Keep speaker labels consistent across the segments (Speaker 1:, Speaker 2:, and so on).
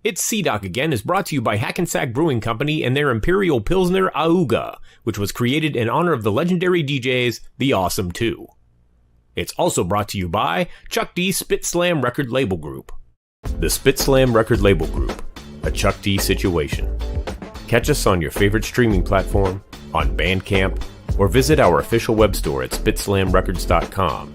Speaker 1: It's C-Doc Again is brought to you by Hackensack Brewing Company and their Imperial Pilsner Auga, which was created in honor of the legendary DJs, The Awesome 2. It's also brought to you by Chuck D Spit Slam Record Label Group. The Spit Slam Record Label Group, a Chuck D situation. Catch us on your favorite streaming platform, on Bandcamp, or visit our official web store at spitslamrecords.com.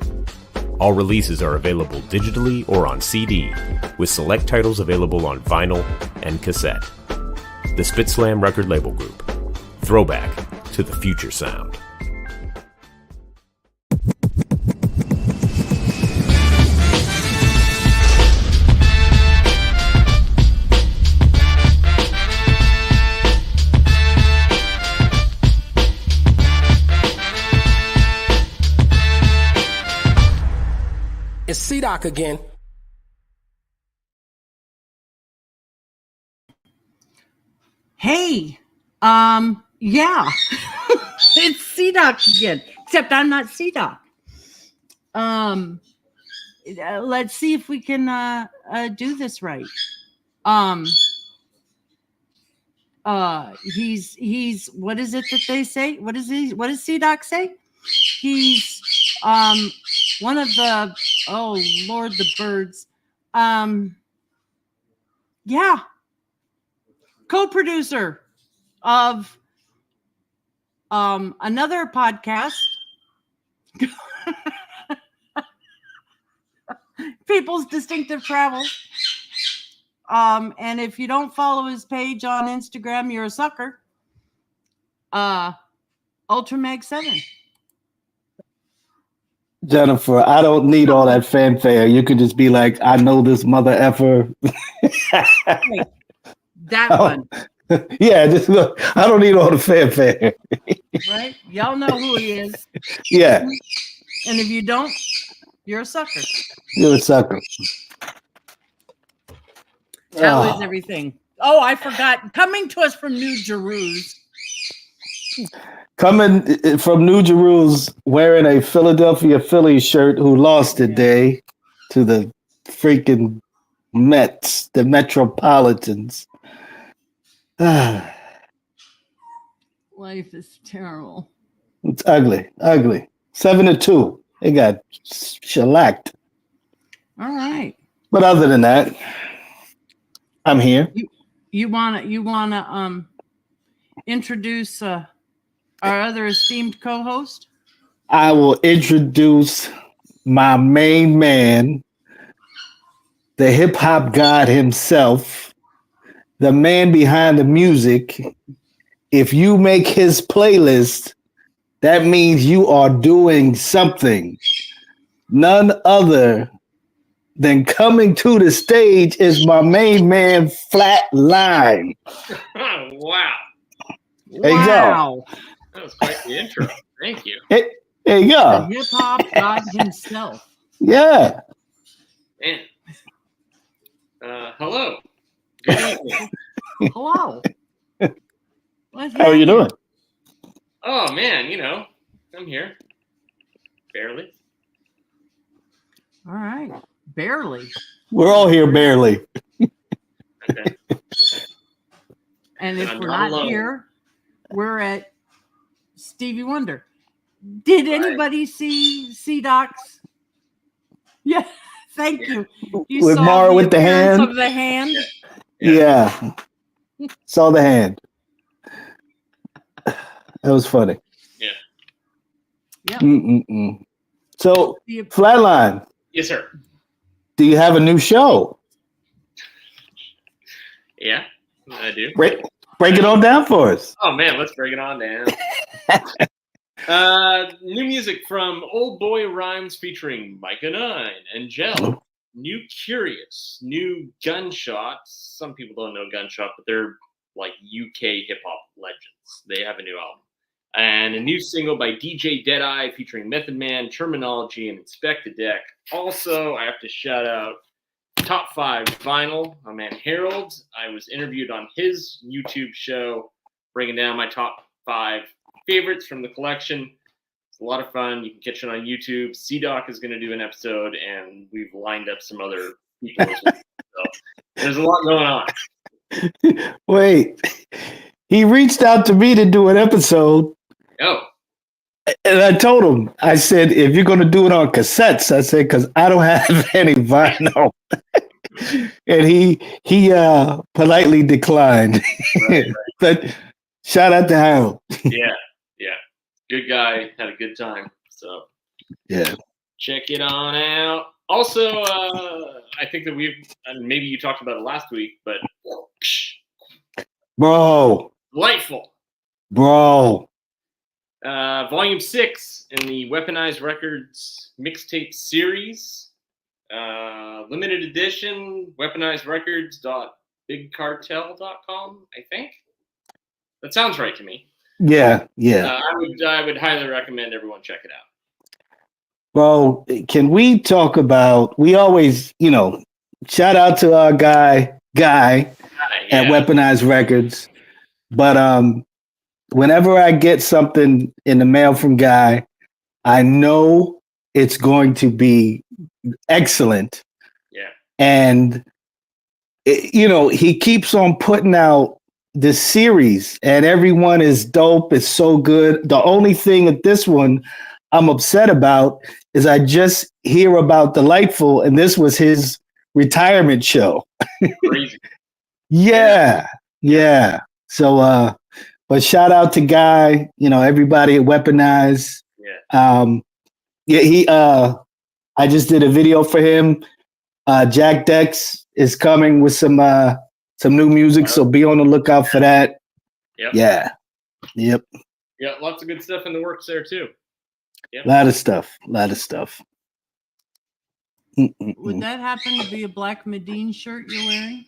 Speaker 1: All releases are available digitally or on CD, with select titles available on vinyl and cassette. The Spit Slam Record Label Group. Throwback to the future sound.
Speaker 2: It's C-Doc again.
Speaker 3: Hey, yeah, it's C-Doc again, except I'm not C-Doc. Let's see if we can do this right. He's what is it that they say? What does C-Doc say? He's one of the, oh Lord, the birds. Yeah. Co-producer of another podcast, People's Distinctive Travels. And if you don't follow his page on Instagram, you're a sucker. Ultramag 7.
Speaker 4: Jennifer, I don't need all that fanfare. You could just be like, I know this mother effer.
Speaker 3: Wait, that one.
Speaker 4: Yeah, just look. I don't need all the fanfare.
Speaker 3: Right? Y'all know who he is.
Speaker 4: Yeah.
Speaker 3: And if you don't, you're a sucker.
Speaker 4: You're a sucker.
Speaker 3: That was everything. Oh, I forgot. Coming to us from New Jerusalem.
Speaker 4: Coming from New Jerusalem, wearing a Philadelphia Phillies shirt, who lost today to the freaking Mets, the Metropolitans.
Speaker 3: Life is terrible.
Speaker 4: It's ugly, ugly. 7-2. They got shellacked.
Speaker 3: All right.
Speaker 4: But other than that, I'm here.
Speaker 3: You wanna introduce our other esteemed co-host?
Speaker 4: I will introduce my main man, the hip hop god himself, the man behind the music. If you make his playlist, that means you are doing something. None other than coming to the stage is my main man, Flatline.
Speaker 5: Wow.
Speaker 4: There you go.
Speaker 5: That was quite the intro. Thank you.
Speaker 4: There you go.
Speaker 3: The hip-hop god himself.
Speaker 4: Yeah.
Speaker 5: Man. Hello. Good evening.
Speaker 3: Hello.
Speaker 4: How are you doing?
Speaker 5: Oh, man, I'm here. Barely.
Speaker 3: All right. Barely.
Speaker 4: We're all here barely.
Speaker 5: Okay.
Speaker 3: And if
Speaker 5: I'm
Speaker 3: we're
Speaker 5: not
Speaker 3: not
Speaker 5: alone.
Speaker 3: here, we're at Stevie Wonder. Did anybody see C-Doc's? Yeah, thank you. You
Speaker 4: With
Speaker 3: saw
Speaker 4: Mara with the
Speaker 3: appearance
Speaker 4: hand?
Speaker 3: of the hand?
Speaker 4: Yeah. Saw the hand. That was funny.
Speaker 5: Yeah.
Speaker 3: Yeah.
Speaker 4: Mm-mm-mm. So,
Speaker 3: The-
Speaker 4: Flatline,
Speaker 5: Yes, sir.
Speaker 4: do you have a new show?
Speaker 5: Yeah, I do.
Speaker 4: Break it on down for us.
Speaker 5: Oh, man, let's break it on down. New music from Old Boy Rhymes featuring Micah 9 and Gel. New Curious, new Gunshots. Some people don't know Gunshot, but they're like UK hip hop legends. They have a new album. And a new single by DJ Deadeye featuring Method Man, Terminology, and Inspect the Deck. Also, I have to shout out Top 5 Vinyl, my man Harold. I was interviewed on his YouTube show, breaking down my top 5 favorites from the collection. It's a lot of fun. You can catch it on YouTube. C-Doc is going to do an episode, and we've lined up some other people as well. So There's a lot going on.
Speaker 4: Wait, he reached out to me to do an episode.
Speaker 5: Oh,
Speaker 4: And I told him, I said, if you're going to do it on cassettes, I said, because I don't have any vinyl. And he politely declined.
Speaker 5: right.
Speaker 4: But shout out to Harold.
Speaker 5: Yeah. Good guy. Had a good time. So
Speaker 4: Yeah.
Speaker 5: check it on out. Also, I think that maybe you talked about it last week, but
Speaker 4: Bro.
Speaker 5: delightful. Volume 6 in the Weaponized Records mixtape series. Limited edition, weaponizedrecords.bigcartel.com, I think. That sounds right to me.
Speaker 4: Yeah.
Speaker 5: I would highly recommend everyone check it out.
Speaker 4: Well, can we talk about, we always, shout out to our guy at Weaponized Records. But whenever I get something in the mail from Guy, I know it's going to be excellent.
Speaker 5: Yeah.
Speaker 4: And, he keeps on putting out this series and everyone is dope. It's so good. The only thing with this one I'm upset about is I just hear about Delightful and this was his retirement show.
Speaker 5: Crazy.
Speaker 4: Yeah. So, but shout out to Guy, everybody at Weaponize.
Speaker 5: Yeah.
Speaker 4: I just did a video for him. Jack Dex is coming with some new music, so be on the lookout for that.
Speaker 5: Yep.
Speaker 4: Yeah. Yep.
Speaker 5: Yeah, lots of good stuff in the works there too.
Speaker 4: Yep. Lot of stuff.
Speaker 3: Would that happen to be a Black Medine shirt you're wearing?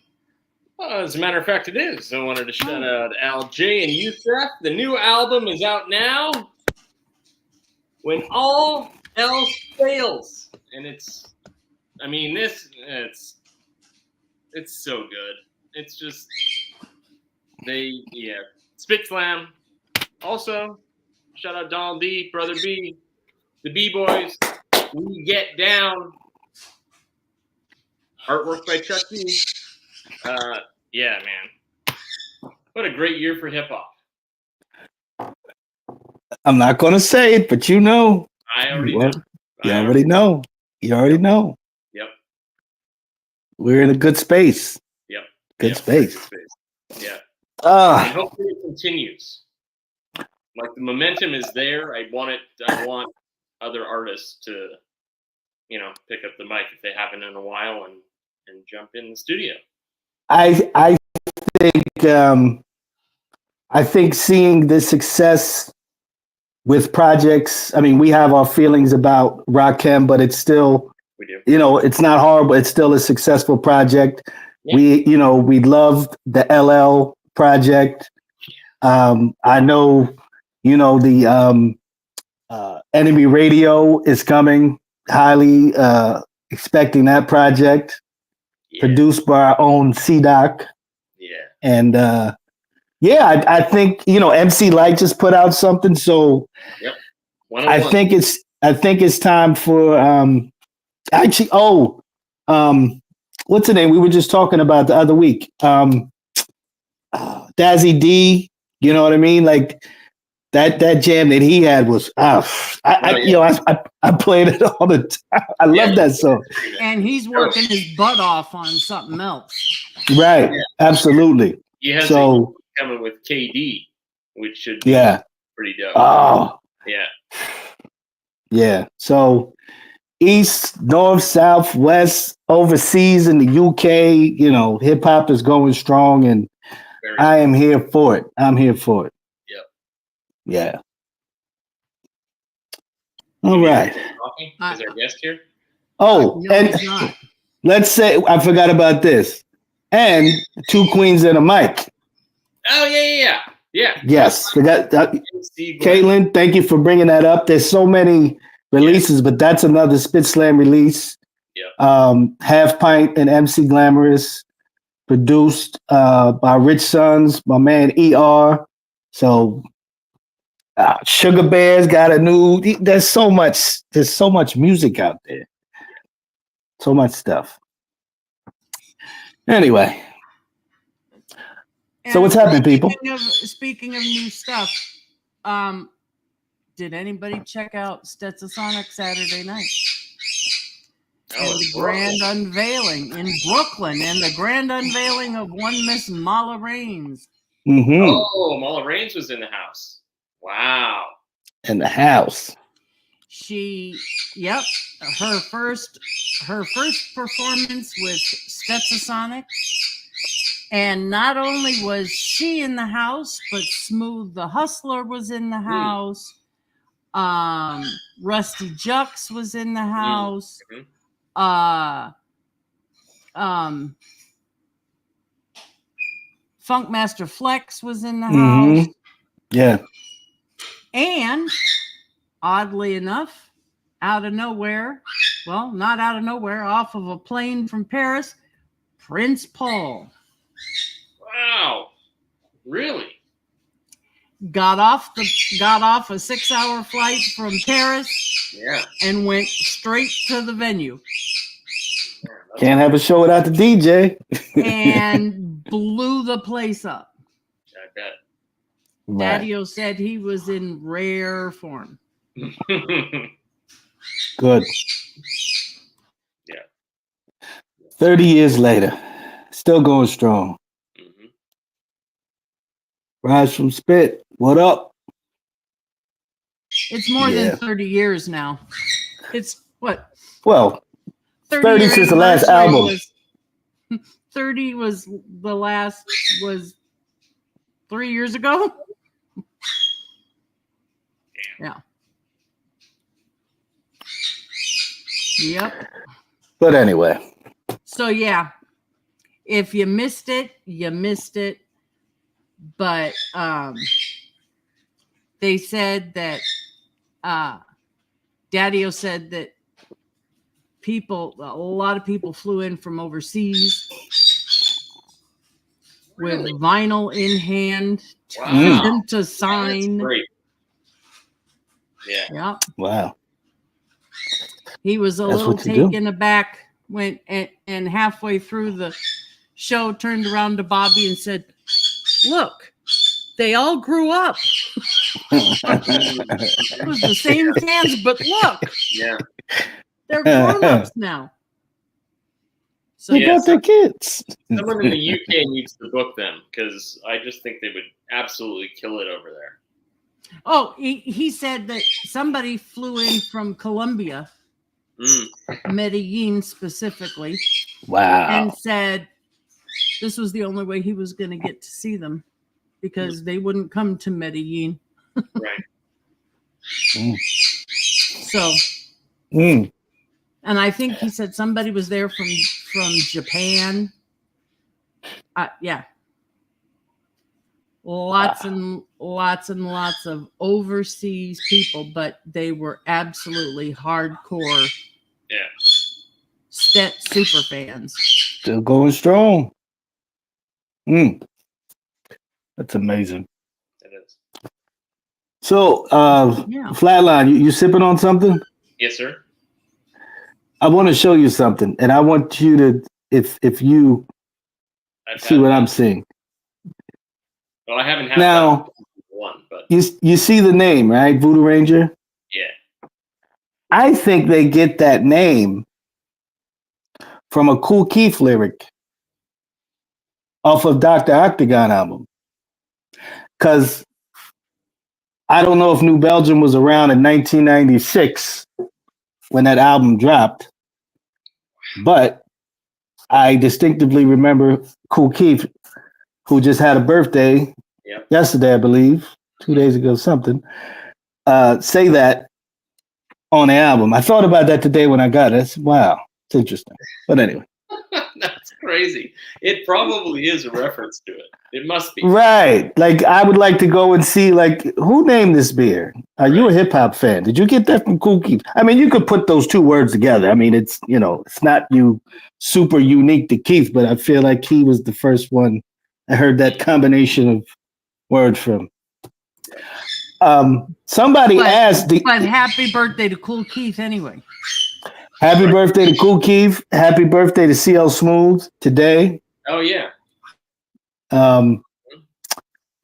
Speaker 5: Well, as a matter of fact, it is. I wanted to shout out Al J and Youssef. The new album is out now. When All Else Fails. And it's so good. It's just, Spit Slam. Also, shout out Donald D, Brother B, the B-Boys. We Get Down. Artwork by Chuck D. Yeah, man. What a great year for hip-hop.
Speaker 4: I'm not going to say it, but
Speaker 5: I already know.
Speaker 4: You already know.
Speaker 5: Yep.
Speaker 4: We're in a good space.
Speaker 5: Yep.
Speaker 4: Good space.
Speaker 5: Yeah. And hopefully it continues. Like the momentum is there. I want other artists to, pick up the mic if they haven't in a while and jump in the studio.
Speaker 4: I think seeing the success with projects. I mean, we have our feelings about Rahiem, but it's still,
Speaker 5: we do.
Speaker 4: It's not horrible. It's still a successful project.
Speaker 5: Yeah.
Speaker 4: We loved the LL project. I know, the Enemy Radio is coming. Highly expecting that project.
Speaker 5: Yeah.
Speaker 4: Produced by our own C-Doc.
Speaker 5: Yeah.
Speaker 4: And I think MC Light just put out something, so
Speaker 5: yep.
Speaker 4: I think it's time for what's the name we were just talking about the other week? Dazzy D, you know what I mean? Like that jam that he had was I played it all the time. I love that song.
Speaker 3: And he's working his butt off on something else.
Speaker 4: Right. Yeah. Absolutely.
Speaker 5: He has coming with KD, which should be pretty dope.
Speaker 4: Oh.
Speaker 5: Yeah.
Speaker 4: Yeah. So East, North, South, West, overseas in the UK, hip hop is going strong and I am here for it. I'm here for it.
Speaker 5: Yep.
Speaker 4: Yeah. All right.
Speaker 5: Is our guest here?
Speaker 4: Oh,
Speaker 3: no,
Speaker 4: and
Speaker 3: he's not.
Speaker 4: Let's say I forgot about this. And two queens and a mic.
Speaker 5: Oh yeah.
Speaker 4: Yes, Caitlin, thank you for bringing that up. There's so many releases, but that's another Spit Slam release.
Speaker 5: Yeah.
Speaker 4: Half Pint and MC Glamorous, produced by Rich Sons, my man ER. So Sugar Bear's got a new. There's so much music out there. So much stuff. Anyway, so
Speaker 3: And
Speaker 4: what's happening, people?
Speaker 3: Speaking of new stuff, did anybody check out Stetsasonic Saturday night? And the grand unveiling in Brooklyn, and the grand unveiling of one Miss Mala Raines.
Speaker 4: Mm-hmm.
Speaker 5: Oh, Mala Raines was in the house. Wow.
Speaker 4: In the house.
Speaker 3: Her first performance with Stetsasonic. And not only was she in the house, but Smooth the Hustler was in the house. Rusty Jux was in the house. Funkmaster Flex was in the house.
Speaker 4: Yeah.
Speaker 3: And oddly enough, out of nowhere, well, not out of nowhere, off of a plane from Paris, Prince Paul.
Speaker 5: Wow. Really?
Speaker 3: Got off a 6-hour flight from Paris.
Speaker 5: Yeah.
Speaker 3: And went straight to the venue.
Speaker 4: Can't have a show without the DJ.
Speaker 3: And blew the place up.
Speaker 5: I bet.
Speaker 3: Daddy-O said he was in rare form.
Speaker 4: Good.
Speaker 5: Yeah.
Speaker 4: 30 years later, still going strong.
Speaker 5: Mm-hmm.
Speaker 4: Rise from Spit, what up?
Speaker 3: It's more than 30 years now. It's what?
Speaker 4: Well, 30 since the last album.
Speaker 3: 30 was 3 years ago. Yeah. Yep.
Speaker 4: But anyway.
Speaker 3: So yeah, if you missed it, you missed it. But they said that Daddy-O said that a lot of people flew in from overseas with vinyl in hand to sign.
Speaker 5: That's great. Yeah.
Speaker 3: Yeah.
Speaker 4: Wow.
Speaker 3: He was a little taken aback when and halfway through the show turned around to Bobby and said, "Look, they all grew up." It was the same fans, but look.
Speaker 5: Yeah.
Speaker 3: They're grown-ups now. So
Speaker 4: they got their kids.
Speaker 5: Someone in the UK needs to book them because I just think they would absolutely kill it over there.
Speaker 3: Oh, he said that somebody flew in from Colombia, Medellin specifically.
Speaker 4: Wow.
Speaker 3: And said this was the only way he was going to get to see them because they wouldn't come to Medellin.
Speaker 5: Right.
Speaker 3: So. And I think he said somebody was there from Japan. Yeah. Lots and lots of overseas people, but they were absolutely hardcore Stet super fans.
Speaker 4: Still going strong. That's amazing.
Speaker 5: It is.
Speaker 4: So, Flatline, you sipping on something?
Speaker 5: Yes, sir.
Speaker 4: I want to show you something, and I want you to, if you see what I'm seeing.
Speaker 5: Well, I haven't had
Speaker 4: now,
Speaker 5: one, but
Speaker 4: you see the name, right? Voodoo Ranger?
Speaker 5: Yeah.
Speaker 4: I think they get that name from a Kool Keith lyric off of Dr. Octagon album. Because I don't know if New Belgium was around in 1996 when that album dropped, but I distinctively remember Kool Keith, who just had a birthday yesterday, I believe, 2 days ago, something, say that on the album. I thought about that today when I got it. Wow, it's interesting. But anyway.
Speaker 5: That's crazy. It probably is a reference to it. It must be.
Speaker 4: Right. Like, I would like to go and see, like, who named this beer? Are you a hip-hop fan? Did you get that from Kool Keith? I mean, you could put those two words together. I mean, it's, it's not super unique to Keith, but I feel like he was the first one I heard that combination of words from. Somebody asked...
Speaker 3: But happy birthday to Kool Keith anyway.
Speaker 4: Happy birthday to Kool Keith. Happy birthday to CL Smooth today.
Speaker 5: Oh yeah.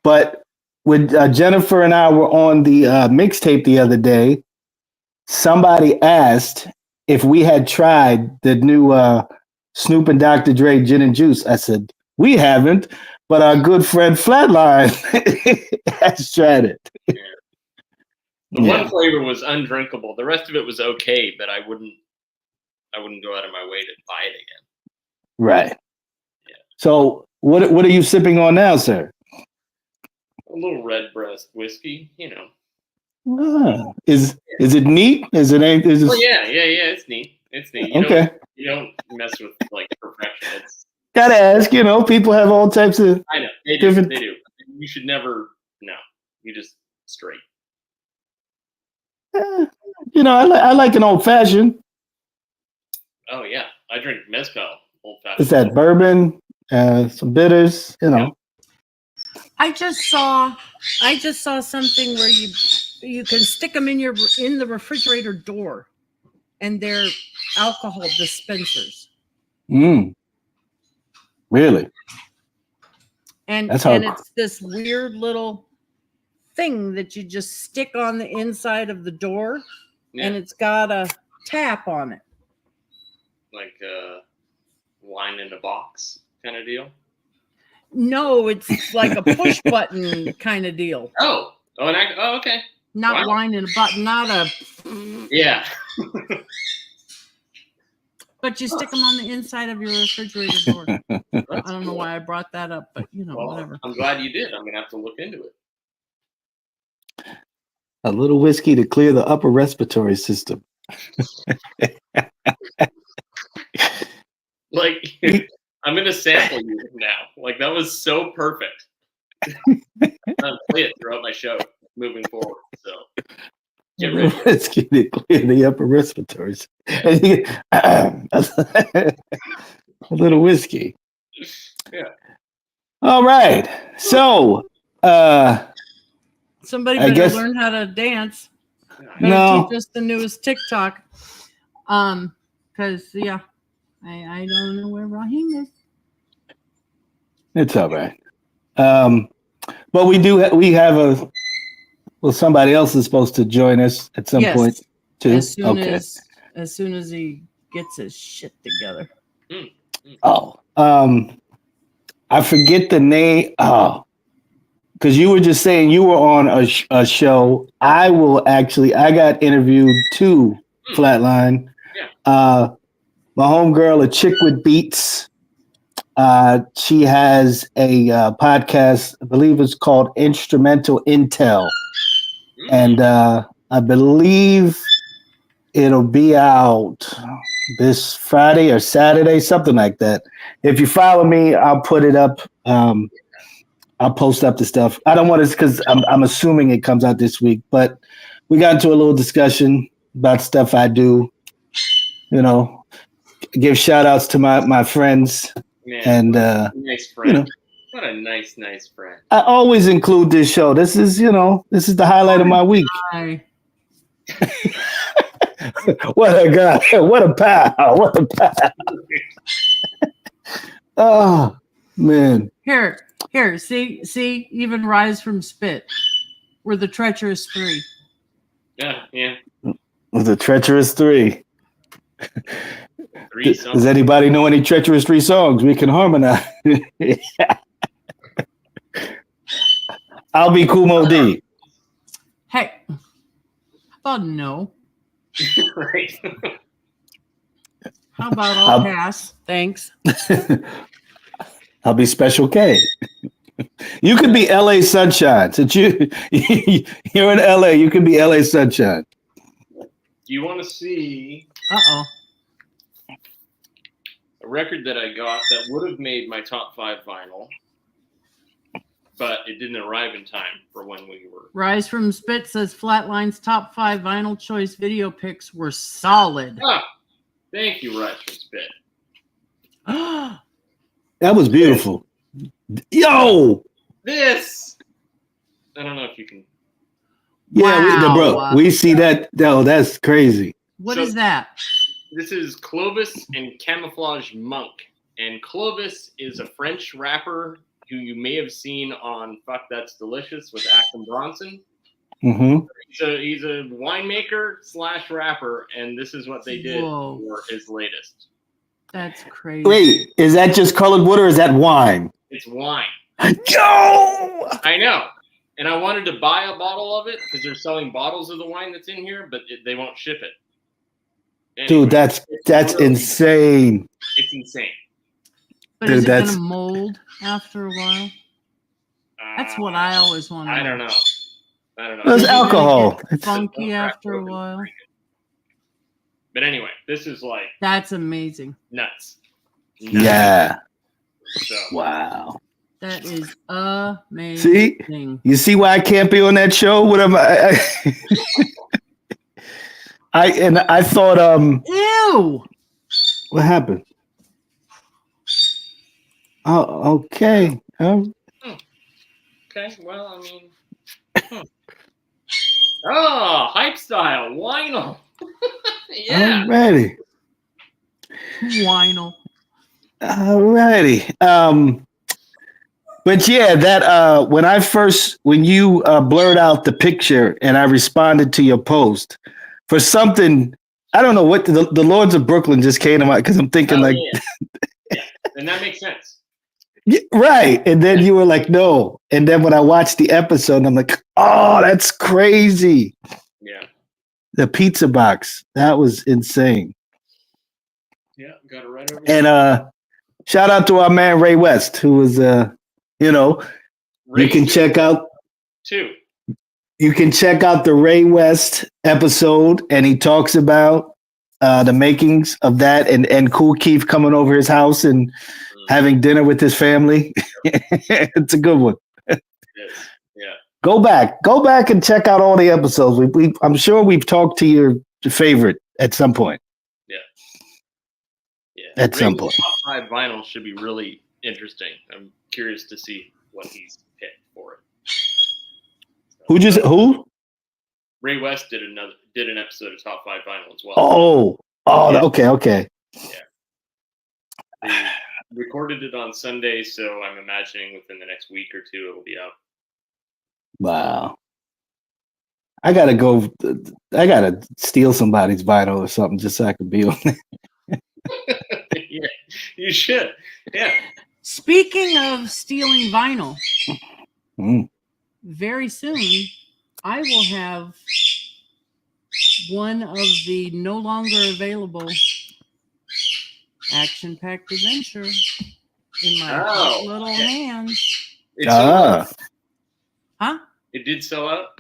Speaker 4: But when Jennifer and I were on the mixtape the other day, somebody asked if we had tried the new Snoop and Dr. Dre Gin and Juice. I said, we haven't, but our good friend Flatline has tried it.
Speaker 5: Yeah. The one flavor was undrinkable. The rest of it was okay, but I wouldn't go out of my way to buy it again.
Speaker 4: Right.
Speaker 5: Yeah.
Speaker 4: So what are you sipping on now, sir?
Speaker 5: A little Redbreast whiskey, you know.
Speaker 4: Is it neat? Is it?
Speaker 5: Well, yeah. It's neat. It's neat. You don't mess with like perfection. It's
Speaker 4: gotta ask. People have all types of.
Speaker 5: I know they do. They do. You should never. No, you just straight.
Speaker 4: I like an old fashioned.
Speaker 5: Oh yeah, I drink mezcal old fashioned.
Speaker 4: Is that bourbon? Some bitters.
Speaker 5: Yeah.
Speaker 3: I just saw something where you can stick them in the refrigerator door, and they're alcohol dispensers.
Speaker 4: Really?
Speaker 3: And it's this weird little thing that you just stick on the inside of the door, and it's got a tap on it.
Speaker 5: Like wine in a box kind of deal?
Speaker 3: No, it's like a push button kind of deal.
Speaker 5: Oh, okay.
Speaker 3: Not wine in a button, not a.
Speaker 5: Yeah.
Speaker 3: But you stick them on the inside of your refrigerator door. I don't know why I brought that up, but whatever.
Speaker 5: I'm glad you did. I'm gonna have to look into it.
Speaker 4: A little whiskey to clear the upper respiratory system.
Speaker 5: Like, I'm gonna sample you now. Like, that was so perfect. I'll play it throughout my show moving forward. So get ready.
Speaker 4: Whiskey to clear the upper respiratory system. A little whiskey.
Speaker 5: Yeah.
Speaker 4: All right. So
Speaker 3: somebody better learn how to dance.
Speaker 4: No.
Speaker 3: Teach us the newest TikTok. Because I don't know where Raheem is.
Speaker 4: It's all right. But we have somebody else is supposed to join us at some point too.
Speaker 3: As soon as he gets his shit together.
Speaker 4: Oh, I forget the name. Oh, because you were just saying you were on a show. I got interviewed too, Flatline.
Speaker 5: Yeah.
Speaker 4: My homegirl, a chick with beats. She has a podcast, I believe it's called Instrumental Intel. And I believe it'll be out this Friday or Saturday, something like that. If you follow me, I'll put it up. I'll post up the stuff. I don't want to, because I'm assuming it comes out this week, but we got into a little discussion about stuff I do, give shout outs to my friends.
Speaker 5: Man,
Speaker 4: and
Speaker 5: nice friend. What a nice friend.
Speaker 4: I always include this show. This is the highlight of my week. What a guy. What a pal. What a pal. Oh, man.
Speaker 3: Here, see, even Rise from Spit. We're the treacherous three.
Speaker 5: Yeah.
Speaker 4: The treacherous three. Does anybody know any treacherous three songs we can harmonize? I'll be Kumo D.
Speaker 3: Hey, how about no?
Speaker 5: Right.
Speaker 3: How about I'll pass? Thanks.
Speaker 4: I'll be Special K. You could be LA Sunshine. Since you're in LA, you could be LA Sunshine.
Speaker 5: Do you want to see a record that I got that would have made my top 5 vinyl, but it didn't arrive in time for when we were.
Speaker 3: Rise from Spit says Flatline's top 5 vinyl choice video picks were solid.
Speaker 5: Thank you, Rise from Spit.
Speaker 4: That was beautiful. Yo!
Speaker 5: This! I don't know if you can.
Speaker 4: Yeah, bro. We see that. No, that's crazy.
Speaker 3: What is that?
Speaker 5: This is Clovis and Camouflage Monk. And Clovis is a French rapper who you may have seen on Fuck That's Delicious with Action Bronson.
Speaker 4: Mm-hmm.
Speaker 5: He's a winemaker / rapper, and this is what they did for his latest.
Speaker 3: That's crazy.
Speaker 4: Wait, is that just colored wood or is that wine?
Speaker 5: It's wine.
Speaker 4: Yo!
Speaker 5: I know. And I wanted to buy a bottle of it because they're selling bottles of the wine that's in here, but they won't ship it. Anyway,
Speaker 4: Dude, that's really insane.
Speaker 5: It's insane.
Speaker 3: But is it going to mold after a while? That's what I always want to know.
Speaker 5: I don't know.
Speaker 4: There's alcohol.
Speaker 3: It's funky after a while.
Speaker 5: But anyway, this is like...
Speaker 3: That's amazing.
Speaker 5: Nuts.
Speaker 4: Yeah.
Speaker 5: So.
Speaker 4: Wow.
Speaker 3: That is amazing.
Speaker 4: See? You see why I can't be on that show? What am I? I thought
Speaker 3: Ew.
Speaker 4: What happened? Oh, okay.
Speaker 5: Okay, well, I mean... Oh, hype style, Wineal. Yeah.
Speaker 4: Alrighty.
Speaker 3: Wineal.
Speaker 4: Alrighty. But yeah, that when you blurred out the picture and I responded to your post for something, I don't know what the Lords of Brooklyn just came to mind because I'm thinking
Speaker 5: yeah, and that makes sense.
Speaker 4: Yeah, right. And then you were like, no. And then when I watched the episode, I'm like, oh, that's crazy.
Speaker 5: Yeah.
Speaker 4: The pizza box. That was insane.
Speaker 5: Yeah, got it right over
Speaker 4: there. And shout out to our man Ray West, who was you can check out
Speaker 5: too.
Speaker 4: You can check out the Ray West episode, and he talks about the makings of that and Kool Keith coming over his house and having dinner with his family. It's a good one.
Speaker 5: It is. Yeah.
Speaker 4: Go back and check out all the episodes. I'm sure we've talked to your favorite at some point.
Speaker 5: Yeah.
Speaker 4: At some point.
Speaker 5: Top 5 vinyl should be really interesting. I'm curious to see what he's picked for it. So,
Speaker 4: who?
Speaker 5: Ray West did an episode of Top 5 Vinyl as well.
Speaker 4: Yeah. Okay.
Speaker 5: Yeah. They recorded it on Sunday, so I'm imagining within the next week or two it'll be out.
Speaker 4: Wow. I gotta steal somebody's vinyl or something just so I can be on there.
Speaker 5: Yeah, you should. Yeah.
Speaker 3: Speaking of stealing vinyl, very soon I will have one of the no longer available action-packed adventure in my little hands.
Speaker 5: Huh?
Speaker 3: It
Speaker 5: did sell out?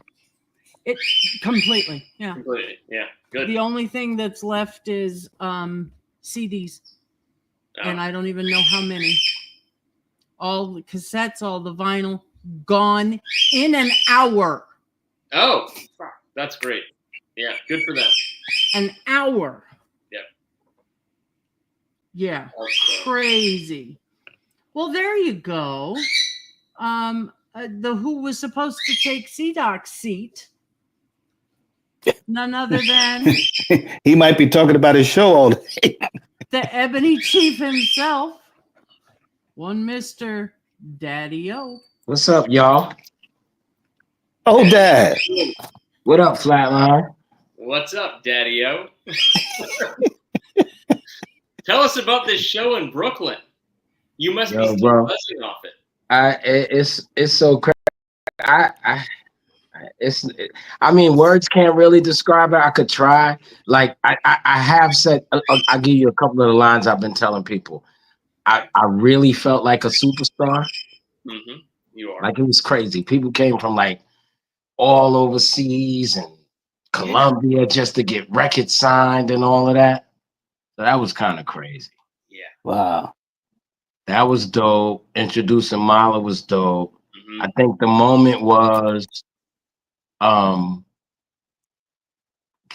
Speaker 3: It completely, yeah.
Speaker 5: Completely, yeah. Good.
Speaker 3: The only thing that's left is CDs. And I don't even know how many. All the cassettes, all the vinyl, gone in an hour.
Speaker 5: Oh, that's great. Yeah, good for them.
Speaker 3: An hour.
Speaker 5: Yeah.
Speaker 3: Yeah. Crazy. Well, there you go. The who was supposed to take C-Doc's seat. None other than
Speaker 4: he might be talking about his show all day.
Speaker 3: The Ebony Chief himself, one Mr. Daddy-O.
Speaker 6: What's up, y'all?
Speaker 4: Oh, Dad.
Speaker 6: What up, Flatline?
Speaker 5: What's up, Daddy-O? Tell us about this show in Brooklyn. You must be still buzzing off it.
Speaker 6: It's so crazy. I mean, words can't really describe it. I could try. Like I have said, I'll give you a couple of the lines I've been telling people. I really felt like a superstar.
Speaker 5: Mm-hmm. You are.
Speaker 6: Like, it was crazy. People came from like all overseas and Colombia just to get records signed and all of that. So that was kind of crazy.
Speaker 5: Yeah.
Speaker 4: Wow.
Speaker 6: That was dope. Introducing Mala was dope.
Speaker 5: Mm-hmm.
Speaker 6: I think the moment was, can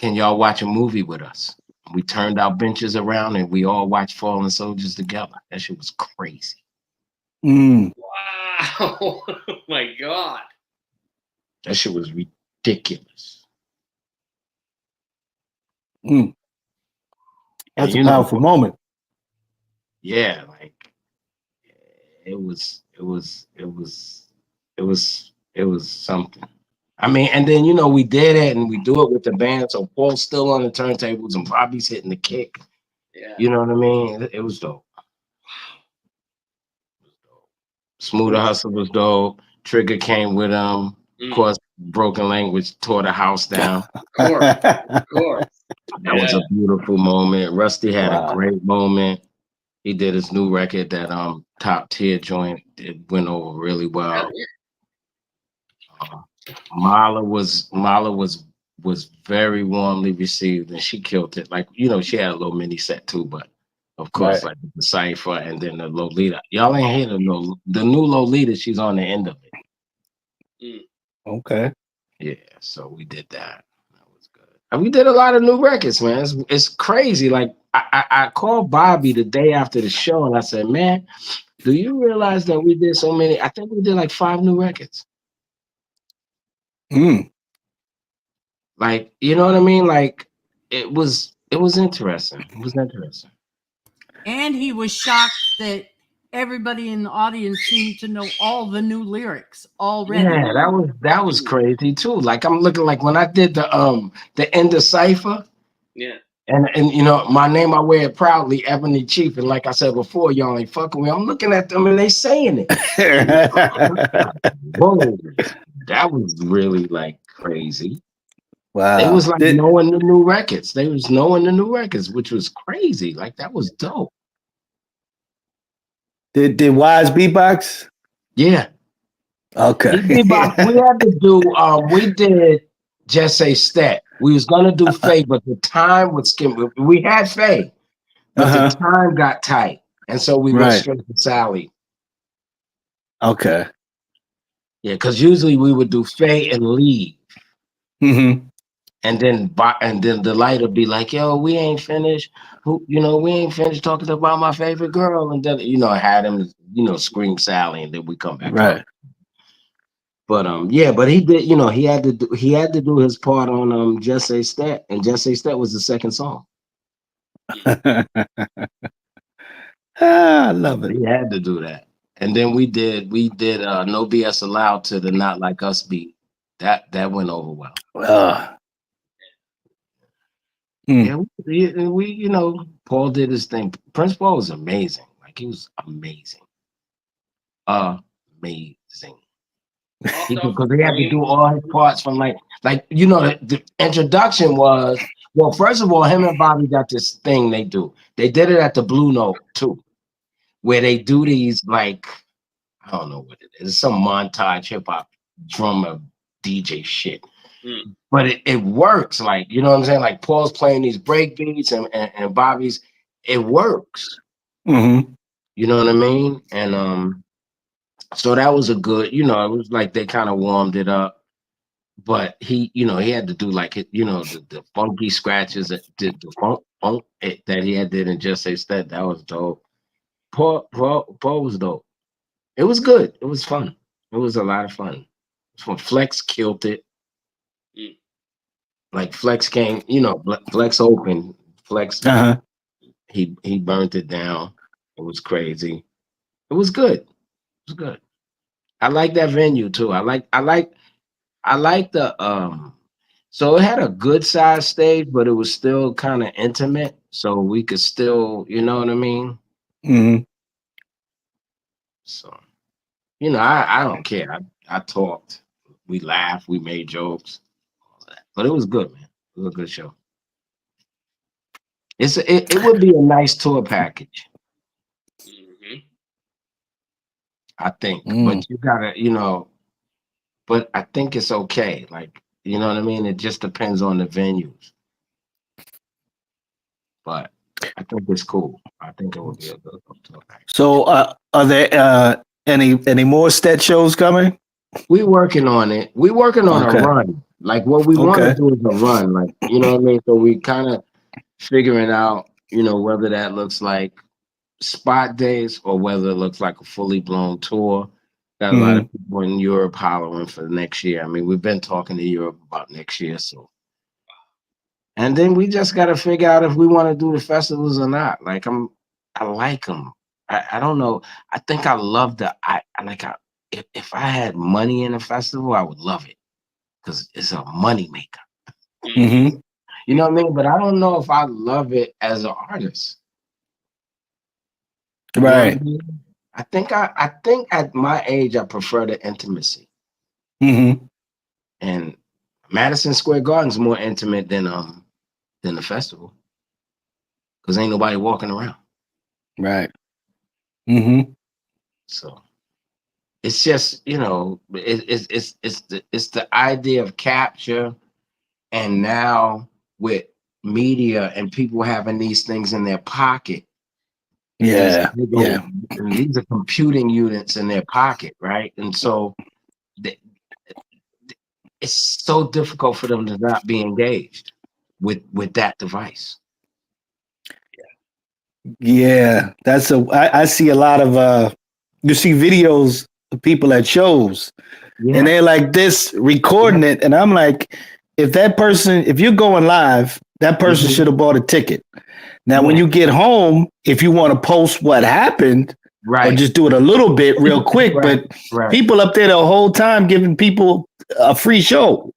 Speaker 6: y'all watch a movie with us? We turned our benches around and we all watched Fallen Soldiers together. That shit was crazy.
Speaker 4: Mm.
Speaker 5: Wow. Oh my God.
Speaker 6: That shit was ridiculous.
Speaker 4: Mm. That's a powerful moment.
Speaker 6: Yeah, like it was something. I mean, and then we did it and we do it with the band. So Paul's still on the turntables and Bobby's hitting the kick.
Speaker 5: Yeah.
Speaker 6: You know what I mean? It was dope. Smoother Hustle was dope. Trigger came with Of course, Broken Language tore the house down.
Speaker 5: Of course.
Speaker 6: That was a beautiful moment. Rusty had a
Speaker 4: Wow.
Speaker 6: great moment. He did his new record, that Top Tier joint. It went over really well. Mala was very warmly received, and she killed it. Like, she had a little mini set too, but of course, like the Cypher and then the Lolita. Y'all ain't hear the new Lolita. She's on the end of it.
Speaker 4: Okay.
Speaker 6: Yeah, so we did that. That was good. And we did a lot of new records, man. It's crazy. Like I called Bobby the day after the show, and I said, "Man, do you realize that we did so many? I think we did like 5 new records." Like, you know what I mean? Like, it was interesting. It was interesting.
Speaker 3: And he was shocked that everybody in the audience seemed to know all the new lyrics already.
Speaker 6: Yeah, that was crazy too. Like, I'm looking, like when I did the end of Cypher.
Speaker 5: Yeah.
Speaker 6: And my name, I wear it proudly, Ebony Chief. And like I said before, y'all ain't fucking with me. I'm looking at them and they saying it. Whoa, that was really like crazy.
Speaker 4: Wow.
Speaker 6: They was like knowing the new records. They was knowing the new records, which was crazy. Like, that was dope.
Speaker 4: Did Wise beatbox?
Speaker 6: Yeah.
Speaker 4: Okay.
Speaker 6: We had to do. We did Just Say Stat. We was gonna do Faye, but the time would skim. We had Faye, but the time got tight, and so we went straight to Sally.
Speaker 4: Okay.
Speaker 6: Yeah, because usually we would do Faye and leave. And then the light would be like, "Yo, we ain't finished. We ain't finished talking about my favorite girl." And then I had him, scream Sally, and then we come back.
Speaker 4: Right.
Speaker 6: But but he did. He had to do his part on Just Say Stat, and Just Say Stat was the second song.
Speaker 4: I love it.
Speaker 6: He had to do that. And then we did No BS Allowed to the Not Like Us beat. That went over well. Yeah, we Paul did his thing. Prince Paul was amazing. Like, he was amazing. Amazing. Because they had to do all his parts from the introduction was, well, first of all, him and Bobby got this thing they do. They did it at the Blue Note too, where they do these, like, I don't know what it is. It's some montage hip hop drummer DJ shit. But it works, like, you know what I'm saying? Like, Paul's playing these break beats and Bobby's, it works. You know what I mean? And so that was a good, it was like they kind of warmed it up. But he had to do like it, the funky scratches that did the funk that he had did and Just Say Stat. That was dope. Paul was dope. It was good. It was fun. It was a lot of fun. Flex killed it. Like, Flex came, Flex opened. Flex, he burnt it down. It was crazy. It was good. It was good. I like that venue too. I like the so it had a good size stage, but it was still kind of intimate, so we could still, you know what I mean? So, I don't care. I talked, we laughed, we made jokes, all that. But it was good, man. It was a good show. It would be a nice tour package. I think. But you gotta, but I think it's okay. Like, you know what I mean? It just depends on the venues. But I think it's cool. I think it would be a good tour package.
Speaker 4: So are there any more Stet shows coming?
Speaker 6: We working on it. We working on a run. Like, what we want to do is a run. Like, you know what I mean? So we kind of figuring out, whether that looks like spot days or whether it looks like a fully blown tour. Got a lot of people in Europe hollering for next year. I mean, we've been talking to Europe about next year, so. And then we just got to figure out if we want to do the festivals or not. Like, I like them. I don't know. I think I love if I had money in a festival, I would love it because it's a money maker.
Speaker 4: Mm-hmm.
Speaker 6: You know what I mean? But I don't know if I love it as an artist. You know what I
Speaker 4: Right.
Speaker 6: mean? I think at my age I prefer the intimacy.
Speaker 4: Mm-hmm.
Speaker 6: And Madison Square Garden's more intimate than the festival. Because ain't nobody walking around.
Speaker 4: Right. Mm-hmm.
Speaker 6: So it's just, it's the idea of capture, and now with media and people having these things in their pocket.
Speaker 4: Yeah. Yeah.
Speaker 6: And these are computing units in their pocket, right? And so it's so difficult for them to not be engaged with that device.
Speaker 4: Yeah. I see a lot of you see videos of people at shows and they're like this recording it. And I'm like, if you're going live, that person should have bought a ticket. Now, when you get home, if you want to post what happened, or just do it a little bit real quick, but people up there the whole time giving people a free show.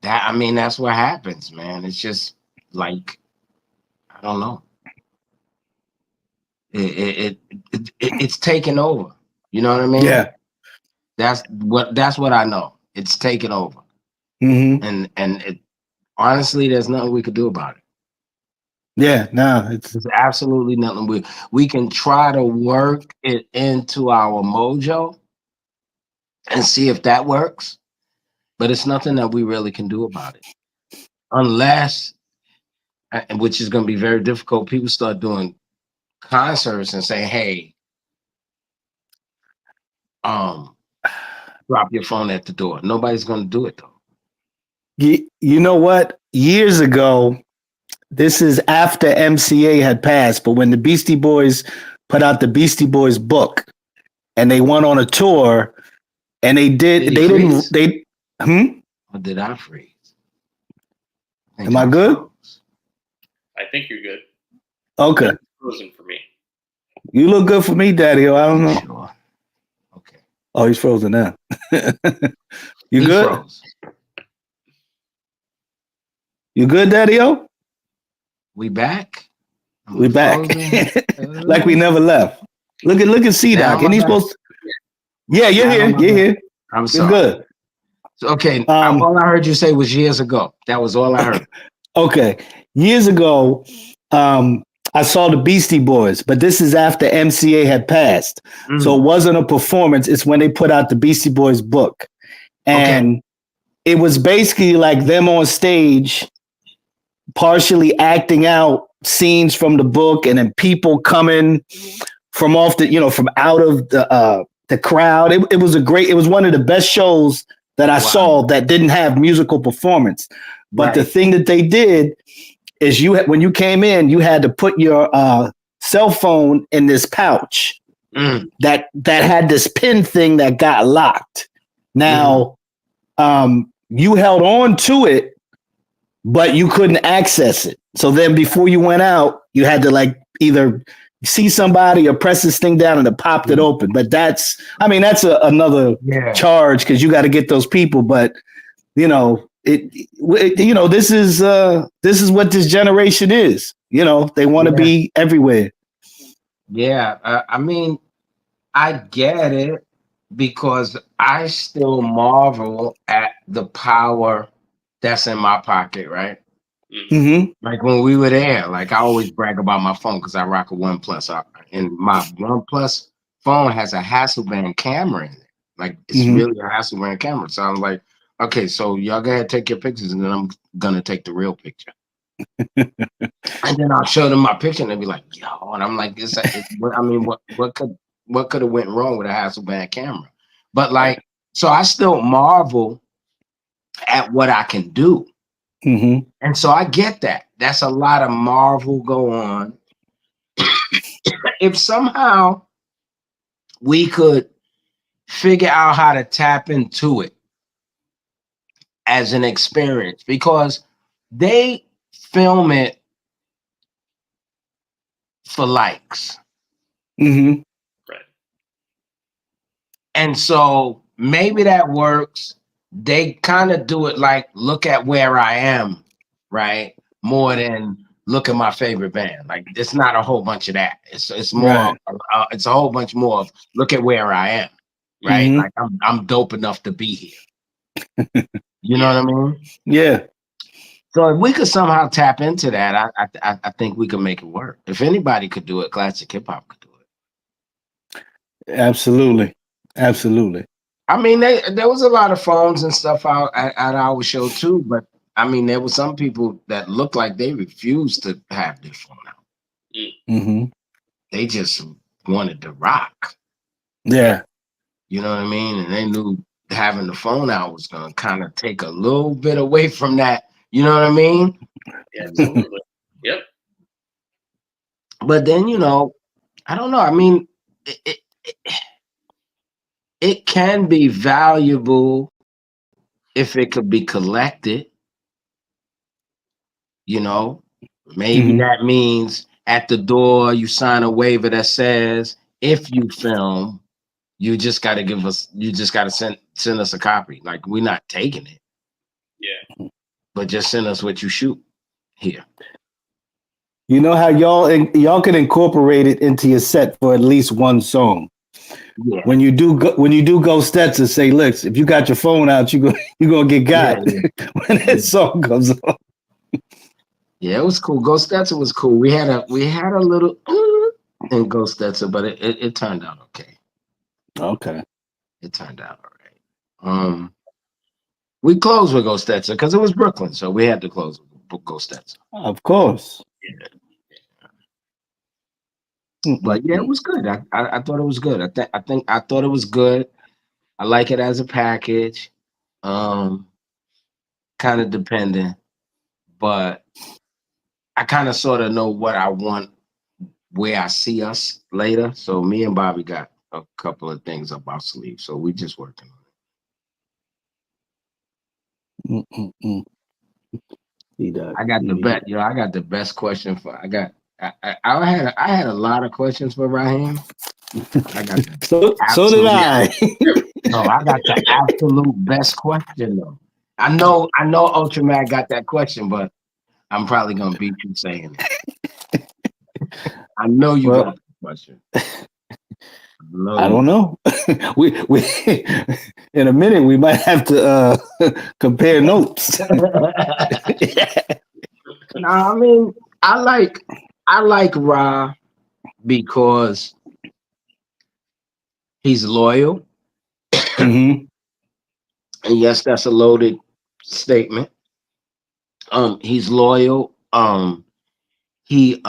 Speaker 6: That's what happens, man. It's just like, I don't know. It's taken over. You know what I mean?
Speaker 4: Yeah.
Speaker 6: That's what I know. It's taken over.
Speaker 4: Mm-hmm.
Speaker 6: And honestly, there's nothing we could do about it.
Speaker 4: Yeah, no,
Speaker 6: it's absolutely nothing. We can try to work it into our mojo and see if that works, but it's nothing that we really can do about it. Unless, which is going to be very difficult, people start doing concerts and say, hey, drop your phone at the door. Nobody's going to do it though.
Speaker 4: You know what? Years ago, this is after MCA had passed, but when the Beastie Boys put out the Beastie Boys book and they went on a tour and
Speaker 6: Or did I freeze?
Speaker 4: Am I good?
Speaker 5: I think you're good.
Speaker 4: Okay.
Speaker 5: Frozen for me.
Speaker 4: You look good for me, Daddy. I don't know.
Speaker 6: Sure. Okay.
Speaker 4: Oh, he's frozen now. You good?
Speaker 6: Froze.
Speaker 4: You good, Daddy-O?
Speaker 6: We back?
Speaker 4: We back. Like we never left. Look at C-Doc. And he's supposed to... Yeah, you're here. You're here.
Speaker 6: I'm sorry.
Speaker 4: You're good.
Speaker 6: Okay. All I heard you say was years ago. That was all I heard.
Speaker 4: Okay. Years ago, I saw the Beastie Boys, but this is after MCA had passed. So it wasn't a performance. It's when they put out the Beastie Boys book. And it was basically like them on stage, partially acting out scenes from the book, and then people coming from off the, from out of the crowd. It was one of the best shows that I saw that didn't have musical performance. But the thing that they did is when you came in, you had to put your cell phone in this pouch that had this pin thing that got locked. Now, you held on to it, but you couldn't access it. So then before you went out, you had to either see somebody or press this thing down and it popped it open. But that's another charge because you got to get those people. But this is what this generation is. They want to be everywhere.
Speaker 6: Yeah, I get it because I still marvel at the power that's in my pocket, right?
Speaker 4: Mm-hmm.
Speaker 6: Like when we were there, I always brag about my phone because I rock a OnePlus, and my OnePlus phone has a Hasselblad camera in it. It's really a Hasselblad camera. So I'm like, okay, so y'all go ahead, take your pictures, and then I'm gonna take the real picture. And then I'll show them my picture, and they'll be like, "Yo," and I'm like, what could have went wrong with a Hasselblad camera?" But so I still marvel at what I can do. And so I get that. That's a lot of marvel go on. If somehow we could figure out how to tap into it as an experience, because they film it for likes.
Speaker 4: Mm-hmm.
Speaker 5: Right.
Speaker 6: And so maybe that works. They kind of do it like look at where I am, right? More than look at my favorite band. Like it's not a whole bunch of that. It's more.
Speaker 4: Right.
Speaker 6: It's a whole bunch more of look at where I am, right?
Speaker 4: Mhm.
Speaker 6: Like I'm dope enough to be here. You know what I mean?
Speaker 4: Yeah.
Speaker 6: So if we could somehow tap into that, I think we could make it work. If anybody could do it, classic hip hop could do it.
Speaker 4: Absolutely. Absolutely.
Speaker 6: I mean, there was a lot of phones and stuff out at our show too, but I mean, there were some people that looked like they refused to have their phone out.
Speaker 4: Mm-hmm.
Speaker 6: They just wanted to rock.
Speaker 4: Yeah.
Speaker 6: You know what I mean? And they knew having the phone out was going to kind of take a little bit away from that. You know what I mean?
Speaker 5: Yeah, absolutely. Yep.
Speaker 6: But then, you know, I don't know. I mean, it can be valuable if it could be collected. You know, maybe that means at the door you sign a waiver that says if you film, you just got to send us a copy. Like we're not taking it.
Speaker 5: Yeah.
Speaker 6: But just send us what you shoot here.
Speaker 4: You know how y'all can incorporate it into your set for at least one song.
Speaker 6: Yeah.
Speaker 4: When you do go Stetson, say, look, if you got your phone out, you're gonna get got when that song comes on.
Speaker 6: Yeah, it was cool. Ghost Stetson was cool. We had a little in Ghost Stetson, but it turned out okay.
Speaker 4: Okay.
Speaker 6: It turned out all right. We closed with Ghost Stetson because it was Brooklyn, so we had to close with Ghost Stetson.
Speaker 4: Of course.
Speaker 6: Yeah. But yeah, it was good. I thought it was good. I thought it was good. I like it as a package. Kind of dependent, but I kind of sort of know what I want, where I see us later. So me and Bobby got a couple of things up our sleeve. So we just working on it. I got the best. You know, I got the best question for. I had a lot of questions for Raheem. I got
Speaker 4: so did I.
Speaker 6: No, I got the absolute best question though. I know Ultramag got that question, but I'm probably gonna beat you saying it. I know you got the question.
Speaker 4: I don't know. we in a minute we might have to compare notes.
Speaker 6: No, I mean I like Ra because he's loyal.
Speaker 4: Mm-hmm.
Speaker 6: And yes, that's a loaded statement. He's loyal. He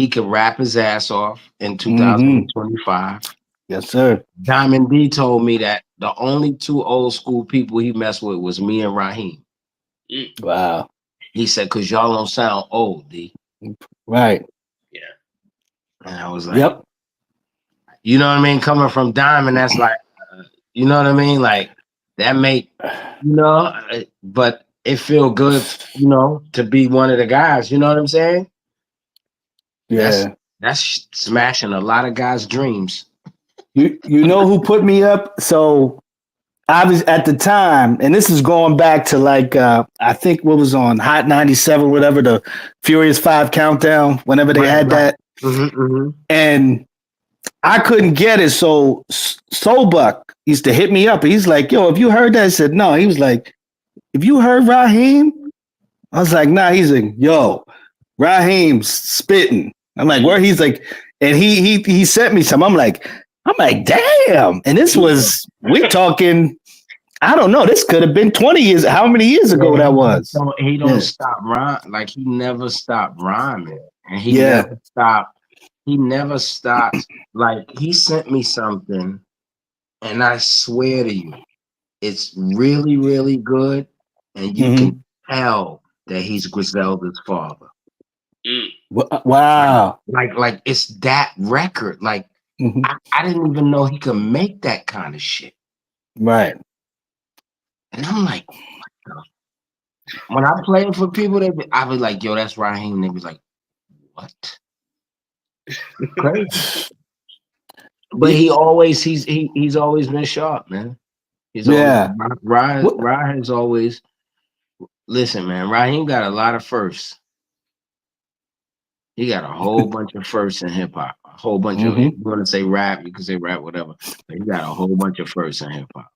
Speaker 6: can rap his ass off in 2025.
Speaker 4: Yes, sir.
Speaker 6: Diamond D told me that the only two old school people he messed with was me and Raheem.
Speaker 4: Wow.
Speaker 6: He said, "Cause y'all don't sound old, D."
Speaker 4: Right.
Speaker 5: Yeah.
Speaker 6: And I was like,
Speaker 4: "Yep."
Speaker 6: You know what I mean? Coming from Diamond, that's like, you know what I mean? Like that make, but it feel good, to be one of the guys. You know what I'm saying?
Speaker 4: Yeah.
Speaker 6: That's smashing a lot of guys' dreams.
Speaker 4: You know who put me up? So I was at the time, and this is going back to like I think what was on Hot 97, whatever, the Furious 5 countdown, whenever they had that. And I couldn't get it. So Soulbuck used to hit me up. He's like, yo, have you heard that? I said, no. He was like, have you heard Raheem? I was like, nah. He's like, yo, Raheem's spitting. I'm like, where? He's like, and he sent me some. I'm like, damn. And this was, we're talking, I don't know, this could have been 20 years. How many years ago that was?
Speaker 6: So he don't stop rhyming. Like he never stopped rhyming. And he never stopped. He never stopped. Like he sent me something, and I swear to you, it's really, really good. And you can tell that he's Griselda's father.
Speaker 4: Wow.
Speaker 6: Like it's that record. Like I didn't even know he could make that kind of shit.
Speaker 4: Right.
Speaker 6: And I'm like, when I play it for people, I be like, yo, that's Raheem. They be like, what? Crazy. But he's always been sharp, man. He's always Rye has always listen, man. Raheem got a lot of firsts. He got a whole bunch of firsts in hip hop. A whole bunch of if you want to say rap, you can say rap, whatever. But he got a whole bunch of firsts in hip hop.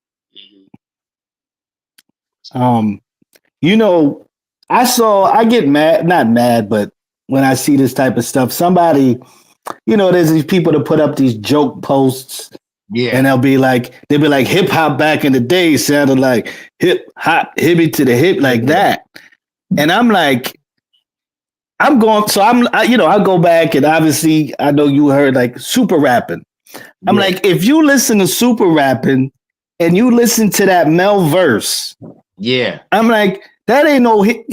Speaker 4: You know, I get mad, not mad, but when I see this type of stuff, somebody, you know, there's these people that put up these joke posts. Yeah. And they'll be like, hip hop back in the day sounded like hip hop, hippie to the hip, like that. And I'm like, I go back and obviously I know you heard like super rapping. I'm like, if you listen to super rapping and you listen to that Mel verse, I'm like, that ain't no hit.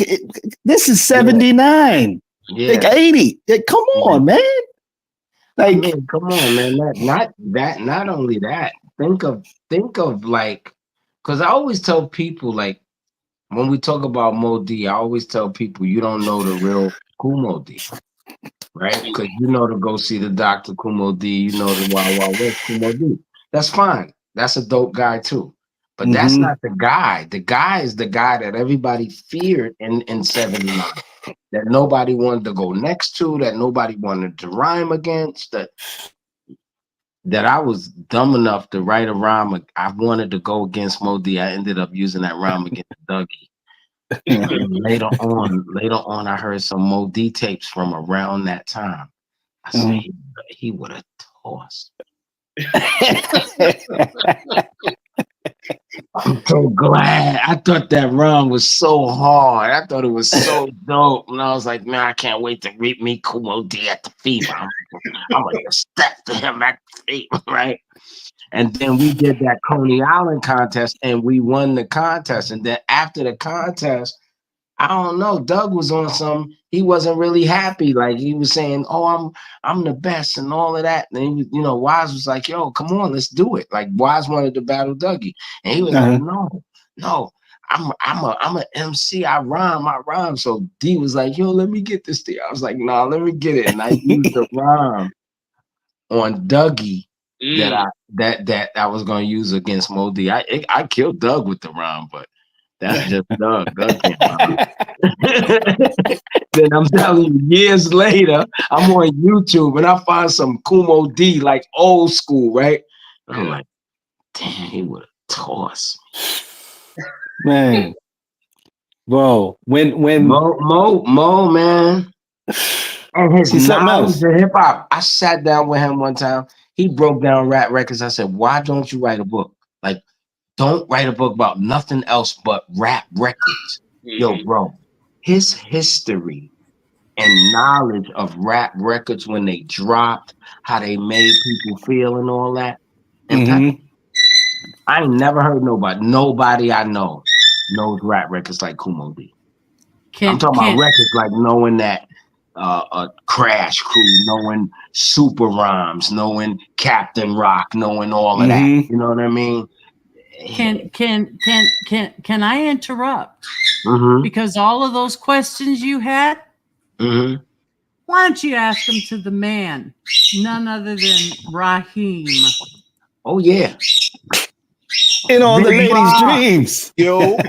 Speaker 4: This is 79, like 80. Come on, man. Like,
Speaker 6: come on, man. Not only that. Think of like, because I always tell people, like, when we talk about Mo D, I always tell people you don't know the real Kumo D, right? Because you know to go see the Dr. Kumo D, you know the Wild Wild West Kumo D. That's fine. That's a dope guy too. But that's not the guy. The guy is the guy that everybody feared in 79. That nobody wanted to go next to, that nobody wanted to rhyme against, that I was dumb enough to write a rhyme. I wanted to go against Mo D. I ended up using that rhyme against Dougie. And later on, I heard some Mo D tapes from around that time. I said, he would have tossed. I'm so glad. I thought that run was so hard. I thought it was so dope. And I was like, man, I can't wait to meet Kumo D at the Fever. I'm going to step to him at the Fever, right? And then we did that Coney Island contest and we won the contest. And then after the contest, I don't know, Doug was on some, he wasn't really happy. Like he was saying, oh, I'm the best and all of that. And he was, you know, Wise was like, yo, come on, let's do it. Like Wise wanted to battle Dougie. And he was like, no, I'm a MC. I rhyme. So D was like, yo, let me get this thing. I was like, nah, let me get it. And I used the rhyme on Dougie that I was gonna use against Mo D. I killed Doug with the rhyme, but that's just Doug. Doug can't rhyme. Then I'm telling you, years later, I'm on YouTube and I find some Kumo D, like old school, right? I'm like, damn, he would have tossed me.
Speaker 4: Man. Bro, when
Speaker 6: Mo, man. And his knowledge of hip hop. I sat down with him one time. He broke down rap records. I said, why don't you write a book? Like, don't write a book about nothing else but rap records. Yo, bro, his history and knowledge of rap records when they dropped, how they made people feel and all that. And I ain't never heard nobody I know knows rap records like Kumo D. I'm talking about records like knowing that Crash Crew, knowing Super Rhymes, knowing Captain Rock, knowing all of that. You know what I mean?
Speaker 3: Can I interrupt? Because all of those questions you had, why don't you ask them to the man, none other than Raheem?
Speaker 6: Oh yeah,
Speaker 4: in all the ladies' dreams.
Speaker 7: Yo, what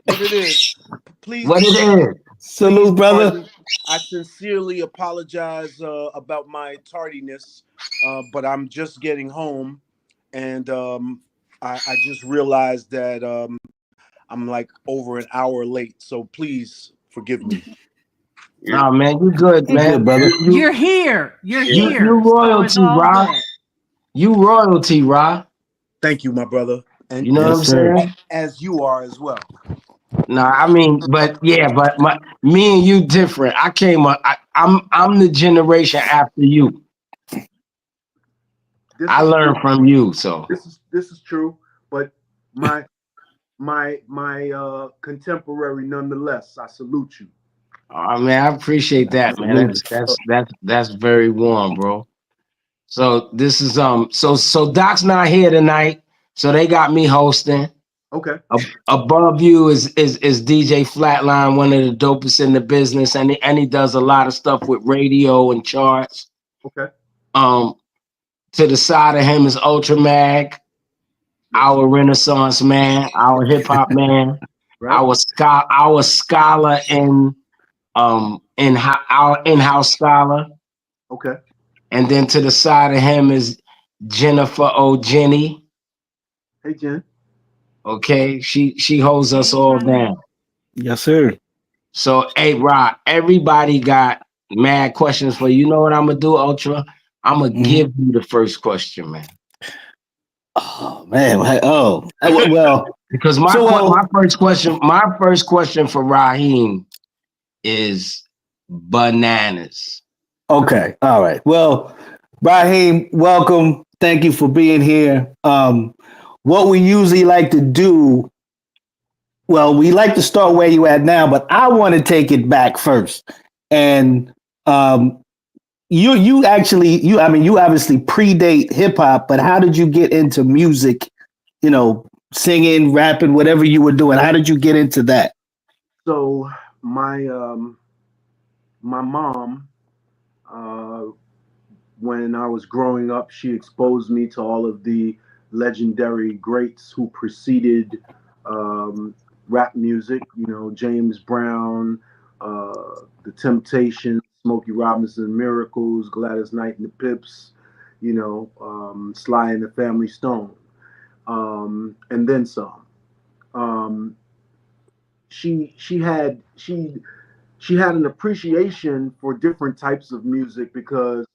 Speaker 7: it is? Please,
Speaker 6: what it is?
Speaker 4: Salute, brother.
Speaker 7: I sincerely apologize about my tardiness, but I'm just getting home, and I just realized that I'm like over an hour late. So please forgive me.
Speaker 6: Nah, man, you good, man, brother.
Speaker 3: You're here. You're here.
Speaker 6: You royalty, Rob. You royalty, Rob.
Speaker 7: Thank you, my brother. And
Speaker 6: you know what I'm saying?
Speaker 7: As you are as well.
Speaker 6: Nah, I mean, but me and you different. I came up. I'm the generation after you. I learned from you, so
Speaker 7: this is true. But my contemporary, nonetheless. I salute you.
Speaker 6: Oh man, I appreciate that, man. That's very warm, bro. So this is so Doc's not here tonight, so they got me hosting.
Speaker 7: Okay.
Speaker 6: Above you is DJ Flatline, one of the dopest in the business, and he does a lot of stuff with radio and charts.
Speaker 7: Okay.
Speaker 6: To the side of him is Ultra Mag, our Renaissance man, our hip hop man,
Speaker 7: Right.
Speaker 6: our scholar in our in-house scholar.
Speaker 7: Okay.
Speaker 6: And then to the side of him is Jennifer O'Jenny.
Speaker 7: Hey, Jen.
Speaker 6: Okay, she holds us
Speaker 3: Hey,
Speaker 6: all
Speaker 3: honey.
Speaker 6: down.
Speaker 4: Yes, sir.
Speaker 6: So, hey, Rock, everybody got mad questions for you. You know what I'm gonna do, Ultra? I'm gonna give you the first question, man.
Speaker 4: Oh man. Well.
Speaker 6: Because my first question for Raheem is bananas.
Speaker 4: Okay. All right. Well, Raheem, welcome. Thank you for being here. What we usually like to do, well, we like to start where you at now, but I want to take it back first. And you obviously predate hip hop, but how did you get into music? You know, singing, rapping, whatever you were doing. How did you get into that?
Speaker 7: So my mom, when I was growing up, she exposed me to all of the legendary greats who preceded rap music. You know, James Brown, The Temptations, Smokey Robinson, Miracles, Gladys Knight and the Pips. You know, Sly and the Family Stone, and then some. Um, she had an appreciation for different types of music because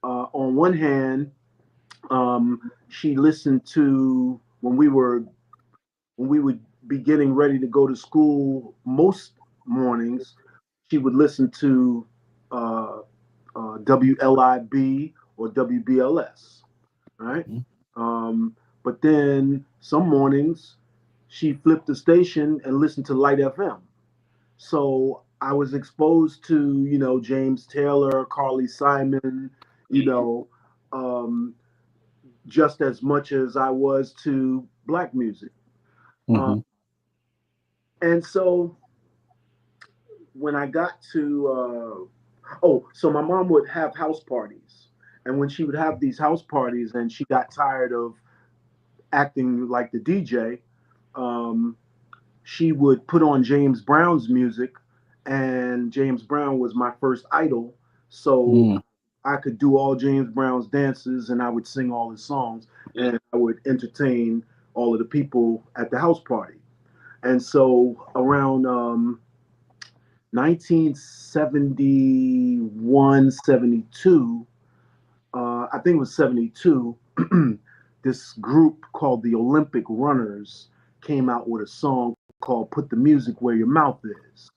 Speaker 7: on one hand, she listened to when we would be getting ready to go to school most mornings. She would listen to WLIB or WBLS, right? But then some mornings she flipped the station and listened to Light FM. So I was exposed to, you know, James Taylor, Carly Simon, you know, just as much as I was to black music.
Speaker 4: Mm-hmm.
Speaker 7: And so when I got to, so my mom would have house parties. And when she would have these house parties and she got tired of acting like the DJ, she would put on James Brown's music, and James Brown was my first idol. So I could do all James Brown's dances and I would sing all his songs and I would entertain all of the people at the house party. And so around 1971, 72, I think it was 72, this group called the Olympic Runners came out with a song called "Put the Music Where Your Mouth Is,"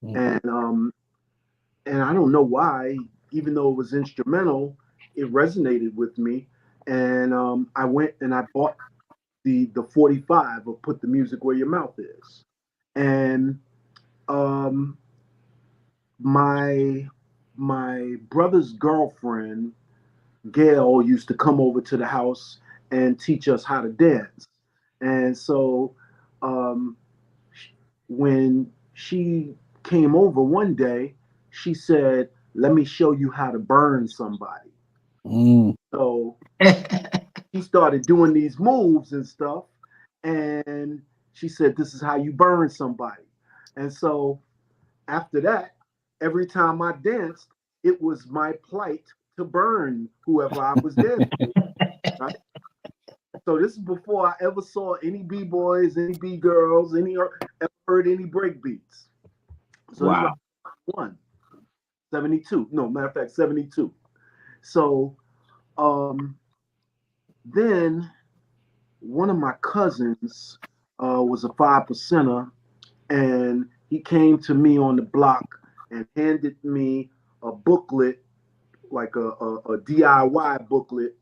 Speaker 7: and I don't know why, even though it was instrumental, it resonated with me, and I went and I bought the 45 of "Put the Music Where Your Mouth Is," and um, my brother's girlfriend Gail used to come over to the house and teach us how to dance. And so um, when she came over one day, she said, "Let me show you how to burn somebody." So she started doing these moves and stuff. And she said, "This is how you burn somebody." And so after that, every time I danced, it was my plight to burn whoever I was dancing with. Right? So this is before I ever saw any b-boys, any b-girls, ever heard any break beats. So this is
Speaker 6: Wow.
Speaker 7: like 72. No, matter of fact, 72. So then one of my cousins was a 5%er, and he came to me on the block and handed me a booklet, like a DIY booklet,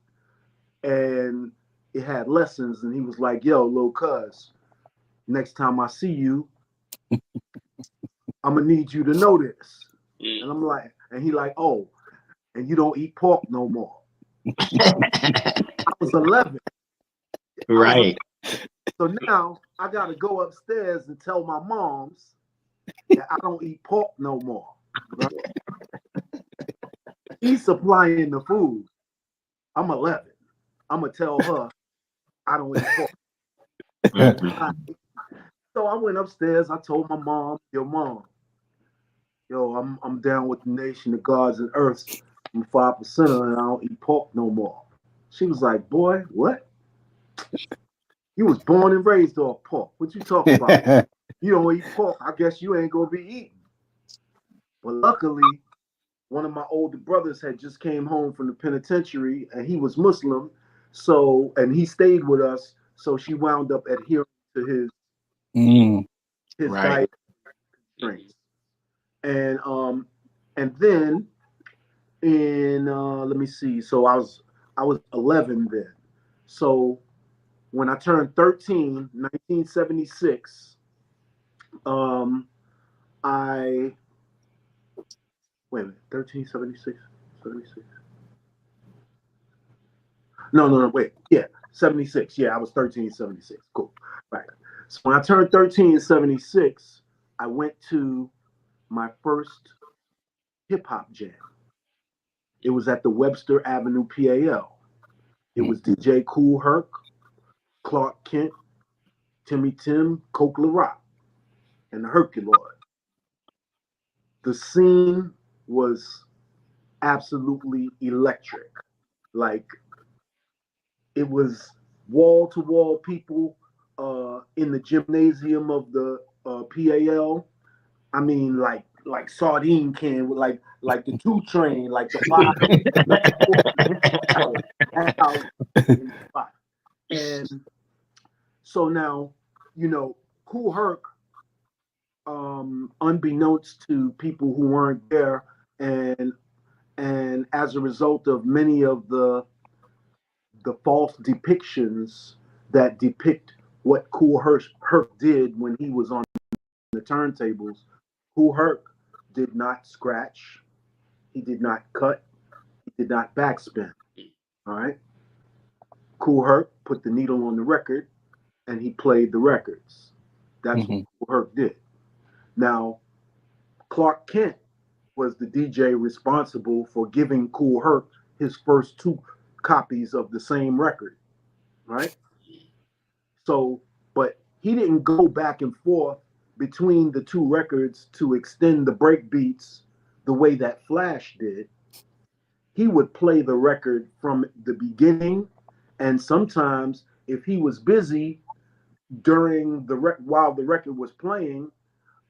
Speaker 7: and it had lessons. And he was like, "Yo, little cuz, next time I see you, I'm gonna need you to know this." And I'm like, and he like, "Oh, and you don't eat pork no more." I was 11.
Speaker 6: Right.
Speaker 7: So now I gotta go upstairs and tell my moms that I don't eat pork no more. Right? He's supplying the food. I'm 11. I'm gonna tell her I don't eat pork.
Speaker 6: Mhm.
Speaker 7: So I went upstairs. I told my mom, "Yo, mom, I'm down with the nation of gods and earths. I'm 5% and I don't eat pork no more." She was like, "Boy, what? You was born and raised off pork. What you talking about? You don't eat pork. I guess you ain't gonna be eating." But luckily, one of my older brothers had just came home from the penitentiary, and he was Muslim, so and he stayed with us. So she wound up adhering to his
Speaker 6: Right.
Speaker 7: diet constraints. And then in let me see. So I was 11 then. So when I turned 13, 1976, I wait a minute, 13, 76, 76. No, wait. Yeah, 76. Yeah, I was 13, 76. Cool. Right. So when I turned 13 76, I went to my first hip hop jam. It was at the Webster Avenue PAL. It was DJ Kool Herc, Clark Kent, Timmy Tim, Coke LaRock, and the Herculoid. The scene was absolutely electric. Like, it was wall to wall people in the gymnasium of the PAL. I mean, like sardine can with like the 2 Train, like the five. That's how in the spot. And so now, Kool Herc, unbeknownst to people who weren't there, and as a result of many of the false depictions that depict what Herc did when he was on the turntables, Kool Herc did not scratch, he did not cut, he did not backspin. All right. Kool Herc put the needle on the record and he played the records. That's what Kool Herc did. Now, Clark Kent was the DJ responsible for giving Kool Herc his first 2 copies of the same record, right? So, but he didn't go back and forth between the 2 records to extend the break beats the way that Flash did. He would play the record from the beginning, and sometimes if he was busy during while the record was playing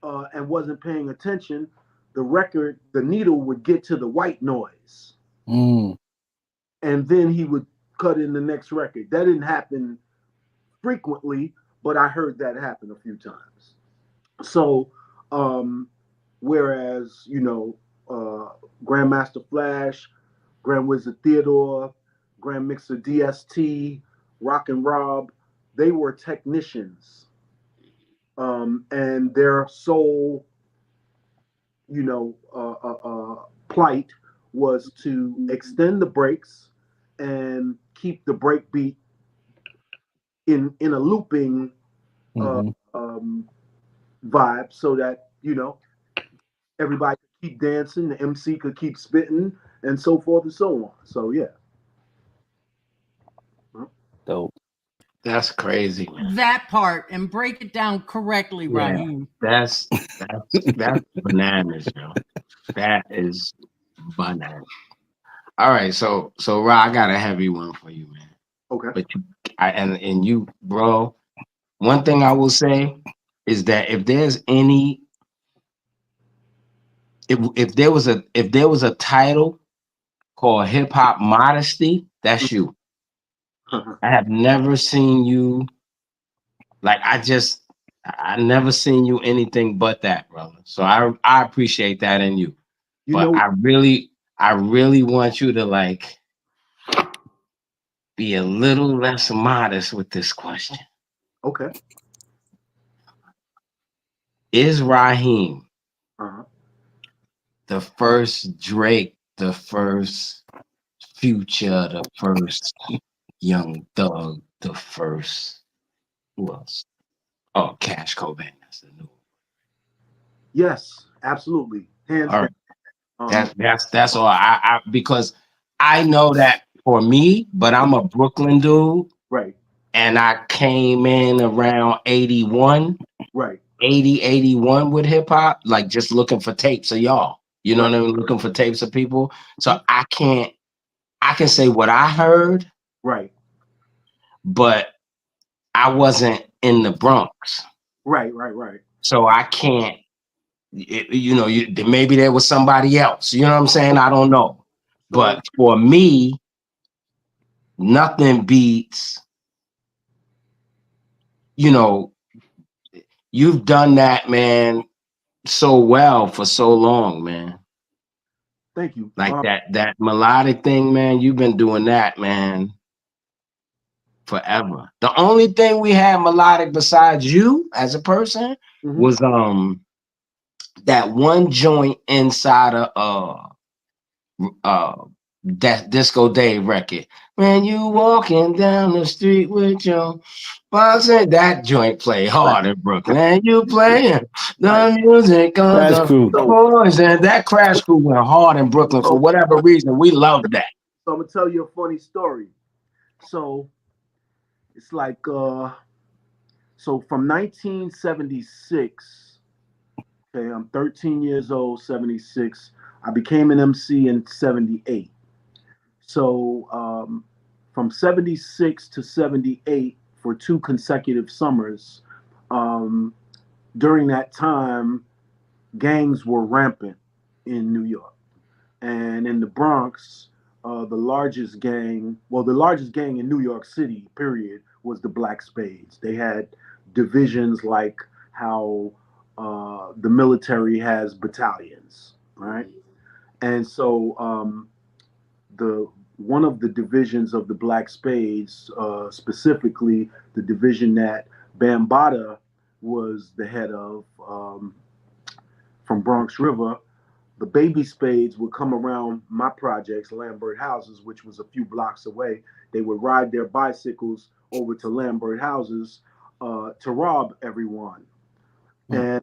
Speaker 7: and wasn't paying attention, the needle would get to the white noise, and then he would cut in the next record. That didn't happen frequently, but I heard that happen a few times. So, whereas Grandmaster Flash, Grand Wizard Theodore, Grand Mixer DST, Rock and Rob, they were technicians, and their sole, plight was to extend the breaks and keep the break beat in a looping vibe, so that everybody could keep dancing, the MC could keep spitting, and so forth and so on. So yeah.
Speaker 4: Dope.
Speaker 6: That's crazy, man.
Speaker 3: That part and break it down correctly,
Speaker 6: Yeah,
Speaker 3: Raheem.
Speaker 6: that's bananas, yo. That is bananas. All right, so Ra, I got a heavy one for you, man.
Speaker 7: Okay.
Speaker 6: But and you, bro. One thing I will say is that if there's any, if there was a title called Hip Hop Modesty, that's you. I have never seen you like I never seen you anything but that, brother. So I appreciate that in you. But I really want you to like be a little less modest with this question.
Speaker 7: Okay.
Speaker 6: Is Raheem the first Drake, the first Future, the first Young Thug, the first who else? Oh, Cash Cobain. That's the new.
Speaker 7: Yes, absolutely. Hands
Speaker 6: All
Speaker 7: down.
Speaker 6: right. That's all. I because I know that for me, but I'm a Brooklyn dude.
Speaker 7: Right.
Speaker 6: And I came in around 81,
Speaker 7: Right.
Speaker 6: 80, 81 with hip hop, like just looking for tapes of y'all. You know
Speaker 7: Right.
Speaker 6: what I mean? Looking for tapes of people. So I can say what I heard,
Speaker 7: Right.
Speaker 6: but I wasn't in the Bronx.
Speaker 7: Right. Right.
Speaker 6: So I can't, maybe there was somebody else. You know what I'm saying? I don't know. But for me, nothing beats, you've done that, man, so well for so long, man.
Speaker 7: Thank you.
Speaker 6: Like that melodic thing, man, you've been doing that, man, forever. The only thing we had melodic besides you as a person was that one joint inside of that Disco Day record. Man, you walking down the street with your boxer, that joint play hard in Brooklyn. You playing the music on
Speaker 4: That's
Speaker 6: the
Speaker 4: cool.
Speaker 6: boys, and that Crash Crew went hard in Brooklyn for whatever reason. We loved that.
Speaker 7: So I'm gonna tell you a funny story. So it's like so from 1976, okay, I'm 13 years old, 76. I became an MC in 78. So from 76 to 78 for 2 consecutive summers, during that time, gangs were rampant in New York. And in the Bronx, the largest gang in New York City, period, was the Black Spades. They had divisions like how the military has battalions, right? And so the one of the divisions of the Black Spades, specifically the division that Bambaataa was the head of, from Bronx River, the baby spades would come around my projects, Lambert Houses, which was a few blocks away. They would ride their bicycles over to Lambert Houses to rob everyone. And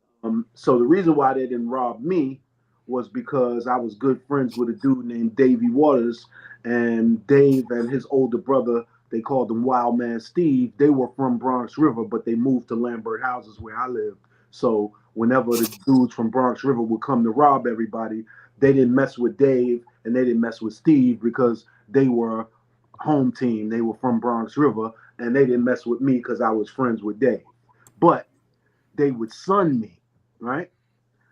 Speaker 7: so the reason why they didn't rob me was because I was good friends with a dude named Davey Waters, and Dave and his older brother, they called him Wild Man Steve. They were from Bronx River, but they moved to Lambert Houses where I lived. So whenever the dudes from Bronx River would come to rob everybody, they didn't mess with Dave and they didn't mess with Steve because they were home team. They were from Bronx River, and they didn't mess with me because I was friends with Dave. But they would sun me, right?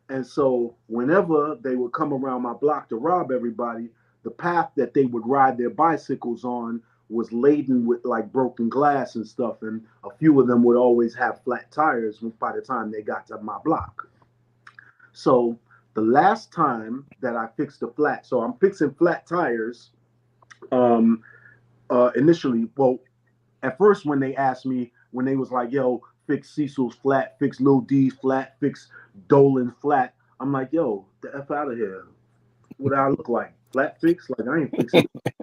Speaker 7: And so whenever they would come around my block to rob everybody, the path that they would ride their bicycles on was laden with like broken glass and stuff. And a few of them would always have flat tires by the time they got to my block. So the last time that I fixed a flat, so I'm fixing flat tires. Initially, well, at first when they asked me, when they was like, yo, fix Cecil's flat, fix Lil D's flat, fix Dolan flat, I'm like, yo, the F out of here. What do I look like? Flat fix? Like, I ain't fixing it.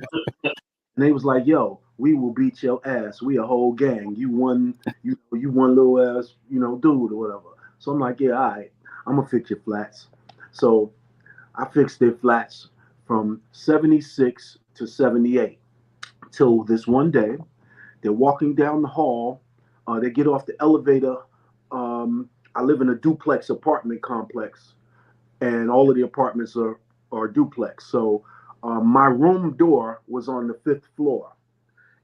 Speaker 7: And they was like, yo, we will beat your ass. We a whole gang. You one little ass, dude or whatever. So I'm like, yeah, all right, I'm gonna fix your flats. So I fixed their flats from 76 to 78 till this one day. They're walking down the hall. They get off the elevator. I live in a duplex apartment complex, and all of the apartments are duplex. So my room door was on the 5th floor,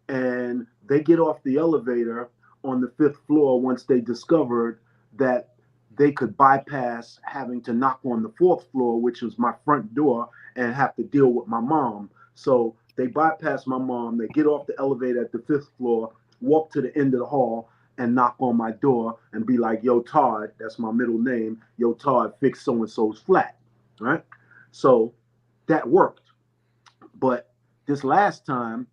Speaker 7: and they get off the elevator on the 5th floor once they discovered that they could bypass having to knock on the 4th floor, which was my front door, and have to deal with my mom. So they bypass my mom. They get off the elevator at the 5th floor, walk to the end of the hall, and knock on my door and be like, yo, Todd, that's my middle name. Yo, Todd, fix so-and-so's flat, right? So that worked. But this last time,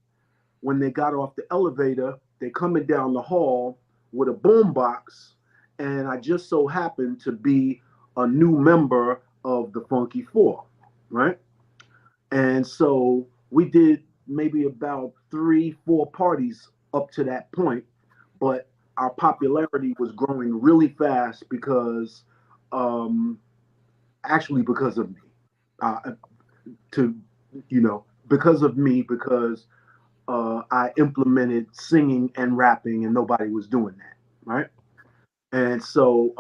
Speaker 7: when they got off the elevator, they coming down the hall with a boombox, and I just so happened to be a new member of the Funky Four, right? And so we did maybe about 3-4 parties up to that point, but our popularity was growing really fast because, actually, because of me. Uh, to because of me, because I implemented singing and rapping, and nobody was doing that, right? And so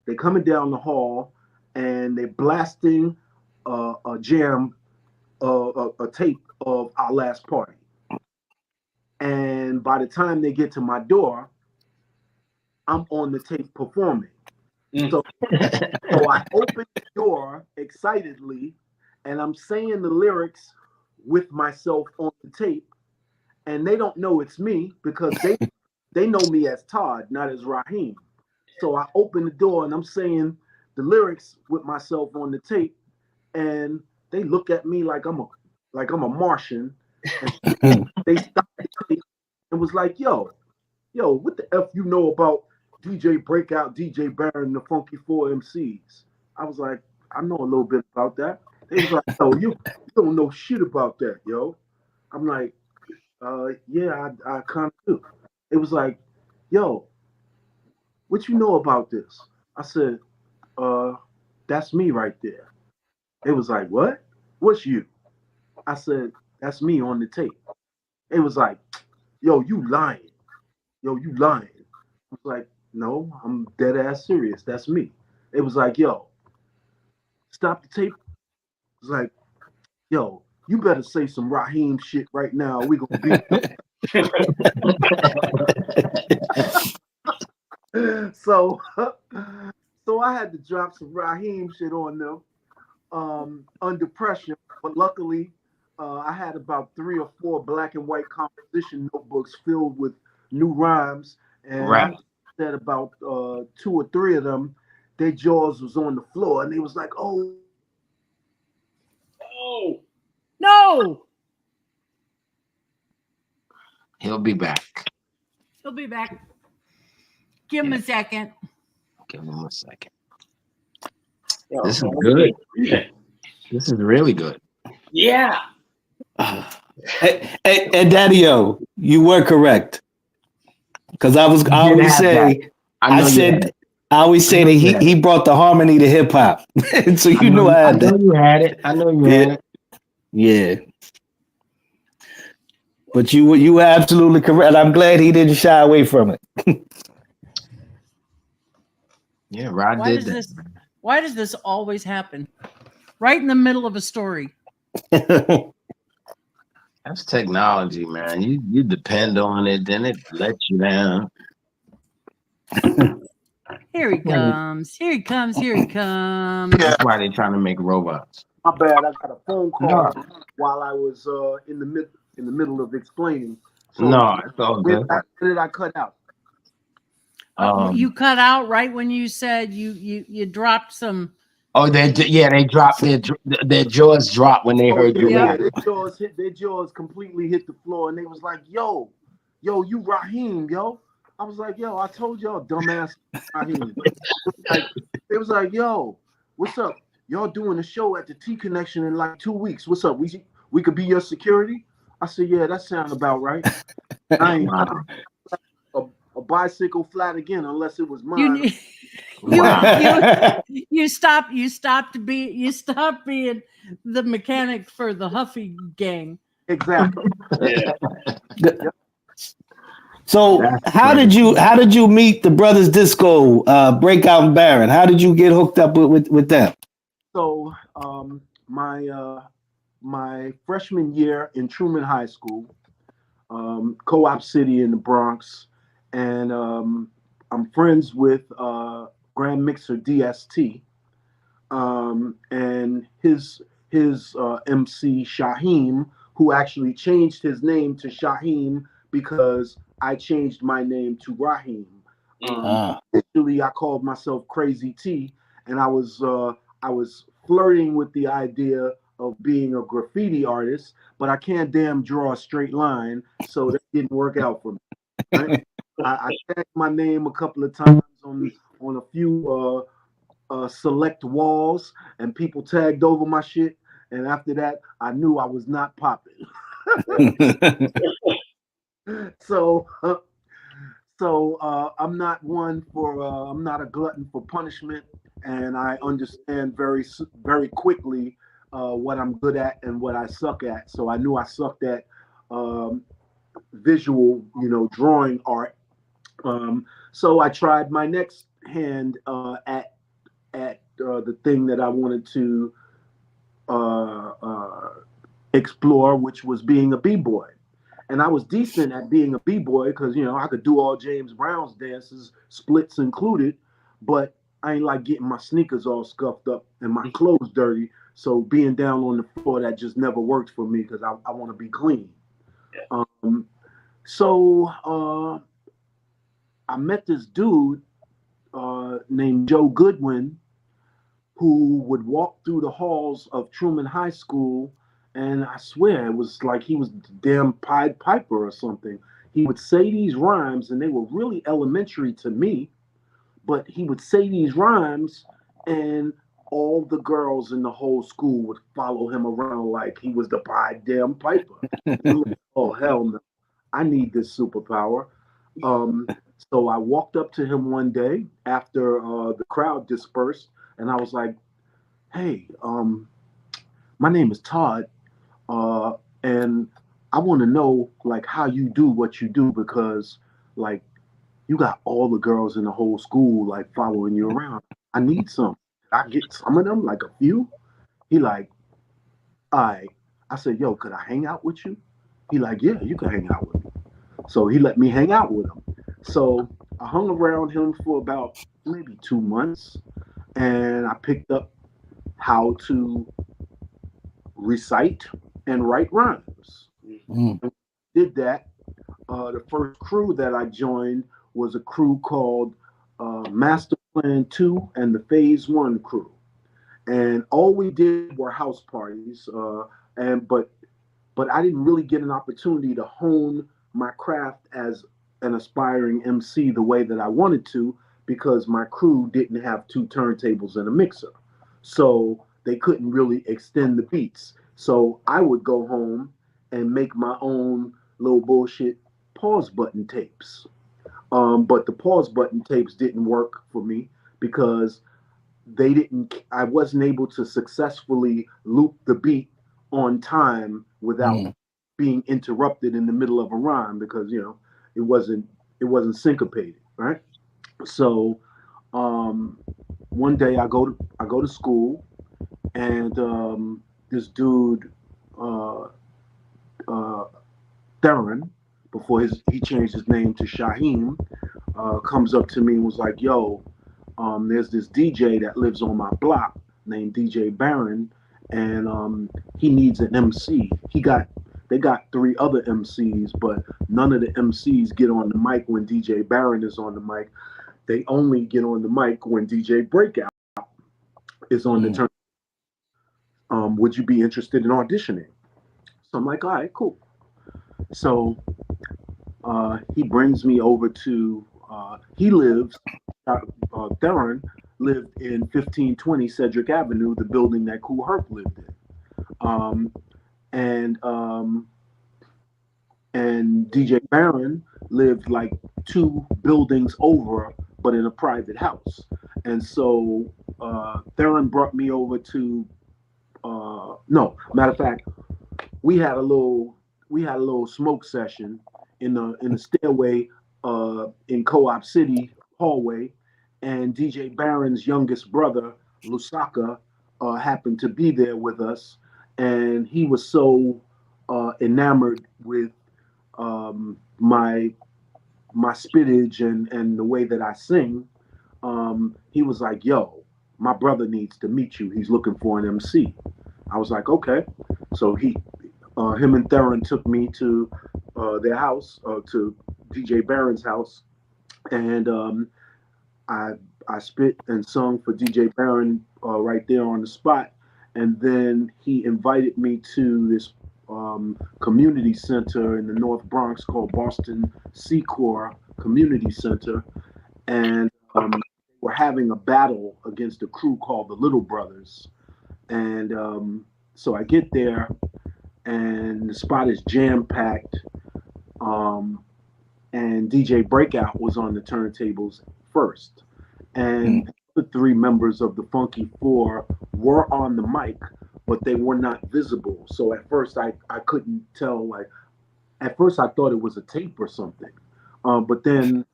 Speaker 7: they coming down the hall, and they blasting a jam, a tape of Our Last Party. And by the time they get to my door, I'm on the tape performing. So, so I open the door excitedly, and I'm saying the lyrics with myself on the tape, and they don't know it's me because they know me as Todd, not as Raheem. So I open the door and I'm saying the lyrics with myself on the tape, and they look at me like I'm a Martian, and they stopped the tape and was like, "Yo, what the f you know about DJ Breakout, DJ Baron, and the Funky Four MCs?" I was like, "I know a little bit about that." They was like, "Oh, you don't know shit about that, yo." I'm like, yeah, I kind of do." It was like, "Yo, what you know about this?" I said, uh, "That's me right there." It was like, "What? What's you?" I said, "That's me on the tape." It was like, "Yo, you lying. Yo, you lying." I was like, "No, I'm dead ass serious. That's me." It was like, "Yo, stop the tape." It was like, "Yo, you better say some Raheem shit right now. We gonna beat so so I had to drop some Raheem shit on them under pressure. But luckily, I had about 3 or 4 black and white composition notebooks filled with new rhymes, and
Speaker 6: Right.
Speaker 7: said about 2 or 3 of them, their jaws was on the floor, and they was like, "Oh,
Speaker 5: Oh,
Speaker 3: No,
Speaker 6: He'll be back.
Speaker 3: he'll be back. Give him a second.
Speaker 6: Give him a second.
Speaker 7: yo,
Speaker 6: This is good. This is really good.
Speaker 5: yeah.
Speaker 4: And Daddy-O, you were correct. Because I
Speaker 6: did
Speaker 4: always
Speaker 6: have
Speaker 4: say,
Speaker 6: I know you had it.
Speaker 4: I always say
Speaker 6: I know
Speaker 4: that
Speaker 6: you had
Speaker 4: he brought the harmony to hip hop. So you know I
Speaker 6: I
Speaker 4: had
Speaker 6: know
Speaker 4: that.
Speaker 6: you had it. I know you had
Speaker 4: Yeah.
Speaker 6: it.
Speaker 4: Yeah. But you were absolutely correct. I'm glad he didn't shy away from it.
Speaker 6: Yeah, Rod
Speaker 3: Why
Speaker 6: did
Speaker 3: does
Speaker 6: that.
Speaker 3: this? Why does this always happen? Right in the middle of a story.
Speaker 6: That's technology, man. You depend on it, then it lets you down.
Speaker 3: Here he comes. Here he comes. Here he comes.
Speaker 6: That's why they're trying to make robots.
Speaker 7: my bad. I got a phone call
Speaker 6: No,
Speaker 7: while I was in the middle of explaining." So
Speaker 6: no, it's all good.
Speaker 7: where did I cut out?
Speaker 3: You cut out right when you said you dropped some.
Speaker 6: Oh, they dropped their jaws dropped when they
Speaker 7: Oh
Speaker 6: heard you
Speaker 7: yeah,
Speaker 6: rap.
Speaker 7: their jaws completely hit the floor, and they was like, "Yo, you Raheem, yo." I was like, "Yo, I told y'all, dumbass Raheem." Like, they was like, "Yo, what's up? Y'all doing a show at the T Connection in like 2 weeks. What's up? We could be your security." I said, "Yeah, that sounds about right." I ain't
Speaker 6: Wow.
Speaker 7: a bicycle flat again unless it was
Speaker 3: You
Speaker 7: mine.
Speaker 6: Wow.
Speaker 3: you stopped being the mechanic for the Huffy gang.
Speaker 7: Exactly.
Speaker 5: Yeah.
Speaker 4: So
Speaker 6: That's
Speaker 4: how did you meet the Brothers Disco, Breakout and Baron? How did you get hooked up with them?
Speaker 7: So my freshman year in Truman High School, Co-op City in the Bronx, and I'm friends with Grand Mixer DST, and his MC Shaheem, who actually changed his name to Shaheem because I changed my name to Raheem. Initially, I called myself Crazy T, and I was flirting with the idea of being a graffiti artist, but I can't damn draw a straight line, so that didn't work out for me. Right? I tagged my name a couple of times on a few select walls, and people tagged over my shit. And after that, I knew I was not popping. So, I'm not one for. I'm not a glutton for punishment, and I understand very quickly what I'm good at and what I suck at. So I knew I sucked at visual, drawing art. So I tried my next hand at the thing that I wanted to explore, which was being a b-boy. And I was decent at being a b-boy because I could do all James Brown's dances, splits included, but I ain't like getting my sneakers all scuffed up and my clothes dirty. So being down on the floor, that just never worked for me because I want to be clean. So I met this dude named Joe Goodwin, who would walk through the halls of Truman High School, and I swear it was like he was the damn Pied Piper or something. He would say these rhymes, and they were really elementary to me, but he would say these rhymes, and all the girls in the whole school would follow him around like he was the Pied damn Piper. Like, oh, hell no. I need this superpower. So I walked up to him one day after the crowd dispersed, and I was like, "Hey, my name is Todd, and I want to know like how you do what you do because like you got all the girls in the whole school like following you around. I need some. I get some of them, like a few." He like, "All right." I said, "Yo, could I hang out with you?" He like, "Yeah, you can hang out with me." So he let me hang out with him. So I hung around him for about maybe 2 months, and I picked up how to recite and write rhymes. Did that. The first crew that I joined was a crew called Master Plan 2 and the Phase 1 crew. And all we did were house parties. But I didn't really get an opportunity to hone my craft as an aspiring MC the way that I wanted to because my crew didn't have 2 turntables and a mixer. So they couldn't really extend the beats. So I would go home and make my own little bullshit pause button tapes. But the pause button tapes didn't work for me because I wasn't able to successfully loop the beat on time without being interrupted in the middle of a rhyme because it wasn't syncopated, right? So one day I go to school, and this dude Theron, before he changed his name to Rahiem, comes up to me and was like, "Yo, there's this DJ that lives on my block named DJ Barron, and he needs an MC. They got 3 other MCs, but none of the MCs get on the mic when DJ Barron is on the mic. They only get on the mic when DJ Breakout is on the turn. Would you be interested in auditioning?" So I'm like, "All right, cool." So he brings me over to, Theron lived in 1520 Cedric Avenue, the building that Kool Herc lived in. And DJ Barron lived like 2 buildings over, but in a private house. And so Theron brought me over to, no, matter of fact, we had a little smoke session in the stairway in Co-op City hallway, and DJ Barron's youngest brother Lusaka happened to be there with us, and he was so enamored with my spittage and the way that I sing. He was like, "Yo, my brother needs to meet you. He's looking for an MC." I was like, "Okay." So him and Theron took me to their house, to DJ Barron's house, and I spit and sung for DJ Barron right there on the spot. And then he invited me to this community center in the North Bronx called Boston Secor Community Center, and we're having a battle against a crew called the Little Brothers. And so I get there, and the spot is jam-packed, and DJ Breakout was on the turntables first. And the 3 members of the Funky Four were on the mic, but they were not visible. So at first I couldn't tell. Like at first I thought it was a tape or something, but then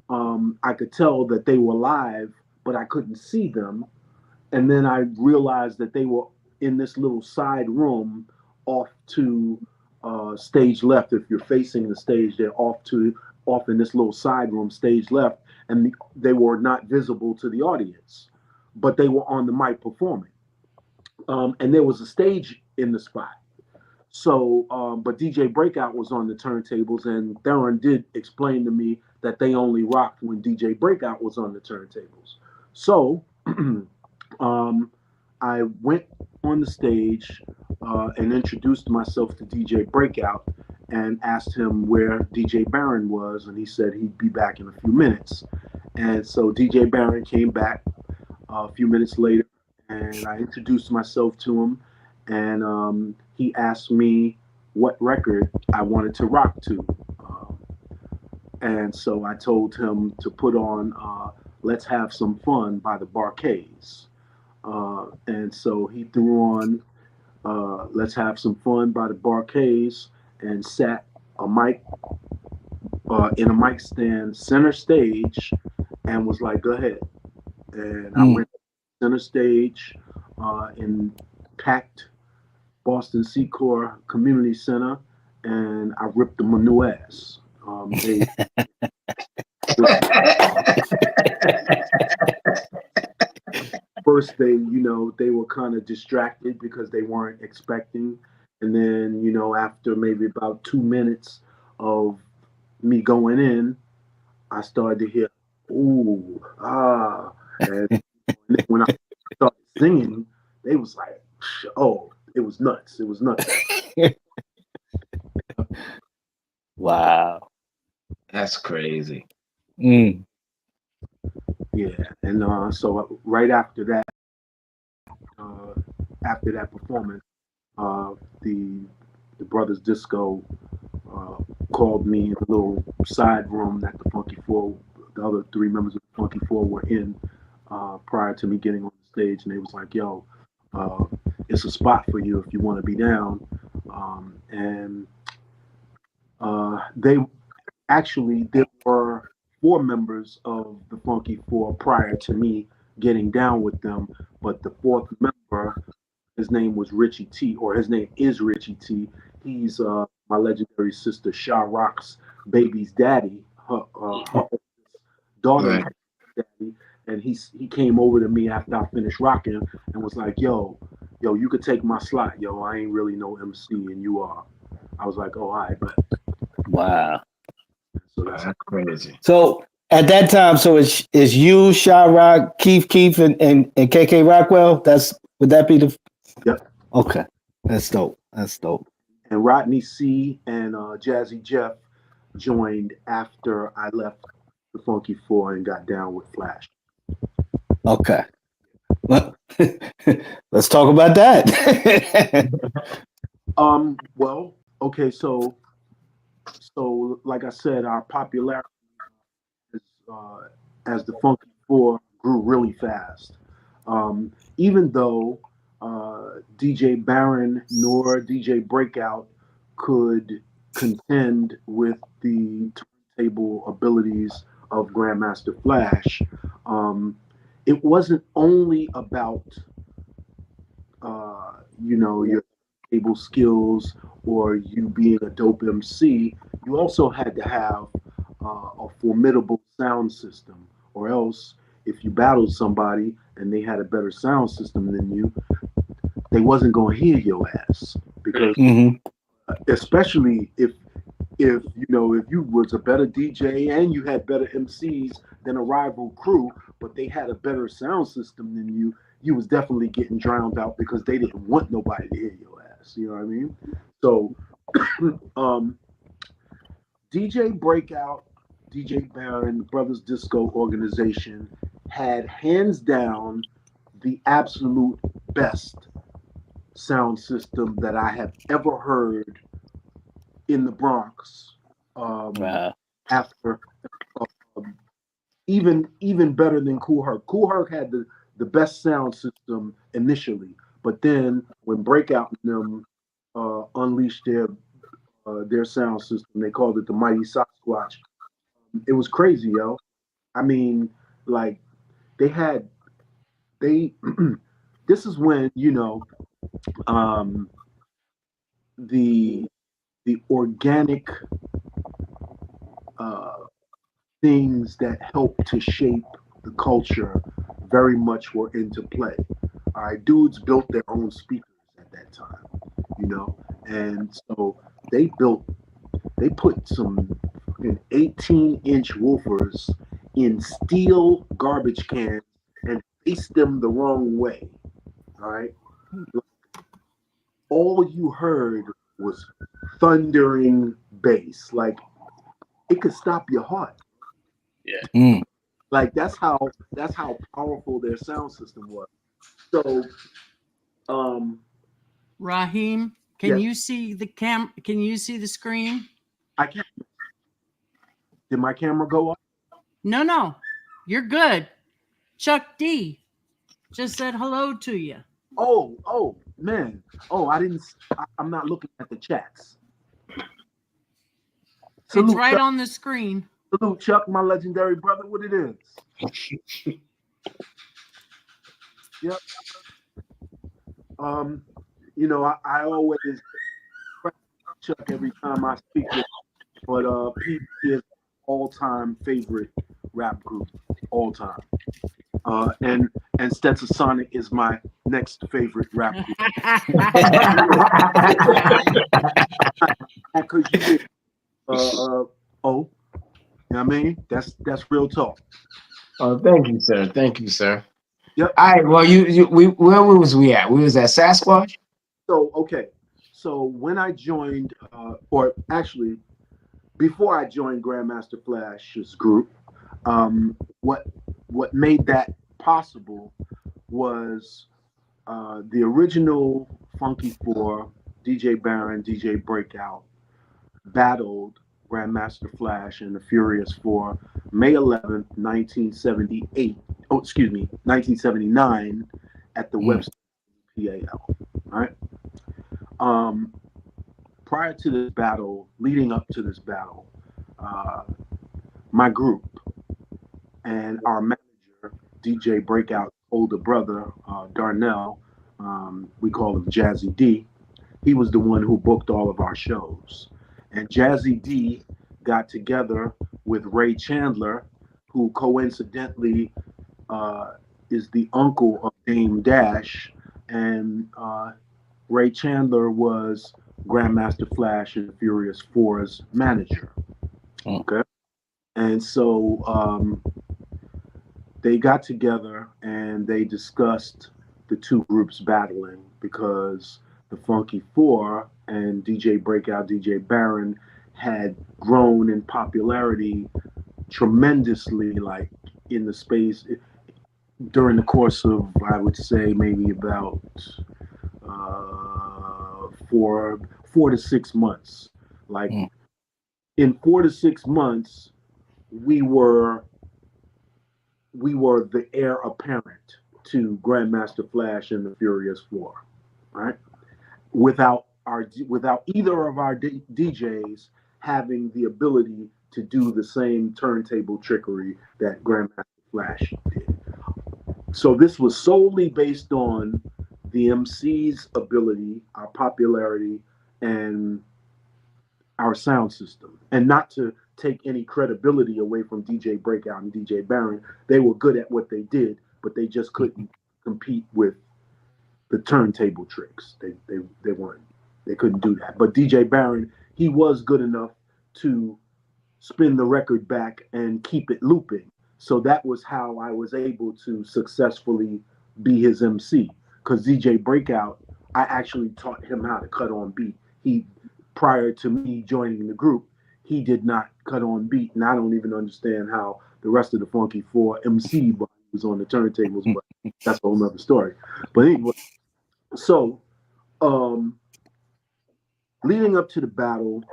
Speaker 7: I could tell that they were live, but I couldn't see them. And then I realized that they were in this little side room off to stage left. If you're facing the stage, they're off in this little side room, stage left, and they were not visible to the audience, but they were on the mic performing. And there was a stage in the spot. So, but DJ Breakout was on the turntables, and Theron did explain to me that they only rocked when DJ Breakout was on the turntables. So, I went on the stage and introduced myself to DJ Breakout and asked him where DJ Barron was, and he said he'd be back in a few minutes. And so DJ Barron came back a few minutes later, and I introduced myself to him, and he asked me what record I wanted to rock to. And so I told him to put on Let's Have Some Fun by the Bar-Kays. And so he threw on Let's Have Some Fun by the Bar-Kays and sat a mic in a mic stand center stage and was like, go ahead. And I went center stage in packed Boston Secor Community Center, and I ripped them a new ass. First, they were kind of distracted because they weren't expecting, and then after maybe about 2 minutes of me going in, I started to hear ooh ah, and then when I started singing, they was like, oh, it was nuts. It was nuts.
Speaker 4: Wow.
Speaker 6: That's crazy.
Speaker 7: Yeah, and so right after that performance, the Brothers Disco called me in a little side room that the Funky Four, the other three members of the Funky Four were in prior to me getting on the stage, and they was like, yo, it's a spot for you if you want to be down. And they actually, there were 4 members of the Funky Four prior to me getting down with them, but the 4th member, his name was Richie T, or his name is Richie T. He's my legendary sister Sha Rock's baby's daddy, her daughter's daddy, and he came over to me after I finished rocking and was like, yo, you could take my slot, yo. I ain't really no MC, and you are. I was like, oh, all right, but
Speaker 4: wow.
Speaker 7: So that's
Speaker 6: crazy.
Speaker 4: So at that time, so it's you, Sha Rock, Keith, and KK Rockwell. Would that be the?
Speaker 7: Yep.
Speaker 4: Okay, that's dope. That's dope.
Speaker 7: And Rodney C and Jazzy Jeff joined after I left the Funky Four and got down with Flash.
Speaker 4: Okay. Well, let's talk about that.
Speaker 7: Well, okay, so like I said, our popularity as the Funky Four grew really fast. Even though DJ Barron nor DJ Breakout could contend with the turntable abilities of Grandmaster Flash, it wasn't only about your table skills or you being a dope MC. You also had to have a formidable sound system, or else if you battled somebody and they had a better sound system than you, they wasn't going to hear your ass, because especially if you was a better DJ and you had better MCs than a rival crew, but they had a better sound system than you was definitely getting drowned out because they didn't want nobody to hear your ass. You know what I mean? So DJ Breakout, DJ Barron, Brothers Disco organization had hands down the absolute best sound system that I have ever heard in the Bronx. After even better than Kool Herc. Kool Herc had the best sound system initially, But then when Breakout and them unleashed their sound system, they called it the Mighty Sasquatch. It was crazy, yo. I mean, like they had they. This is when the organic uh, things that help to shape the culture very much were into play. All right, dudes built their own speakers at that time, and so they put some 18-inch woofers in steel garbage cans and faced them the wrong way. All right, all you heard was thundering bass, like it could stop your heart.
Speaker 5: Yeah.
Speaker 7: Like that's how powerful their sound system was. So,
Speaker 3: Raheem, can you see the Can you see the screen?
Speaker 7: I can't. Did my camera go off?
Speaker 3: No, you're good. Chuck D just said hello to you.
Speaker 7: Oh, man. Oh, I'm not looking at the chats. Salute,
Speaker 3: It's right
Speaker 7: Chuck.
Speaker 3: on the screen.
Speaker 7: Salute, Chuck, my legendary brother. What it is? Yep. I always Chuck every time I speak with him, but he is all-time favorite rap group, all time. And Stetsasonic is my next favorite rap group. Because you did, you know what I mean? That's real talk.
Speaker 6: Oh, thank you, sir. Thank you, sir.
Speaker 7: Yep.
Speaker 6: All right. Well, where was we at? We was at Sasquatch.
Speaker 7: So okay. So when I joined, or actually, before I joined Grandmaster Flash's group, what made that possible was the original Funky Four, DJ Baron, DJ Breakout, battled Grandmaster Flash and the Furious Four May 11th, 1978. Oh, excuse me, 1979 at the Webster PAL. All right. Prior to this battle, leading up to this battle, my group and our manager, DJ Breakout's older brother, Darnell, we call him Jazzy D. He was the one who booked all of our shows. And Jazzy D got together with Ray Chandler, who coincidentally is the uncle of Dame Dash. And Ray Chandler was Grandmaster Flash and Furious Four's manager. Okay. And so they got together and they discussed the two groups battling because the Funky Four and DJ Breakout, DJ Baron had grown in popularity tremendously, like in the space during the course of, I would say, maybe about 4 to 6 months. Like in 4 to 6 months, we were the heir apparent to Grandmaster Flash and the Furious Four, right? Without either of our DJs having the ability to do the same turntable trickery that Grandmaster Flash did. So this was solely based on the MC's ability, our popularity, and our sound system. And not to take any credibility away from DJ Breakout and DJ Baron. They were good at what they did, but they just couldn't compete with the turntable tricks. They weren't. They couldn't do that. But DJ Baron, he was good enough to spin the record back and keep it looping. So that was how I was able to successfully be his MC. Because DJ Breakout, I actually taught him how to cut on beat. Prior to me joining the group, he did not cut on beat, and I don't even understand how the rest of the Funky Four MC was on the turntables, but that's a whole nother story. But anyway, so leading up to the battle,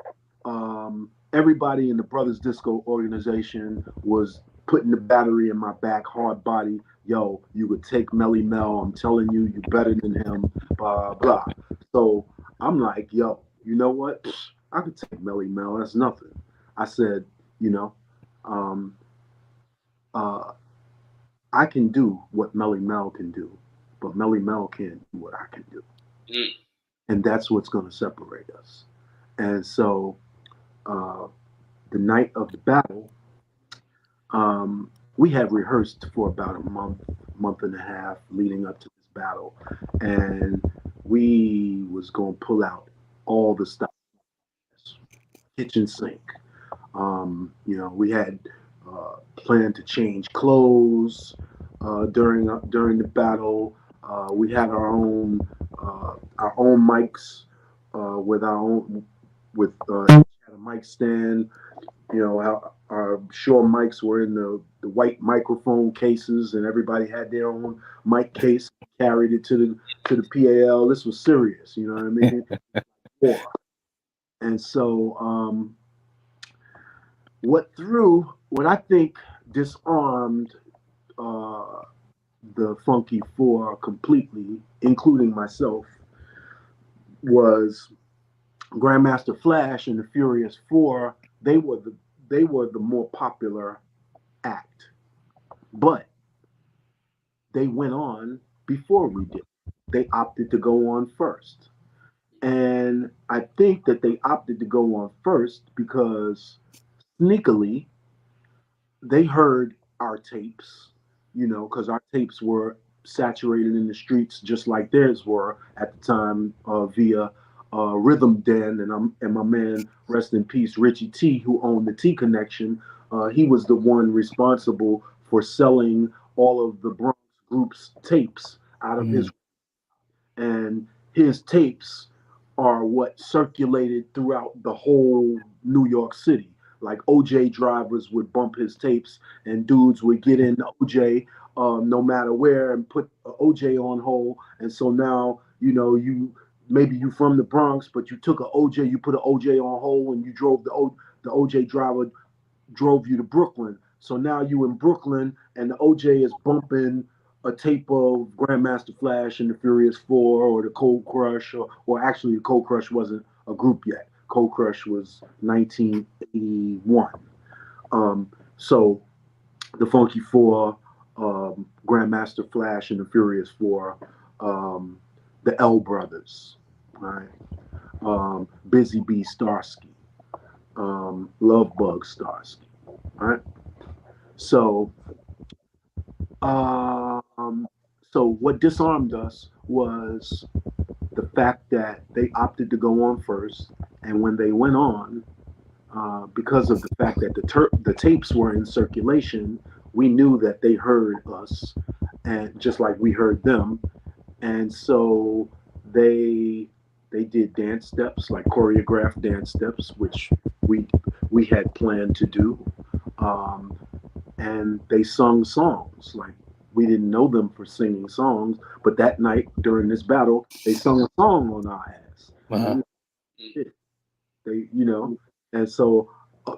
Speaker 7: everybody in the Brothers Disco organization was putting the battery in my back, hard body, yo, you would take Melly Mel. I'm telling you, you better than him. Blah blah. So I'm like, yo, you know what? I could take Melly Mel. That's nothing. I said, you know, um, uh, I can do what Melly Mel can do, but Melly Mel can't do what I can do,
Speaker 5: Mm.
Speaker 7: and that's what's going to separate us. And so, uh, the night of the battle, we had rehearsed for about a month and a half leading up to this battle, and we was going to pull out all the stuff, kitchen sink. We had planned to change clothes during the battle. We had our own mics with our own with had a mic stand. Our Shure mics were in the white microphone cases, and everybody had their own mic case. Carried it to the PAL. This was serious, you know what I mean? War. And so, what I think disarmed uh, the Funky Four completely, including myself, was Grandmaster Flash and the Furious Four. They were the more popular act, but they went on before we did. They opted to go on first. And I think that they opted to go on first because sneakily they heard our tapes, because our tapes were saturated in the streets just like theirs were at the time via Rhythm Den and my man, rest in peace, Richie T, who owned the T Connection. He was the one responsible for selling all of the Bronx group's tapes out of his, and his tapes are what circulated throughout the whole New York City. Like OJ drivers would bump his tapes, and dudes would get in OJ no matter where and put OJ on hold. And so now you maybe you from the Bronx, but you took a OJ, you put an OJ on hold, and you drove the OJ driver drove you to Brooklyn. So now you in Brooklyn, and the OJ is bumping a tape of Grandmaster Flash and the Furious Four, or the Cold Crush, or actually the Cold Crush wasn't a group yet. Cold Crush was 1981. So the Funky Four, Grandmaster Flash and the Furious Four, the L Brothers, right? Busy Bee Starsky, Love Bug Starsky, right? So, so what disarmed us was the fact that they opted to go on first, and when they went on, because of the fact that the tapes were in circulation, we knew that they heard us, and just like we heard them, and so they did dance steps, like choreographed dance steps, which we had planned to do, and they sung songs. Like, we didn't know them for singing songs, but that night during this battle, they sung a song on our ass.
Speaker 4: Uh-huh.
Speaker 7: They, and so uh,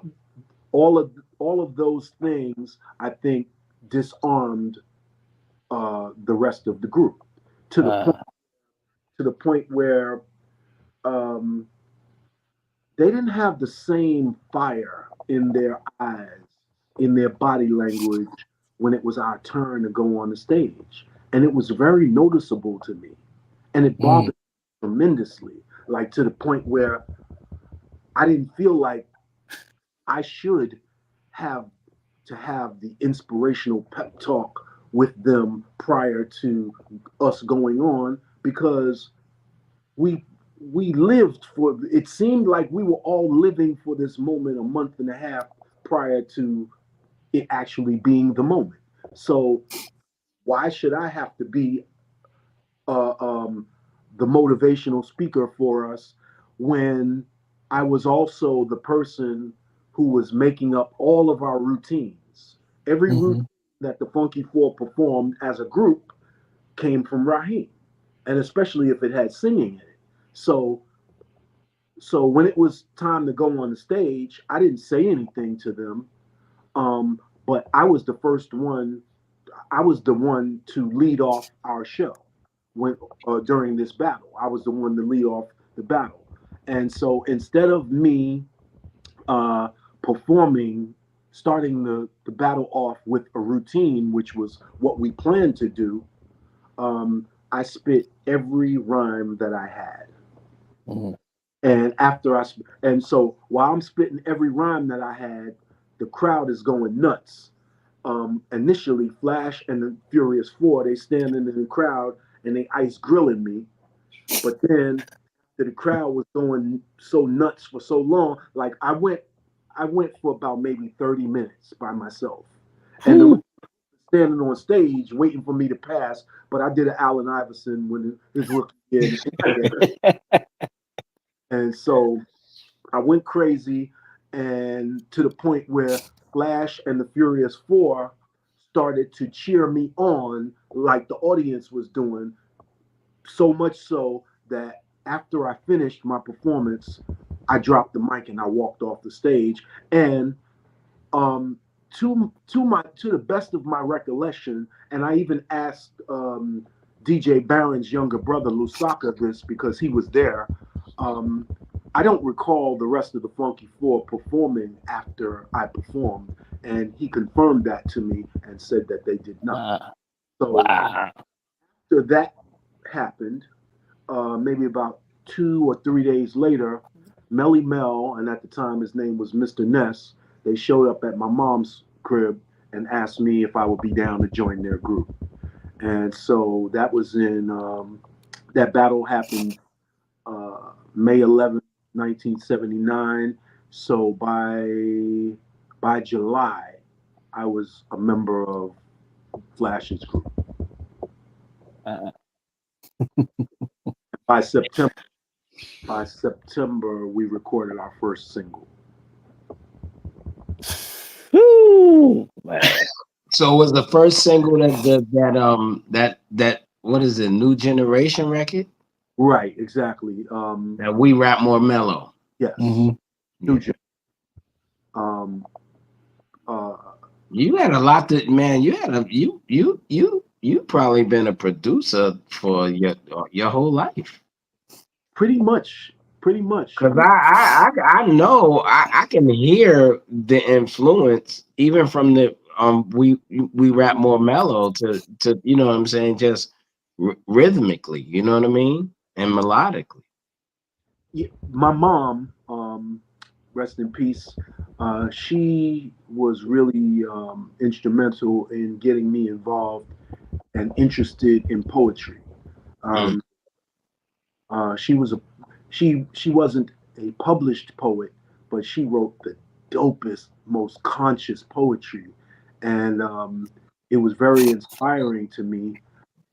Speaker 7: all of those things, I think, disarmed the rest of the group to the point where um, they didn't have the same fire in their eyes, in their body language when it was our turn to go on the stage, and it was very noticeable to me, and it bothered me tremendously, like to the point where I didn't feel like I should have to have the inspirational pep talk with them prior to us going on, because we lived for it seemed like we were all living for this moment a month and a half prior to it actually being the moment. So why should I have to be uh, um, the motivational speaker for us when I was also the person who was making up all of our routines? Every routine that the Funky Four performed as a group came from Raheem, and especially if it had singing in it. So when it was time to go on the stage, I didn't say anything to them, but I was the first one. I was the one to lead off our show when during this battle. I was the one to lead off the battle, and so instead of me uh, performing, starting the battle off with a routine, which was what we planned to do, I spit every rhyme that I had.
Speaker 4: Mhm.
Speaker 7: And after and so while I'm spitting every rhyme that I had, the crowd is going nuts. Initially, Flash and the Furious Four, they standing in the crowd and they ice grilling me. But then the crowd was going so nuts for so long, like I went for about maybe 30 minutes by myself. And the rest standing on stage waiting for me to pass, but I did an Allen Iverson when his rookie year. And so I went crazy, and to the point where Flash and the Furious Four started to cheer me on like the audience was doing, so much so that after I finished my performance, I dropped the mic and I walked off the stage. And to the best of my recollection, and I even asked DJ Barron's younger brother Lusaka this because he was there. Um, I don't recall the rest of the Funky Four performing after I performed, and he confirmed that to me and said that they did not.
Speaker 4: Wow.
Speaker 7: So
Speaker 4: Wow.
Speaker 7: after that happened, maybe about 2 or 3 days later, Melly Mel, and at the time his name was Mr. Ness, they showed up at my mom's crib and asked me if I would be down to join their group. And so that was that battle happened May 11th, 1979. So by July, I was a member of Flash's group.
Speaker 4: Uh,
Speaker 7: By September, we recorded our first single.
Speaker 4: whew, man.
Speaker 6: So was the first single that what is it, New Generation record?
Speaker 7: Right, exactly.
Speaker 6: That We Rap More Mellow.
Speaker 7: Yes.
Speaker 4: Mhm.
Speaker 7: New Gen. Um,
Speaker 6: You had a lot to, man. You had a you probably been a producer for your whole life.
Speaker 7: pretty much.
Speaker 6: Cause I know I can hear the influence even from the we rap more mellow to you know what I'm saying, just rhythmically, you know what I mean, and melodically.
Speaker 7: Yeah, my mom, rest in peace. She was really instrumental in getting me involved and interested in poetry.
Speaker 6: Mm.
Speaker 7: Um, she was a she wasn't a published poet, but she wrote the dopest, most conscious poetry, and it was very inspiring to me.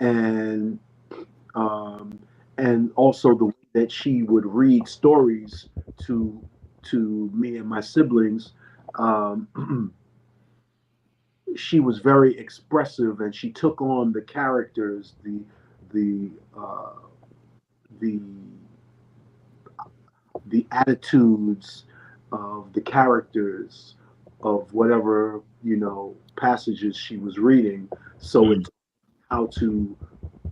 Speaker 7: And um, and also the way that she would read stories to me and my siblings. Um, she was very expressive, and she took on the characters, the uh, the the attitudes of the characters of whatever passages she was reading. So it's how to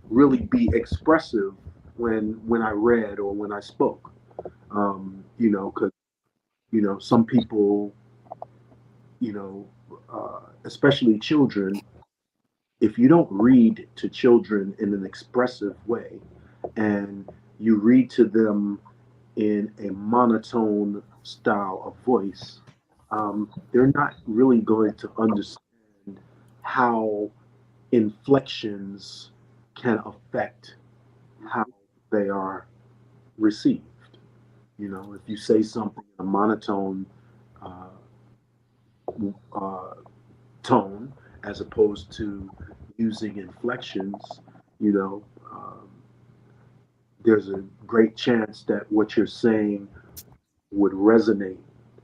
Speaker 7: really be expressive when I read or when I spoke. Because some people, you know, especially children, if you don't read to children in an expressive way, and you read to them in a monotone style of voice, they're not really going to understand how inflections can affect how they are received. If you say something in a monotone uh, uh, tone as opposed to using inflections, you know, um, there's a great chance that what you're saying would resonate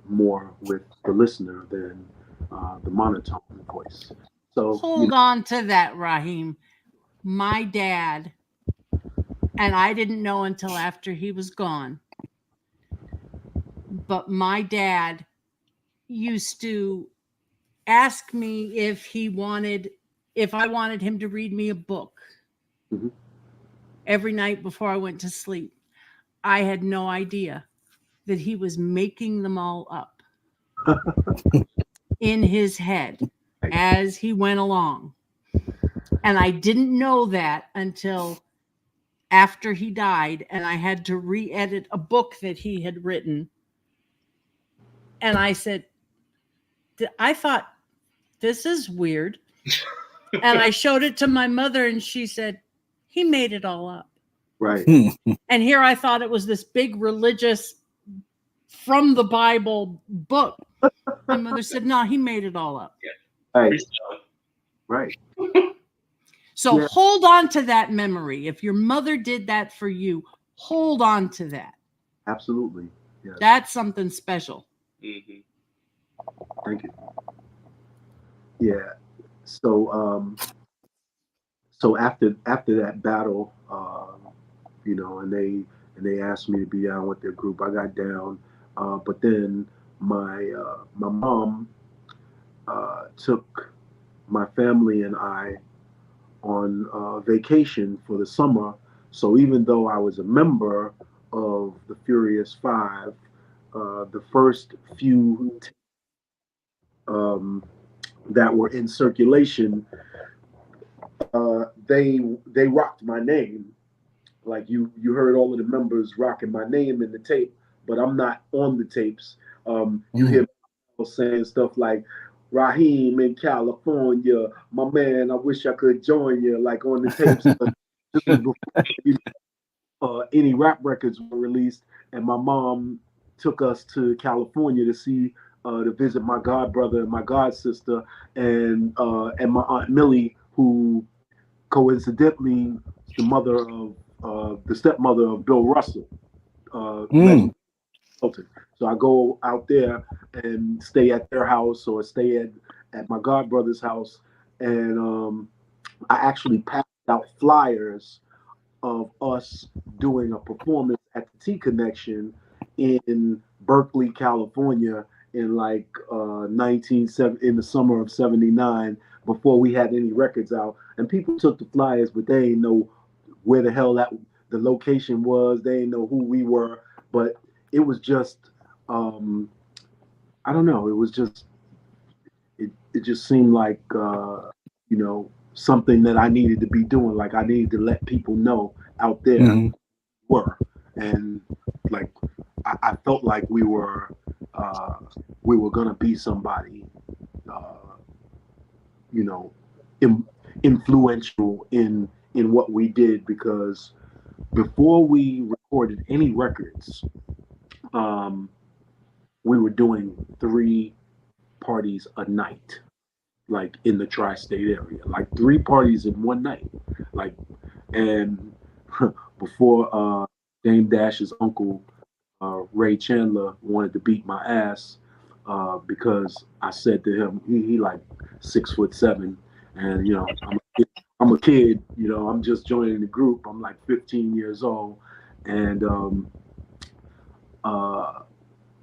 Speaker 7: more with the listener than the monotone voice. So,
Speaker 3: Hold on to that, Raheem. My dad, and I didn't know until after he was gone, but my dad used to ask me if he wanted if I wanted him to read me a book every night before I went to sleep, I had no idea that he was making them all up in his head as he went along. And I didn't know that until after he died, and I had to re-edit a book that he had written. And I said, I thought, this is weird. And I showed it to my mother, and she said, he made it all up.
Speaker 8: Right.
Speaker 3: And here I thought it was this big religious from the Bible book. My mother said, no, he made it all up.
Speaker 8: Right. Right.
Speaker 3: So hold on to that memory. If your mother did that for you, hold on to that.
Speaker 8: Absolutely. Yeah.
Speaker 3: That's something special.
Speaker 5: Mm-hmm.
Speaker 8: Thank you. Yeah. So so after that battle, you know, and they asked me to be down with their group, I got down. But then my mom took my family and I on vacation for the summer. So even though I was a member of the Furious Five, the first few that were in circulation, they rocked my name. Like you heard all of the members rocking my name in the tape, but I'm not on the tapes. You hear people saying stuff like, Raheem in California, my man, I wish I could join you, like on the tapes. This was before any rap records were released, and my mom took us to California to visit my god brother and my god sister, and my aunt Millie, who coincidentally is the mother of the stepmother of Bill Russell. So I go out there and stay at their house or stay at my god brother's house, and I actually passed out flyers of us doing a performance at the T Connection in Berkeley, California, in like in the summer of '79, before we had any records out. And people took the flyers, but they didn't know where the hell the location was. They didn't know who we were, but it was just I don't know. It was just it just seemed like you know, something that I needed to be doing. Like I needed to let people know out there were, and like I felt like we were gonna be somebody, you know, influential in what we did, because before we recorded any records, we were doing 3 parties a night, like in the tri-state area, like 3 parties in one night, like, and before Dame Dash's uncle Ray Chandler wanted to beat my ass because I said to him, he like 6'7", and you know, I'm a kid, you know, I'm just joining the group, I'm like 15 years old, and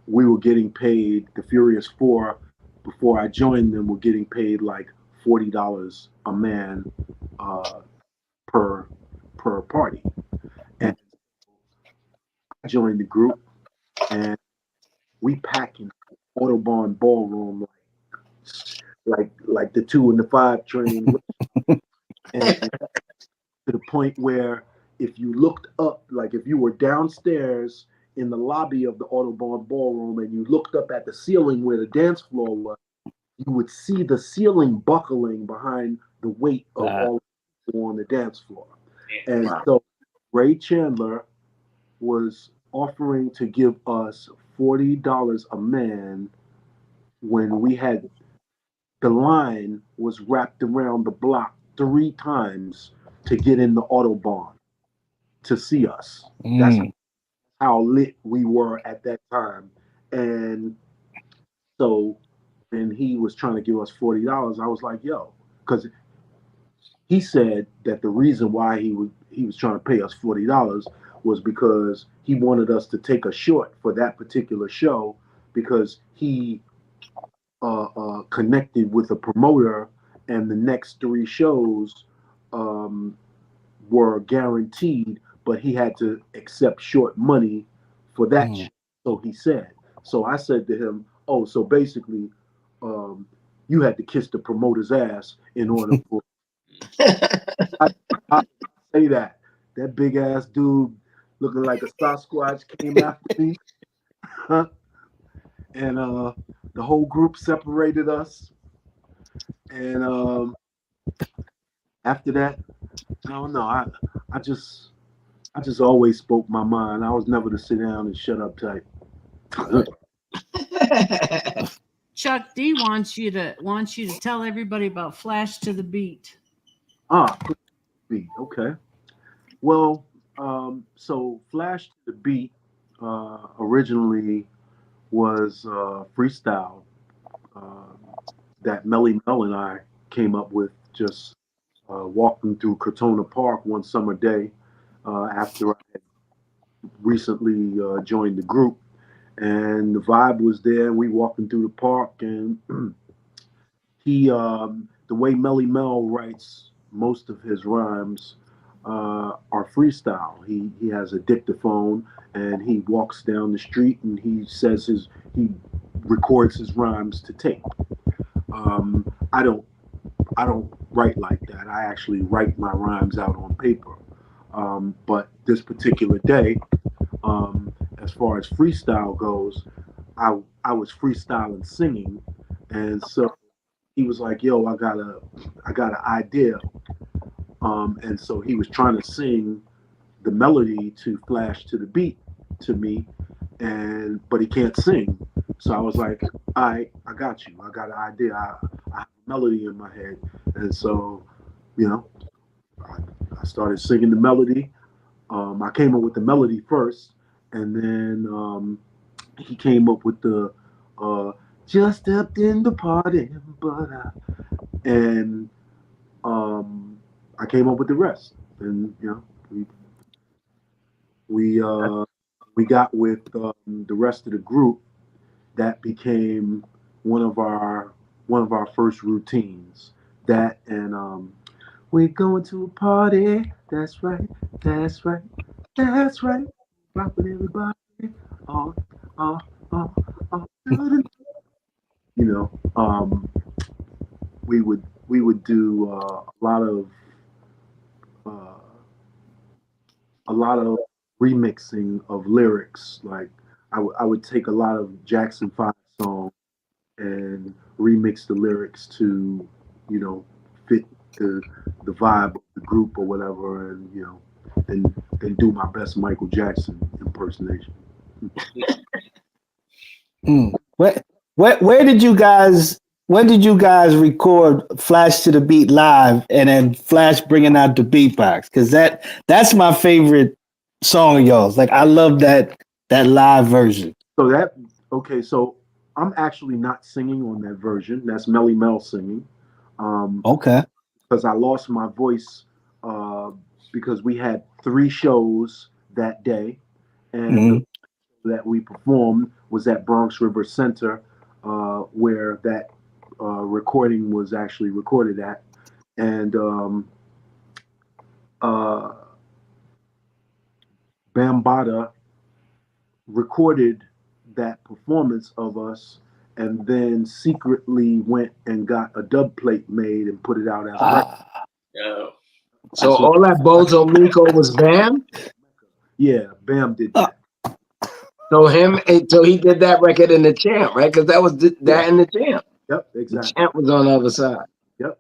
Speaker 8: we were getting paid, the Furious Four, before I joined them, were getting paid like $40 a man per party. And I joined the group, and we packed in Autobahn Ballroom like the 2 and the 5 train, and to the point where if you looked up, like if you were downstairs in the lobby of the Autobahn Ballroom and you looked up at the ceiling where the dance floor was, you would see the ceiling buckling behind the weight of all the people on the dance floor. And so Ray Chandler was offering to give us $40 a man when we had, the line was wrapped around the block 3 times to get in the Autobahn to see us. That's how lit we were at that time. And so when he was trying to give us $40, I was like, yo, because he said that the reason why he was trying to pay us $40 was because he wanted us to take a short for that particular show, because he connected with a promoter and the next 3 shows were guaranteed, but he had to accept short money for that show. So he said. So I said to him, "Oh, so basically, you had to kiss the promoter's ass in order for." I say that big ass dude looking like a Sasquatch came after me, and the whole group separated us. And after that, I don't know. I just always spoke my mind. I was never to sit down and shut up type.
Speaker 3: Chuck D wants you to tell everybody about Flash to the Beat.
Speaker 8: Beat. Okay. Well, so Flash to the Beat originally was freestyle that Melly Mel and I came up with just walking through Cortona Park one summer day after I had recently joined the group, and the vibe was there. We walking through the park, and he, the way Melly Mel writes most of his rhymes are freestyle. He has a dictaphone, and he walks down the street, and he records his rhymes to tape. I don't write like that. I actually write my rhymes out on paper. But this particular day, as far as freestyle goes, I was freestyling singing, and so he was like, "Yo, I got an idea," and so he was trying to sing the melody to Flash to the Beat to me, but he can't sing. So I was like, I got you. I got an idea. I have a melody in my head, and so I started singing the melody. I came up with the melody first, and then he came up with the just stepped in the party, and I came up with the rest. And we got with the rest of the group. That became one of our first routines. That and we're going to a party. That's right. That's right. That's right. Rock with everybody. Oh, oh, oh, oh. You know, we would do uh, a lot of remixing of lyrics. Like I would take a lot of Jackson 5 songs and remix the lyrics to, fit the vibe of the group or whatever, and then do my best Michael Jackson impersonation.
Speaker 4: Where did you guys? When did you guys record Flash to the Beat live, and then Flash bringing out the beatbox? Because that's my favorite song of yours. Like, I love that live version.
Speaker 8: So I'm actually not singing on that version. That's Melly Mel singing.
Speaker 4: Okay.
Speaker 8: Because I lost my voice because we had 3 shows that day, and that we performed was at Bronx River Center, where that recording was actually recorded at, and Bambaataa recorded that performance of us, and then secretly went and got a dub plate made and put it out as a record.
Speaker 5: Oh.
Speaker 6: So all that Bozo Miko was Bam?
Speaker 8: Yeah, Bam did that.
Speaker 6: So he did that record in the Champ, right? Because that was that in the Champ.
Speaker 8: Yep, exactly.
Speaker 6: The Champ was on the other side.
Speaker 8: Yep.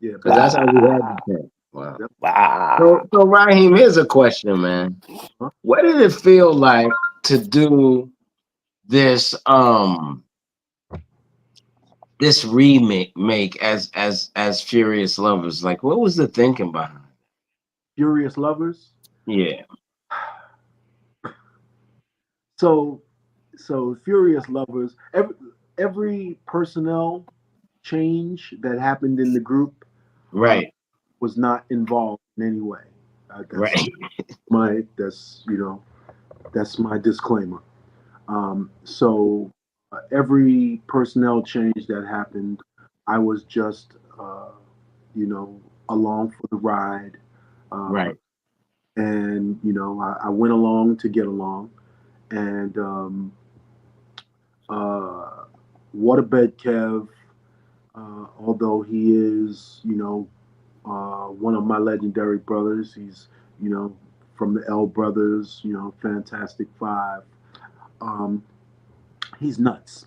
Speaker 8: Yeah.
Speaker 6: Because that's how we had the Champ. Wow.
Speaker 8: Yep.
Speaker 4: Wow.
Speaker 6: So Raheem, here's a question, man. What did it feel like to do this this remake as Furious Lovers? Like, what was the thinking behind it?
Speaker 8: Furious Lovers?
Speaker 6: Yeah.
Speaker 8: So Furious Lovers, every personnel change that happened in the group
Speaker 6: Right.
Speaker 8: was not involved in any way.
Speaker 6: Right.
Speaker 8: That's my disclaimer. So every personnel change that happened, I was just along for the ride.
Speaker 6: Right.
Speaker 8: And I went along to get along, and Waterbed Kev, although he is one of my legendary brothers, he's from the L Brothers, Fantastic Five. He's nuts.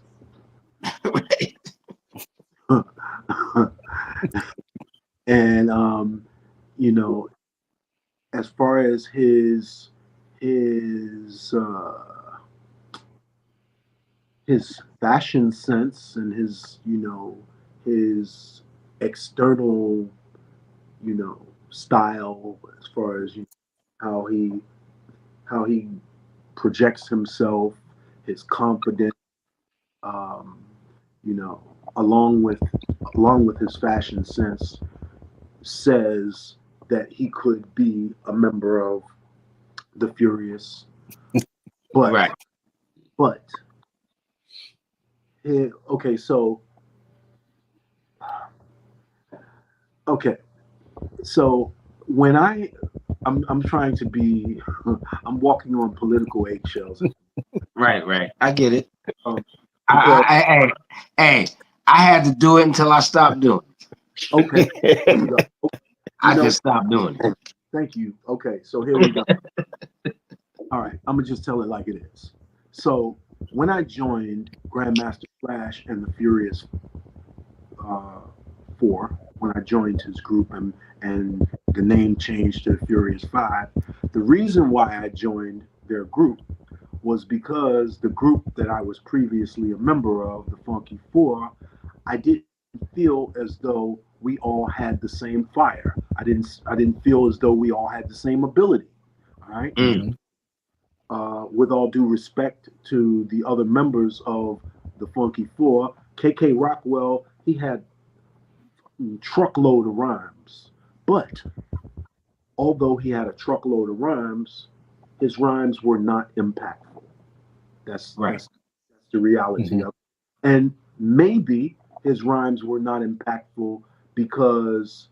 Speaker 8: And as far as his fashion sense and his external style, as far as how he projects himself, his confidence, um, along with his fashion sense, says that he could be a member of the Furious. But
Speaker 6: Right.
Speaker 8: Okay, so when I'm trying to be I'm walking on political eggshells.
Speaker 6: Right. I get it.
Speaker 8: Because-
Speaker 6: I had to do it until I stopped doing it.
Speaker 8: Okay.
Speaker 6: I just stopped doing it.
Speaker 8: Thank you. Okay, so here we go. All right, I'm gonna just tell it like it is. So when I joined Grandmaster Flash and the Furious 4, when I joined his group and the name changed to Furious 5, the reason why I joined their group was because the group that I was previously a member of, the Funky Four, I didn't feel as though we all had the same fire. I didn't feel as though we all had the same ability. All right.
Speaker 6: Mm.
Speaker 8: With all due respect to the other members of the Funky Four, KK Rockwell, he had a truckload of rhymes. But although he had a truckload of rhymes, his rhymes were not impactful. That's the reality of it. And maybe his rhymes were not impactful because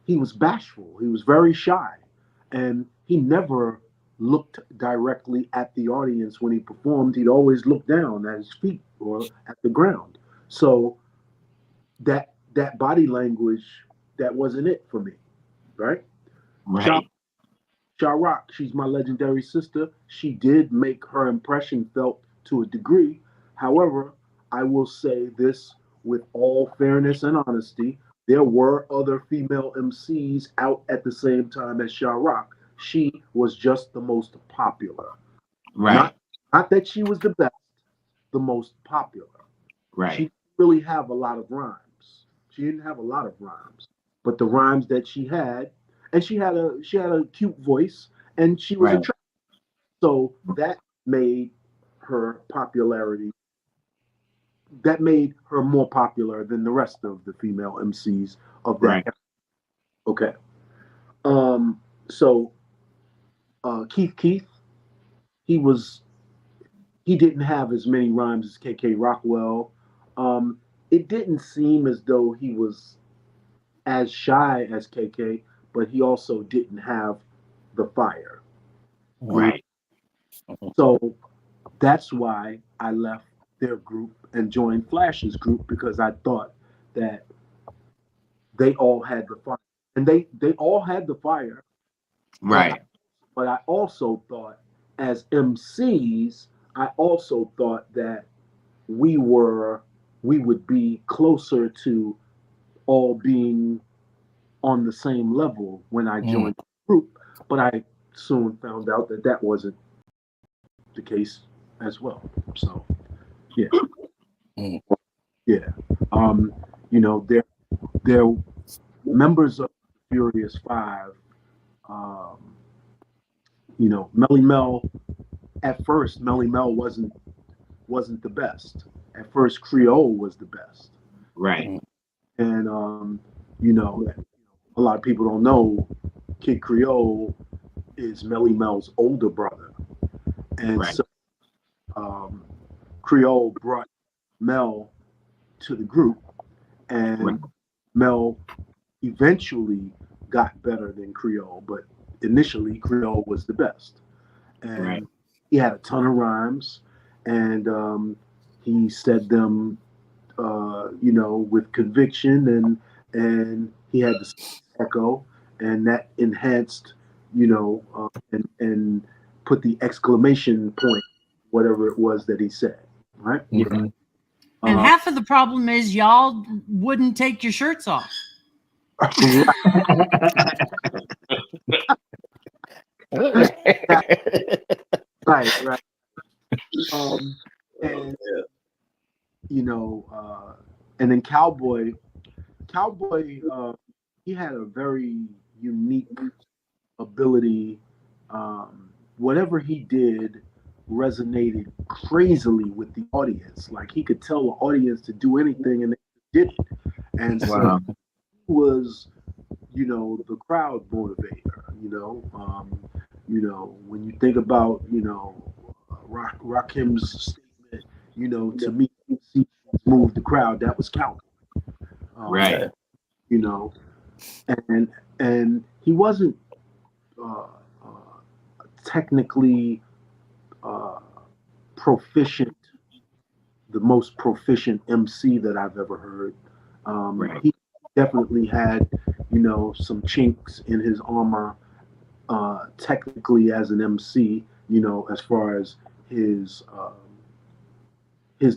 Speaker 8: he was bashful. He was very shy. And he never looked directly at the audience when he performed. He'd always look down at his feet or at the ground. So that body language, that wasn't it for me, right?
Speaker 6: Right.
Speaker 8: Sha Rock, she's my legendary sister. She did make her impression felt to a degree. However, I will say this with all fairness and honesty, there were other female MCs out at the same time as Sha Rock. She was just the most popular.
Speaker 6: Right.
Speaker 8: Not that she was the best, the most popular.
Speaker 6: Right.
Speaker 8: She didn't really have a lot of rhymes. She didn't have a lot of rhymes, but the rhymes that she had, and she had a cute voice, and she was attractive. So that made her popularity. That made her more popular than the rest of the female MCs of that.
Speaker 6: Right.
Speaker 8: Okay. So Keith, he didn't have as many rhymes as KK Rockwell. It didn't seem as though he was as shy as KK, but he also didn't have the fire.
Speaker 6: Right.
Speaker 8: So that's why I left their group and joined Flash's group, because I thought that they all had the fire. And they all had the fire.
Speaker 6: Right.
Speaker 8: But I also thought, as MCs, I also thought that we would be closer to all being on the same level when I joined the group. But I soon found out that that wasn't the case as well. So, yeah. Yeah. They're members of Furious 5. Melly Mel, at first, Melly Mel wasn't the best. At first, Creole was the best.
Speaker 6: Right.
Speaker 8: And, a lot of people don't know Kid Creole is Melly Mel's older brother. And so Creole brought Mel to the group, and Mel eventually got better than Creole, but initially Creole was the best. And
Speaker 6: Right.
Speaker 8: he had a ton of rhymes, and he said them, with conviction, and he had the echo, and that enhanced, and put the exclamation point, whatever it was that he said, right?
Speaker 4: Mhm.
Speaker 3: And half of the problem is y'all wouldn't take your shirts off.
Speaker 8: Right. And and then Cowboy, he had a very unique ability. Whatever he did resonated crazily with the audience. Like he could tell the audience to do anything, and they did it. And so
Speaker 6: Wow.
Speaker 8: he was, the crowd motivator. When you think about, Raheem's statement, to me, he moved the crowd. That was Cowboy.
Speaker 6: Right.
Speaker 8: And he wasn't technically proficient, the most proficient MC that I've ever heard.
Speaker 6: Right.
Speaker 8: He definitely had, some chinks in his armor, technically as an MC, as far as his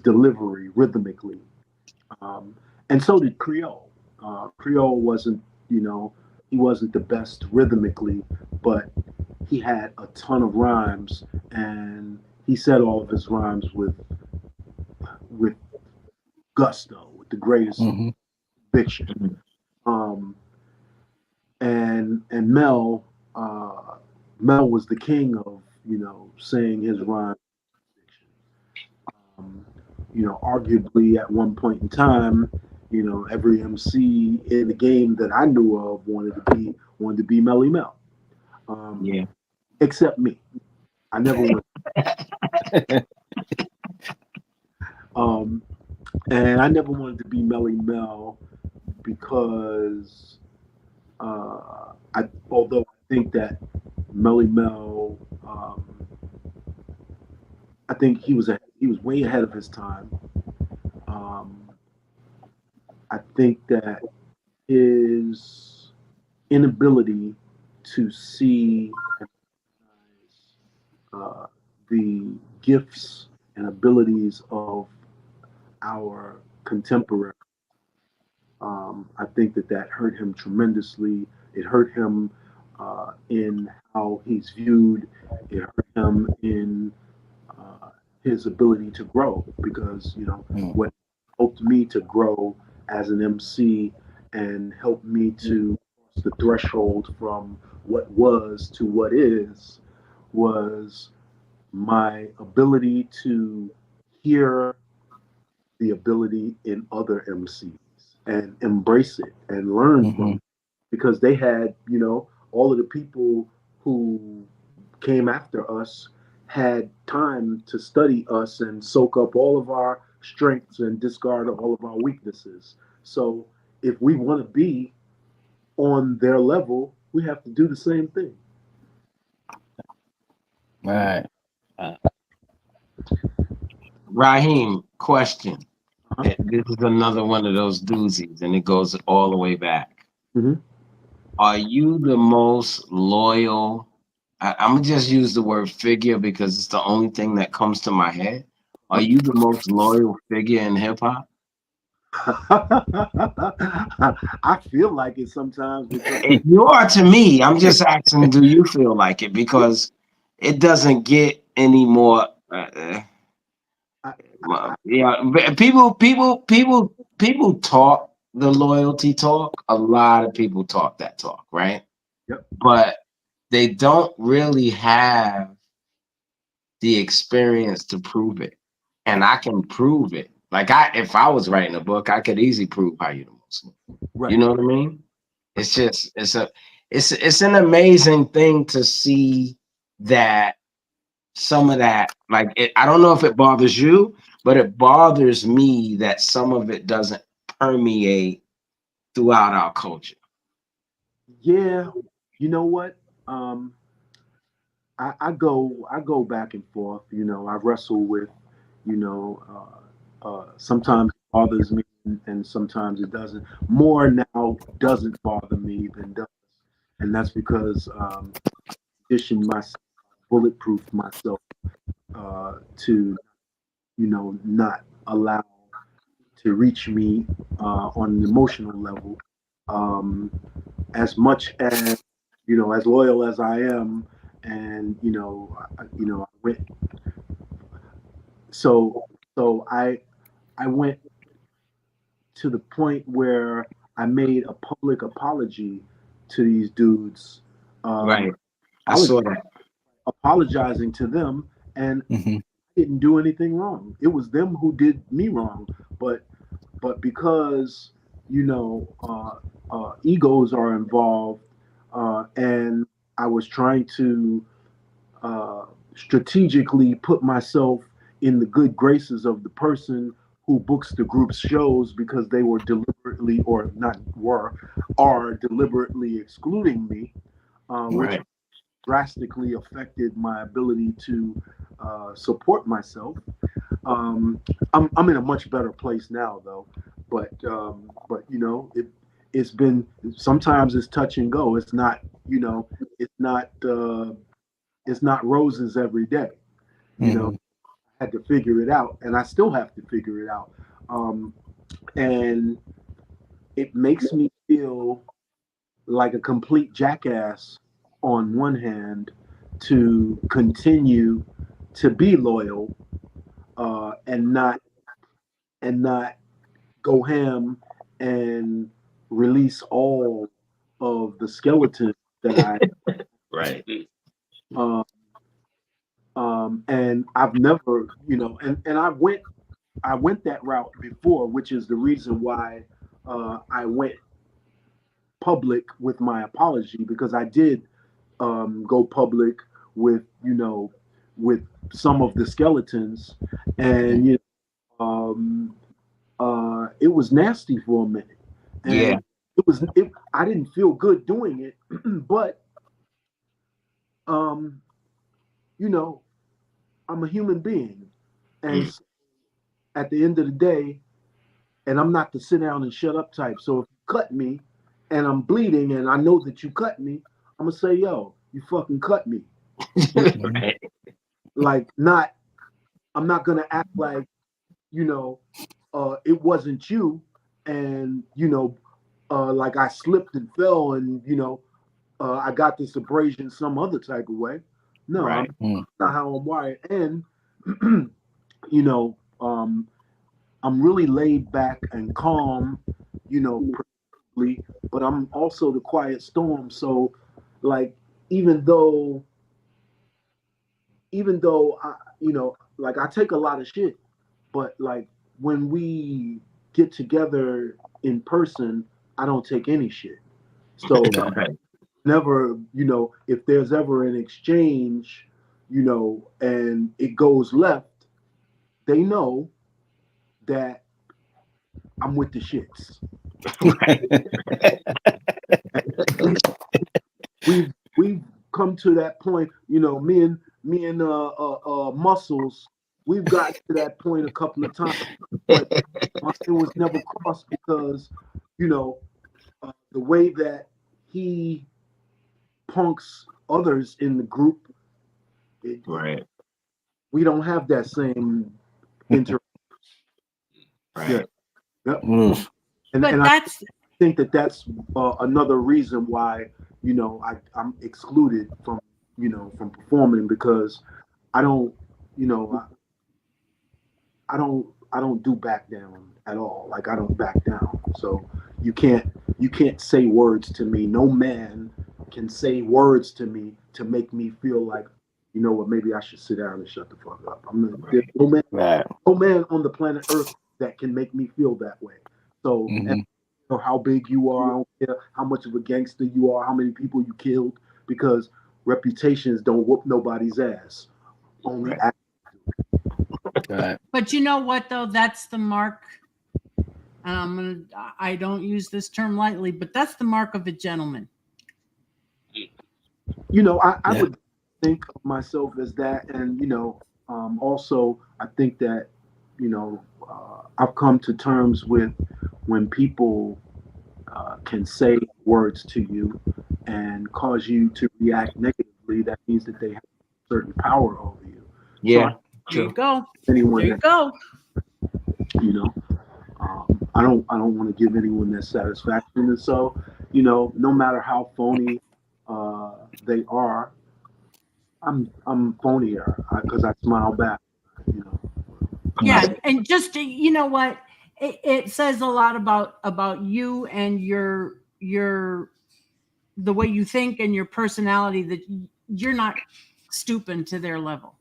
Speaker 8: delivery rhythmically. And so did Creole. Creole wasn't, he wasn't the best rhythmically, but he had a ton of rhymes, and he said all of his rhymes with gusto, with the greatest
Speaker 4: Mhm.
Speaker 8: conviction. And Mel, was the king of, saying his rhymes. Arguably at one point in time, every MC in the game that I knew of wanted to be Melly Mel.
Speaker 6: Yeah.
Speaker 8: Except me. I never went. And I never wanted to be Melly Mel because although I think that Melly Mel, I think he was way ahead of his time. I think that his inability to see the gifts and abilities of our contemporary, I think that hurt him tremendously. It hurt him in how he's viewed. It hurt him in his ability to grow, because what helped me to grow as an MC and helped me to cross the threshold from what was to what is was my ability to hear the ability in other MCs and embrace it and learn from it, because they had, all of the people who came after us had time to study us and soak up all of our strengths and discard all of our weaknesses. So if we want to be on their level, we have to do the same thing.
Speaker 4: Right.
Speaker 6: Raheem, question. This is another one of those doozies, and it goes all the way back.
Speaker 8: Mhm.
Speaker 6: Are you the most loyal? I'm gonna just use the word figure because it's the only thing that comes to my head. Are you the most loyal figure in hip hop?
Speaker 8: I feel like it sometimes because
Speaker 6: If you are to me, I'm just asking, do you feel like it? Because it doesn't get any more. Yeah, but people talk the loyalty talk. A lot of people talk that talk, right?
Speaker 8: Yep.
Speaker 6: But they don't really have the experience to prove it, and I can prove it. Like if I was writing a book, I could easily prove how you're the most.
Speaker 8: Right.
Speaker 6: You know what I mean? It's just it's an amazing thing to see that some of that, like I don't know if it bothers you, but it bothers me that some of it doesn't permeate throughout our culture.
Speaker 8: Yeah, you know what? I go back and forth. You know, I wrestle with, you know, sometimes it bothers me and sometimes it doesn't. More now doesn't bother me than does, and that's because conditioned myself, bulletproof myself to, you know, not allow to reach me on an emotional level. Um, as much as, you know, as loyal as I am, and I went so I went to the point where I made a public apology to these dudes,
Speaker 6: Right. I
Speaker 8: apolog-
Speaker 6: saw that.
Speaker 8: apologizing to them, and didn't do anything wrong. It was them who did me wrong, but because, you know, egos are involved, and I was trying to strategically put myself in the good graces of the person who books the group's shows because they were deliberately, or not were, are deliberately excluding me, which
Speaker 6: Right.
Speaker 8: drastically affected my ability to support myself. I'm in a much better place now, though. But you know, it's been, sometimes it's touch and go. It's not, you know, it's not it's not roses every day. You know, I had to figure it out, and I still have to figure it out. And it makes me feel like a complete jackass on one hand to continue to be loyal, and not go ham and release all of the skeletons that I
Speaker 6: Right.
Speaker 8: um, and I've never, you know, and I went that route before, which is the reason why I went public with my apology, because I did go public with, you know, with some of the skeletons, and you know, it was nasty for a minute,
Speaker 6: Yeah.
Speaker 8: and I didn't feel good doing it, but um, you know, I'm a human being, and
Speaker 6: Mm.
Speaker 8: so at the end of the day, and I'm not the sit down and shut up type. So if you cut me and I'm bleeding and I know that you cut me, I'm gonna say, yo, you fucking cut me.
Speaker 6: Right.
Speaker 8: Like, not, I'm not gonna act like, you know, it wasn't you, and you know, like I slipped and fell, and you know, I got this abrasion some other type of way. No, I'm
Speaker 6: Right.
Speaker 8: not how I'm wired, and you know, I'm really laid back and calm, you know, but I'm also the quiet storm. So, like, even though, I, you know, like I take a lot of shit, but like when we get together in person, I don't take any shit. So
Speaker 6: Right.
Speaker 8: never, you know, if there's ever an exchange, you know, and it goes left, they know that I'm with the shits. We've come to that point, you know, me and Muscles, we've gotten to that point a couple of times, but it was never crossed because, you know, the way that he punks others in the group,
Speaker 6: Right.
Speaker 8: we don't have that same inter. Yeah,
Speaker 6: Right.
Speaker 8: yep.
Speaker 3: But
Speaker 8: And I
Speaker 3: that's
Speaker 8: think that that's another reason why, you know, I'm excluded from, you know, from performing, because I don't, you know, I don't do back down at all. Like, I don't back down. So you can't say words to me. No man can say words to me to make me feel like, you know what, maybe I should sit down and shut the fuck up. There's
Speaker 6: Right.
Speaker 8: no man on the planet Earth that can make me feel that way. So, and, you know, how big you are, I don't care how much of a gangster you are, how many people you killed, because reputations don't whoop nobody's ass. Only
Speaker 6: Right.
Speaker 3: but you know what though? That's the mark. I don't use this term lightly, but that's the mark of a gentleman.
Speaker 8: You know, I
Speaker 4: Yeah.
Speaker 8: would think of myself as that, and you know, also I think that you know I've come to terms with when people can say words to you and cause you to react negatively. That means that they have certain power over you. So I
Speaker 6: Yeah,
Speaker 3: There you
Speaker 6: true.
Speaker 3: go.
Speaker 8: anyone
Speaker 3: There you
Speaker 8: that
Speaker 3: go.
Speaker 8: you know I don't want to give anyone that satisfaction, and so you know no matter how phony they are, I'm phonier because I smile back, you know.
Speaker 3: Yeah, and just you know what, it says a lot about you and your the way you think and your personality that you're not stooping to their level,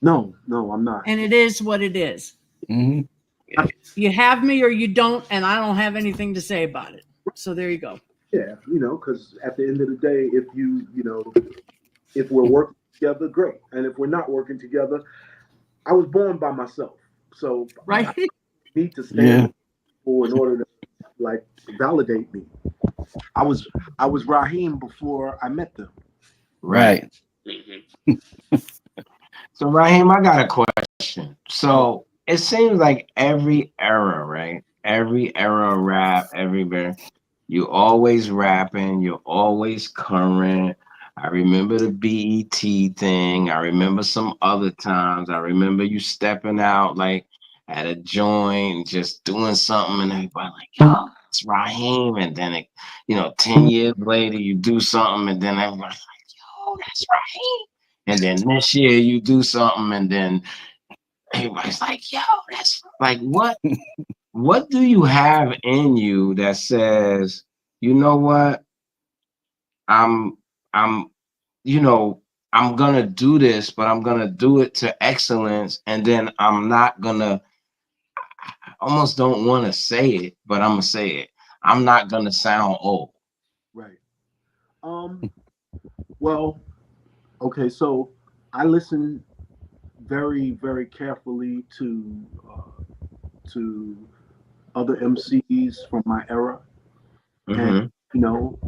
Speaker 8: No, no, I'm not.
Speaker 3: and it is what it is.
Speaker 4: Hmm.
Speaker 3: You have me or you don't, and I don't have anything to say about it. So there you go.
Speaker 8: Yeah, you know, because at the end of the day, if you know, if we're working together, great, and if we're not working together, I was born by myself, so I
Speaker 3: Right.
Speaker 8: need to stand
Speaker 4: Yeah.
Speaker 8: with people in order to like validate me. I was Raheem before I met them.
Speaker 6: Right.
Speaker 4: Right.
Speaker 5: Hmm.
Speaker 6: So Raheem, I got a question. So it seems like every era, right? Every era of rap, everywhere, you always rapping, you're always current. I remember the BET thing. I remember some other times. I remember you stepping out like at a joint, just doing something, and everybody like, yo, it's Raheem. And then it, 10 years later, you do something, and then everybody's like, yo, that's Raheem. And then this year you do something, and then everybody's like, yo, that's like what do you have in you that says, you know what, I'm I'm you know, I'm gonna do this, but I'm gonna do it to excellence, and then I'm not gonna I almost don't wanna say it, but I'm gonna say it. I'm not gonna sound old.
Speaker 8: Right. Um. Well. Okay. So I listen very, very carefully to other MCs from my era, and
Speaker 6: Mm-hmm.
Speaker 8: you know,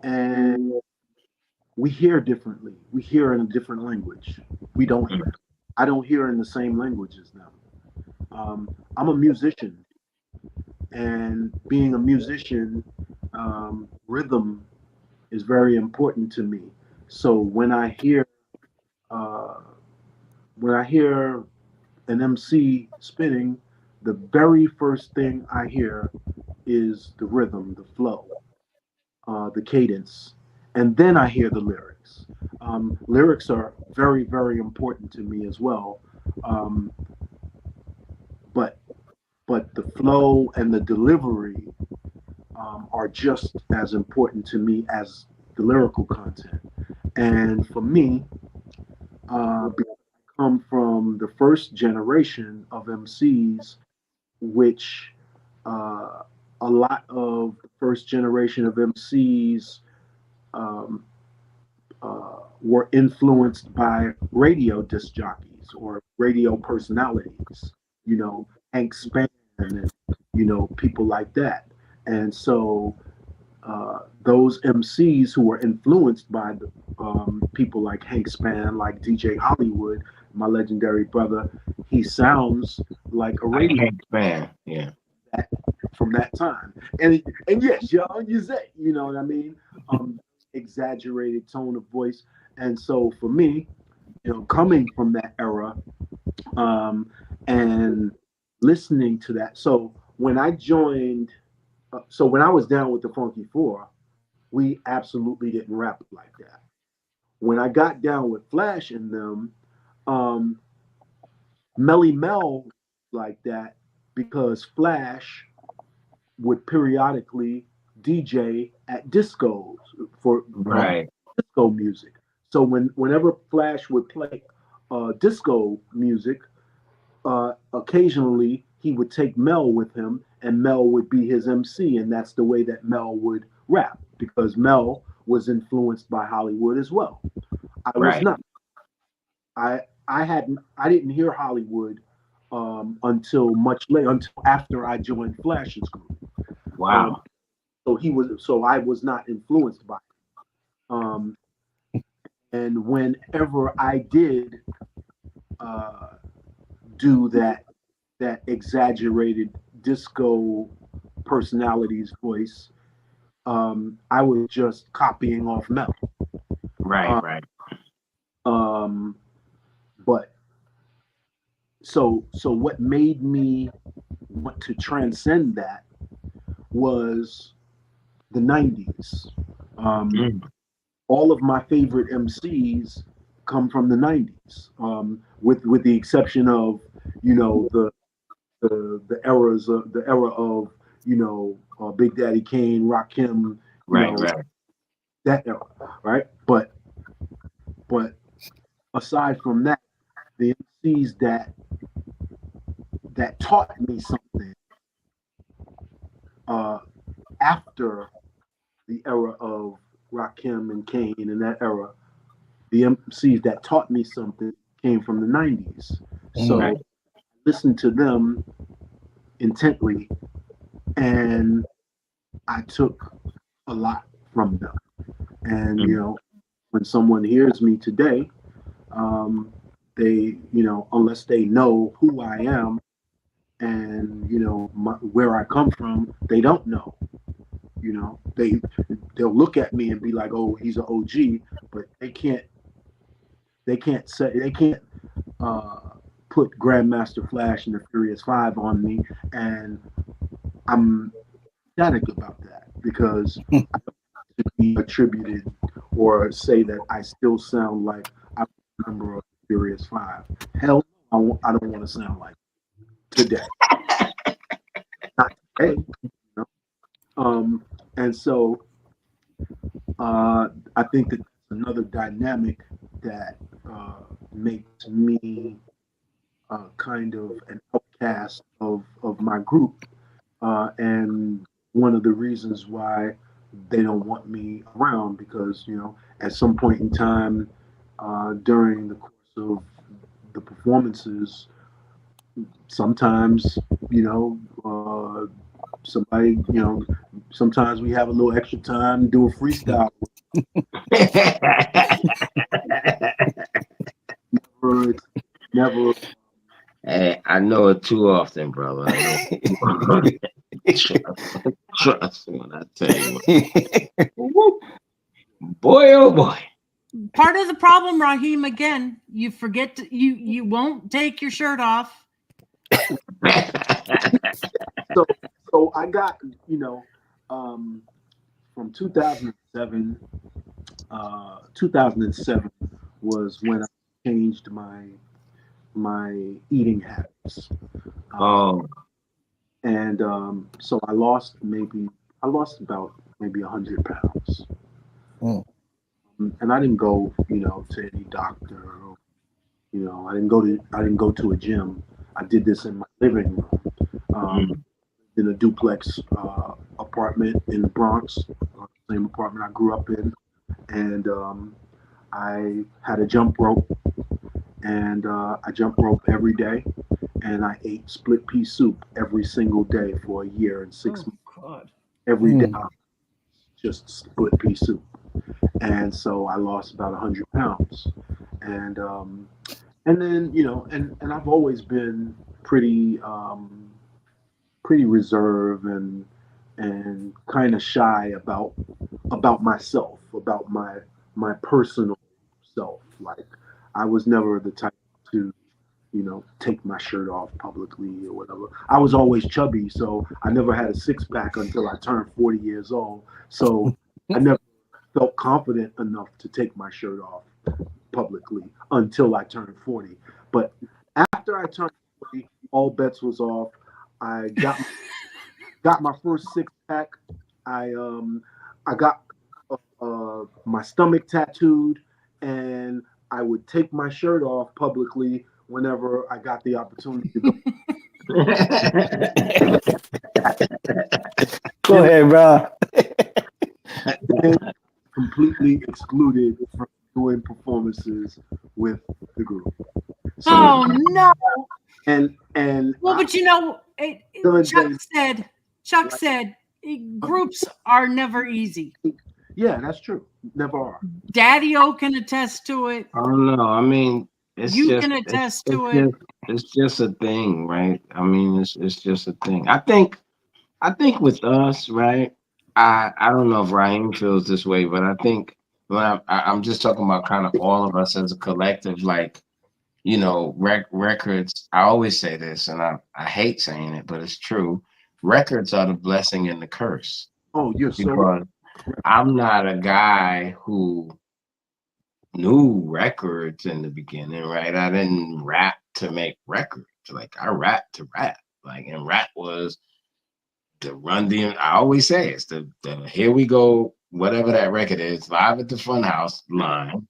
Speaker 8: and we hear differently. We hear in a different language. We don't. I don't hear in the same language as them. I'm a musician, and being a musician, rhythm is very important to me. So uh, when I hear an MC spinning, the very first thing I hear is the rhythm, the flow, the cadence, and then I hear the lyrics. Lyrics are very, very important to me as well, um, but the flow and the delivery are just as important to me as the lyrical content. And for me, because I come from the first generation of MCs, which a lot of the first generation of MCs um, were influenced by radio disc jockeys or radio personalities, you know, Hank Spann and, you know, people like that. And so those MCs who were influenced by the, people like Hank Spann, like DJ Hollywood, my legendary brother, he sounds like a
Speaker 6: I
Speaker 8: radio
Speaker 6: can't fan. Yeah.
Speaker 8: that, from that time. And yes, y'all, you say, you know what I mean? Exaggerated tone of voice. And so for me, you know, coming from that era, um, and listening to that. So when I joined, so when I was down with the Funky Four, we absolutely didn't rap like that. When I got down with Flash and them, um, Melly Mel like that because Flash would periodically DJ at discos for
Speaker 6: Right.
Speaker 8: disco music. So whenever Flash would play disco music, occasionally he would take Mel with him, and Mel would be his MC, and that's the way that Mel would rap because Mel was influenced by Hollywood as well. I was
Speaker 6: Right.
Speaker 8: not. I didn't hear Hollywood until much later, until after I joined Flash's group. Um,
Speaker 6: Wow.
Speaker 8: so I was not influenced by it. And whenever I did do that exaggerated disco personality's voice, I was just copying off Mel.
Speaker 6: Right,
Speaker 8: Um, but so what made me want to transcend that was the 90s. All of my favorite MCs come from the 90s, with the exception of, you know, the era of, you know, Big Daddy Kane, Rakim, that era, right? But aside from that, the MCs that taught me something after the era of Rakim and Kane and that era, the MCs that taught me something came from the 90s. So I listened to them intently, and I took a lot from them. And, you know, when someone hears me today, they, you know, unless they know who I am and, you know, where I come from, they don't know. You know, they'll look at me and be like, "Oh, he's an OG," but they can't put Grandmaster Flash and the Furious Five on me, and I'm ecstatic about that because I don't want to be attributed or say that I still sound like I'm a member of the Furious Five. Hell, I don't want to sound like today. Not today. You know? And so I think that that's another dynamic that makes me kind of an outcast of my group, and one of the reasons why they don't want me around, because, you know, at some point in time during the course of the performances, sometimes, you know, somebody, you know, sometimes we have a little extra time to do a freestyle. Never.
Speaker 6: Hey, I know it too often, brother. Trust when I tell you. Boy, oh boy.
Speaker 3: Part of the problem, Raheem, again, you forget to, you won't take your shirt off.
Speaker 8: So I got, you know, from 2007. 2007 was when I changed my eating habits. And so I lost about maybe 100 pounds. And I didn't go, you know, to any doctor. Or, you know, I didn't go to a gym. I did this in my living room, in a duplex apartment in the Bronx, same apartment I grew up in, and I had a jump rope, and I jump rope every day, and I ate split pea soup every single day for a year and 6 months.
Speaker 3: God.
Speaker 8: Every day, just split pea soup. And so I lost about 100 pounds. And then, you know, and I've always been pretty reserved and kind of shy about myself, about my personal self. Like, I was never the type to, you know, take my shirt off publicly or whatever. I was always chubby, so I never had a six pack until I turned 40 years old. So I never felt confident enough to take my shirt off publicly until I turned 40. But after I turned 40, all bets was off. I got my first six pack. I got my stomach tattooed, and I would take my shirt off publicly whenever I got the opportunity to go.
Speaker 4: Go ahead, bro.
Speaker 8: Completely excluded from doing performances with the group. So,
Speaker 3: Oh no!
Speaker 8: And
Speaker 3: well, but you know, Chuck said groups are never easy.
Speaker 8: Yeah, that's true. Never are.
Speaker 3: Daddy-O can attest to it.
Speaker 6: I don't know. I mean, it's
Speaker 3: You
Speaker 6: just
Speaker 3: can
Speaker 6: it's,
Speaker 3: attest
Speaker 6: it's
Speaker 3: to it.
Speaker 6: just it's just a thing, right? I mean, it's just a thing. I think with us, right? I don't know if Raheem feels this way, but I think when I'm just talking about kind of all of us as a collective, like records. I always say this, and I hate saying it, but it's true. Records are the blessing and the curse
Speaker 8: Oh, you're so
Speaker 6: because I'm not a guy who knew records in the beginning, right? I didn't rap to make records. Like I rap to rap. Like and rap was the Run DMC. I always say it's the Here We Go, whatever that record is, Live at the Funhouse line.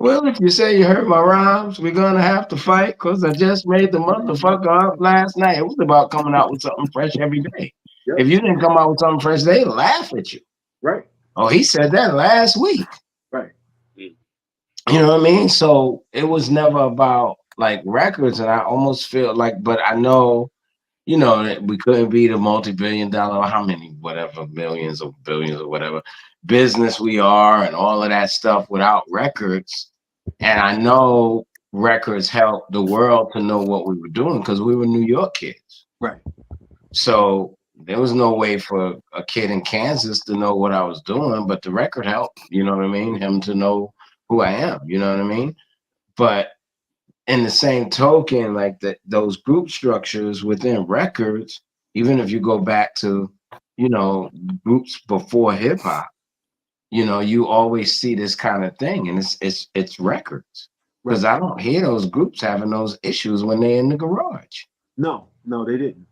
Speaker 6: Well, if you say you heard my rhymes, we're gonna have to fight because I just made the motherfucker up last night. It was about coming out with something fresh every day.
Speaker 8: Yep.
Speaker 6: If you didn't come out with something fresh, they laugh at you.
Speaker 8: right.
Speaker 6: Oh, he said that last week.
Speaker 8: Right.
Speaker 6: You know what I mean? So it was never about like records, and I almost feel like, but I know, that we couldn't be the multi-billion-dollar, or how many, whatever, millions or billions or whatever business we are, and all of that stuff without records. And I know records helped the world to know what we were doing because we were New York kids.
Speaker 8: Right.
Speaker 6: So there was no way for a kid in Kansas to know what I was doing, but the record helped. You know what I mean? Him to know who I am. You know what I mean? But in the same token, like those group structures within records, even if you go back to, groups before hip hop, you always see this kind of thing, and it's records. Because I don't hear those groups having those issues when they're in the garage.
Speaker 8: No, they didn't.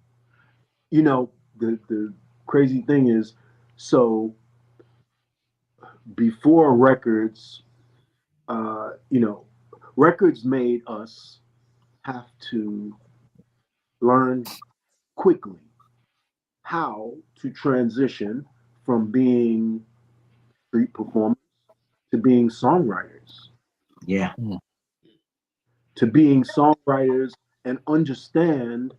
Speaker 8: The crazy thing is, so before records, records made us have to learn quickly how to transition from being street performers to being songwriters.
Speaker 6: Yeah.
Speaker 8: To being songwriters and understand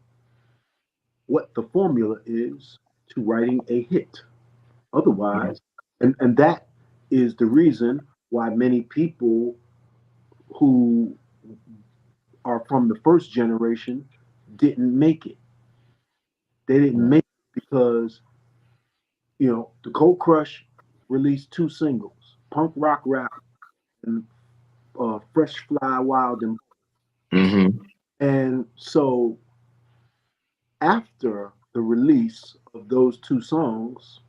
Speaker 8: what the formula is to writing a hit. Otherwise, and that is the reason why many people who are from the first generation didn't make it. They didn't make it because, the Cold Crush released 2 singles, Punk Rock Rap and Fresh Fly Wild and And so after the release of those 2 songs,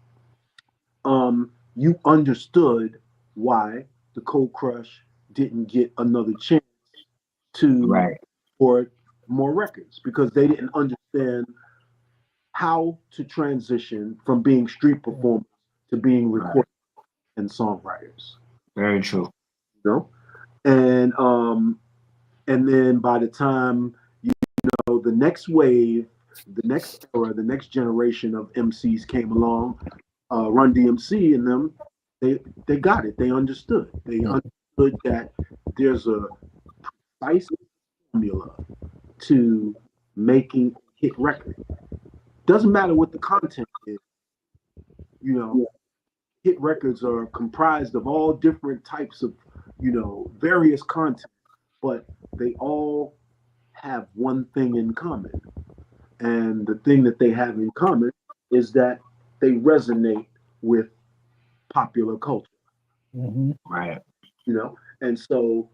Speaker 8: you understood why the Cold Crush didn't get another chance to record more records because they didn't understand how to transition from being street performers to being recorders and songwriters.
Speaker 6: Very true.
Speaker 8: And then by the time the next wave, the next era, the next generation of MCs came along, Run DMC and them, they got it. They understood. They understood that there's a precise formula to making a hit record. Doesn't matter what the content is. Hit records are comprised of all different types of, various content, but they all have one thing in common. And the thing that they have in common is that they resonate with popular culture.
Speaker 6: Right.
Speaker 8: And so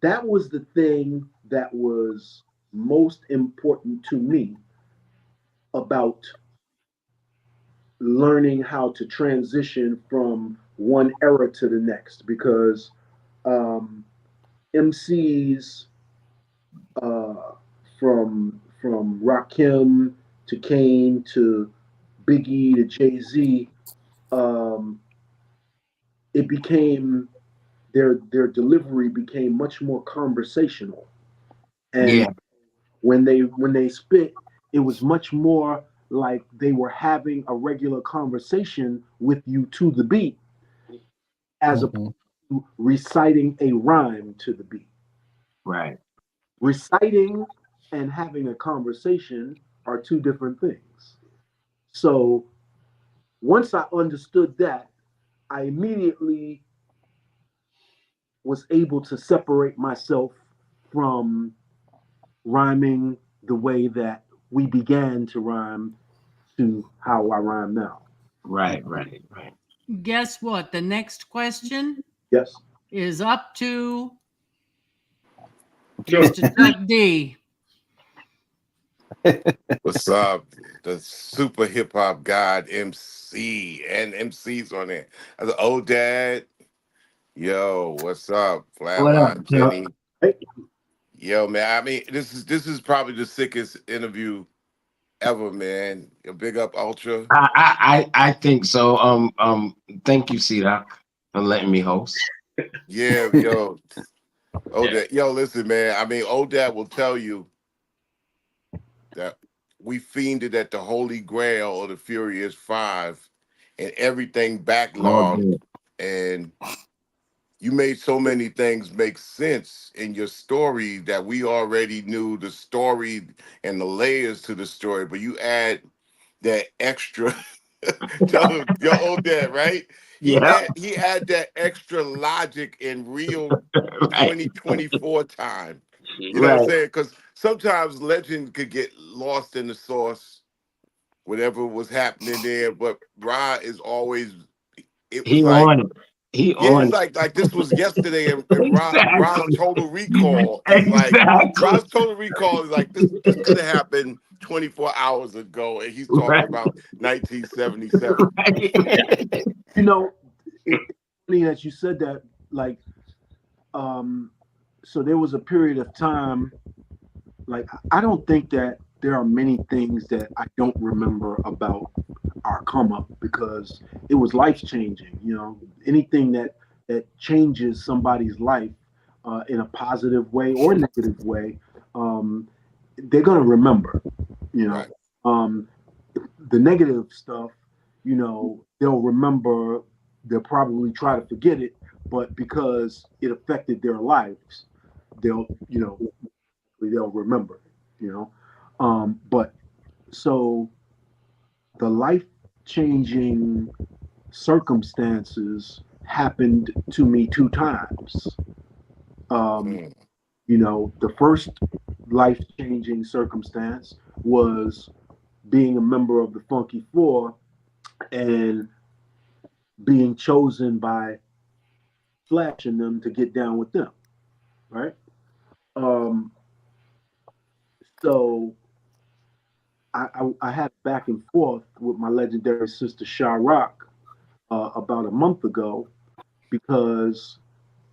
Speaker 8: that was the thing that was most important to me about learning how to transition from one era to the next, because MCs from Rakim to Kane to Biggie to Jay-Z, it became their delivery became much more conversational, and when they spit, it was much more like they were having a regular conversation with you to the beat, as opposed to reciting a rhyme to the beat.
Speaker 6: Right.
Speaker 8: Reciting and having a conversation are 2 different things. So once I understood that, I immediately was able to separate myself from rhyming the way that we began to rhyme to how I rhyme now.
Speaker 6: Right.
Speaker 3: Guess what? The next question
Speaker 8: Yes.
Speaker 3: is up to Mr. Chuck D.
Speaker 9: What's up? The super hip hop god MC and MCs on there. As an old dad. Yo, what's up?
Speaker 6: What up,
Speaker 9: Flatline
Speaker 6: Chuck?
Speaker 9: Jenny.
Speaker 8: Hey.
Speaker 9: Yo, man. I mean, this is probably the sickest interview ever, man. A big up Ultra.
Speaker 6: I think so. Thank you, C-Doc, for letting me host.
Speaker 9: Yeah, yo. Odad. Yo, listen, man. I mean, Odad will tell you that we fiended at the Holy Grail of the Furious Five and everything
Speaker 6: All
Speaker 9: backlogged,
Speaker 6: good.
Speaker 9: and you made so many things make sense in your story that we already knew the story and the layers to the story, but you add that extra. Tell him your old dad, right?
Speaker 6: Yeah.
Speaker 9: He had that extra logic in real
Speaker 6: Right.
Speaker 9: 2024 time. You know what I'm
Speaker 6: Right.
Speaker 9: saying? Because sometimes legend could get lost in the sauce, whatever was happening there. But Ra is always. It was
Speaker 6: He
Speaker 9: like,
Speaker 6: on it. He
Speaker 9: yeah,
Speaker 6: on
Speaker 9: it's
Speaker 6: it.
Speaker 9: like this was yesterday, and Ra's
Speaker 6: Exactly.
Speaker 9: Total Recall is like
Speaker 6: Exactly.
Speaker 9: Ra's Total Recall is like this could have happened 24 hours ago, and he's talking
Speaker 6: Right.
Speaker 9: about 1977.
Speaker 6: Right.
Speaker 8: You know, it's funny that you said that. Like, so there was a period of time. Like, I don't think that there are many things that I don't remember about our come up because it was life changing. You know, anything that changes somebody's life in a positive way or negative way, they're gonna remember. You know,
Speaker 9: Right.
Speaker 8: the negative stuff, you know, they'll remember. They'll probably try to forget it, but because it affected their lives, they'll, you know, they'll remember. You know, but so the life changing circumstances happened to me two times.
Speaker 9: Mm.
Speaker 8: You know, the first life changing circumstance was being a member of the Funky Four and being chosen by Flash and them to get down with them, right? Um, so I had back and forth with my legendary sister Shah Rock about a month ago because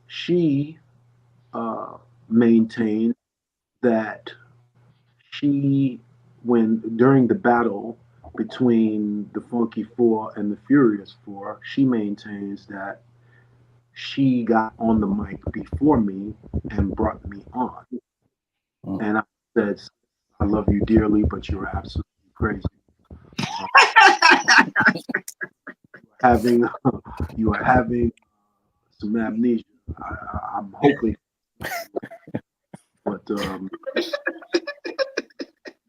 Speaker 8: she maintained that she, when during the battle between the Funky Four and the Furious Four, she maintains that she got on the mic before me and brought me on. And I said, I love you dearly, but you're absolutely crazy. Having you are having some amnesia. I'm hoping, but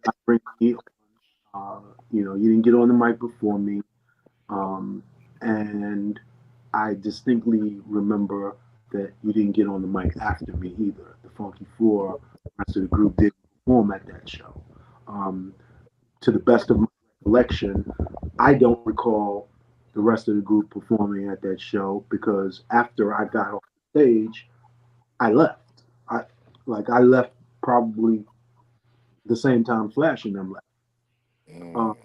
Speaker 8: I bring me. You know, you didn't get on the mic before me, and I distinctly remember that you didn't get on the mic after me either. The Funky Four, the rest of the group didn't perform at that show. Um, to the best of my recollection, I don't recall the rest of the group performing at that show because after I got off the stage, I left. I left probably the same time Flash and them left.
Speaker 9: Mm.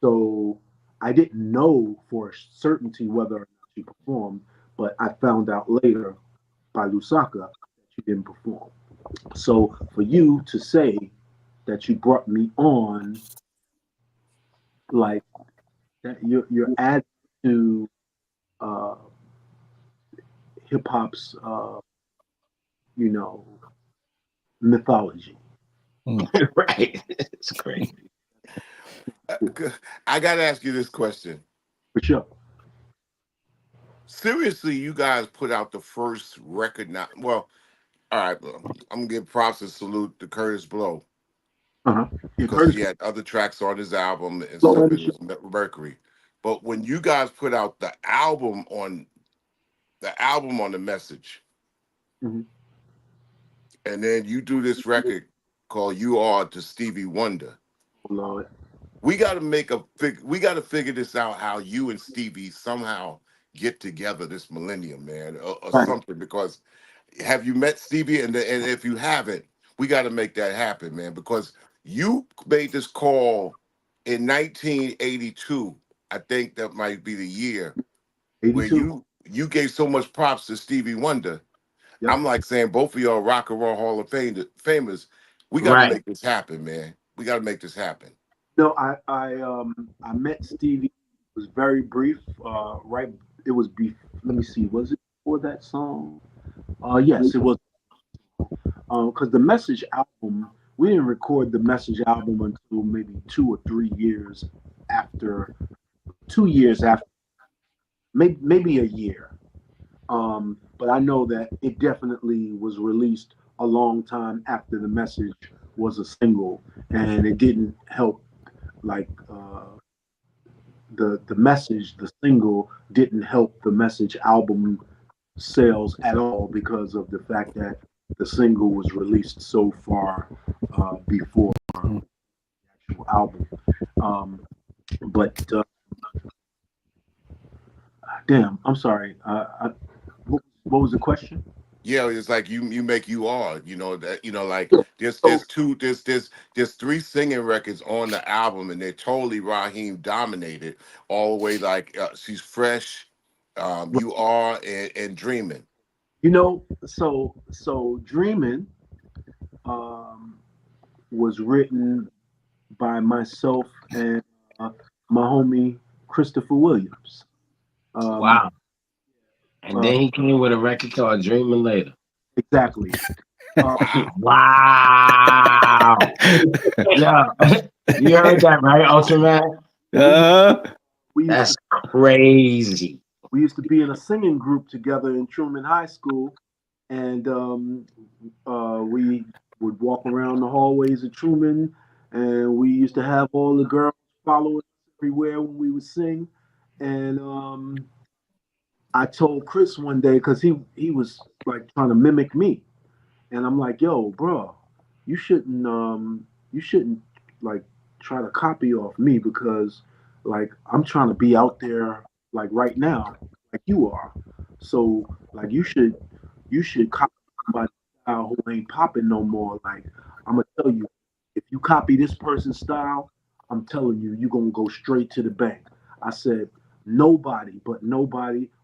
Speaker 8: So I didn't know for certainty whether or not she performed, but I found out later by Lusaka that she didn't perform. So for you to say that you brought me on, like that, you're adding to uh, hip hop's, you know, mythology.
Speaker 6: Right. It's crazy.
Speaker 9: I gotta ask you this question.
Speaker 8: For sure.
Speaker 9: Seriously, you guys put out the first record now. Well, all right, I'm gonna give props and salute to Curtis Blow
Speaker 8: Uh huh. Yeah,
Speaker 9: because
Speaker 8: Curtis
Speaker 9: he had other tracks on his album and
Speaker 8: Blow
Speaker 9: stuff.
Speaker 8: on the
Speaker 9: It
Speaker 8: show.
Speaker 9: was Mercury, But when you guys put out the album on the message,
Speaker 8: Mhm.
Speaker 9: and then you do this record called "You Are" to Stevie Wonder.
Speaker 8: Oh, Lord.
Speaker 9: We got to figure this out, how you and Stevie somehow get together this millennium, man, or
Speaker 8: Right.
Speaker 9: something. Because have you met Stevie? And if you haven't, we got to make that happen, man. Because you made this call in 1982. I think that might be the year where
Speaker 8: 82.
Speaker 9: you gave so much props to Stevie Wonder.
Speaker 8: Yep.
Speaker 9: I'm like saying both of y'all Rock and Roll Hall of Famers. We got to
Speaker 6: Right.
Speaker 9: make this happen, man. We got to make this happen.
Speaker 8: No, I met Stevie. It was very brief. Right. It was let me see. Was it before that song? Yes, it was. Because the Message album, we didn't record the Message album until maybe 2 or 3 years after. 2 years after, maybe a year. But I know that it definitely was released a long time after the Message was a single, and it didn't help. Like the Message, the single didn't help the Message album sales at all because of the fact that the single was released so far before the actual album. But damn, I'm sorry. What was the question?
Speaker 9: Yeah, it's like you make You Are, that, like there's
Speaker 8: So
Speaker 9: there's three singing records on the album, and they're totally Raheem dominated all the way. Like She's Fresh, You Are, and Dreaming.
Speaker 8: so Dreamin' was written by myself and my homie Christopher Williams.
Speaker 6: Wow. And then he came with a record called Dreaming Later.
Speaker 8: Exactly.
Speaker 6: Wow. Yeah. You heard that, right, Ultraman? That's crazy.
Speaker 8: We used to be in a singing group together in Truman High School, and we would walk around the hallways of Truman, and we used to have all the girls follow us everywhere when we would sing. And I told Chris one day because he was like trying to mimic me, and I'm like, "Yo, bro, you shouldn't like try to copy off me because like I'm trying to be out there like right now, like you are. So like you should copy somebody style who ain't popping no more. Like I'm gonna tell you, if you copy this person's style, I'm telling you, you're gonna go straight to the bank." I said, nobody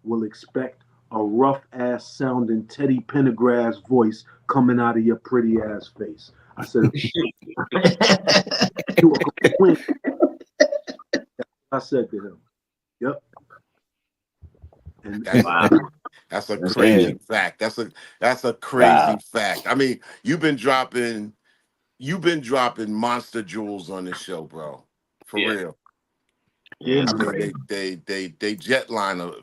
Speaker 8: will expect a rough ass sounding Teddy Pendergrass voice coming out of your pretty ass face. I said, you are going to win. I said to him, yep. And
Speaker 9: That's a crazy fact. That's a crazy fact. I mean, you've been dropping monster jewels on this show, bro. For real.
Speaker 6: Yeah,
Speaker 9: I mean,
Speaker 6: crazy.
Speaker 9: they jetliner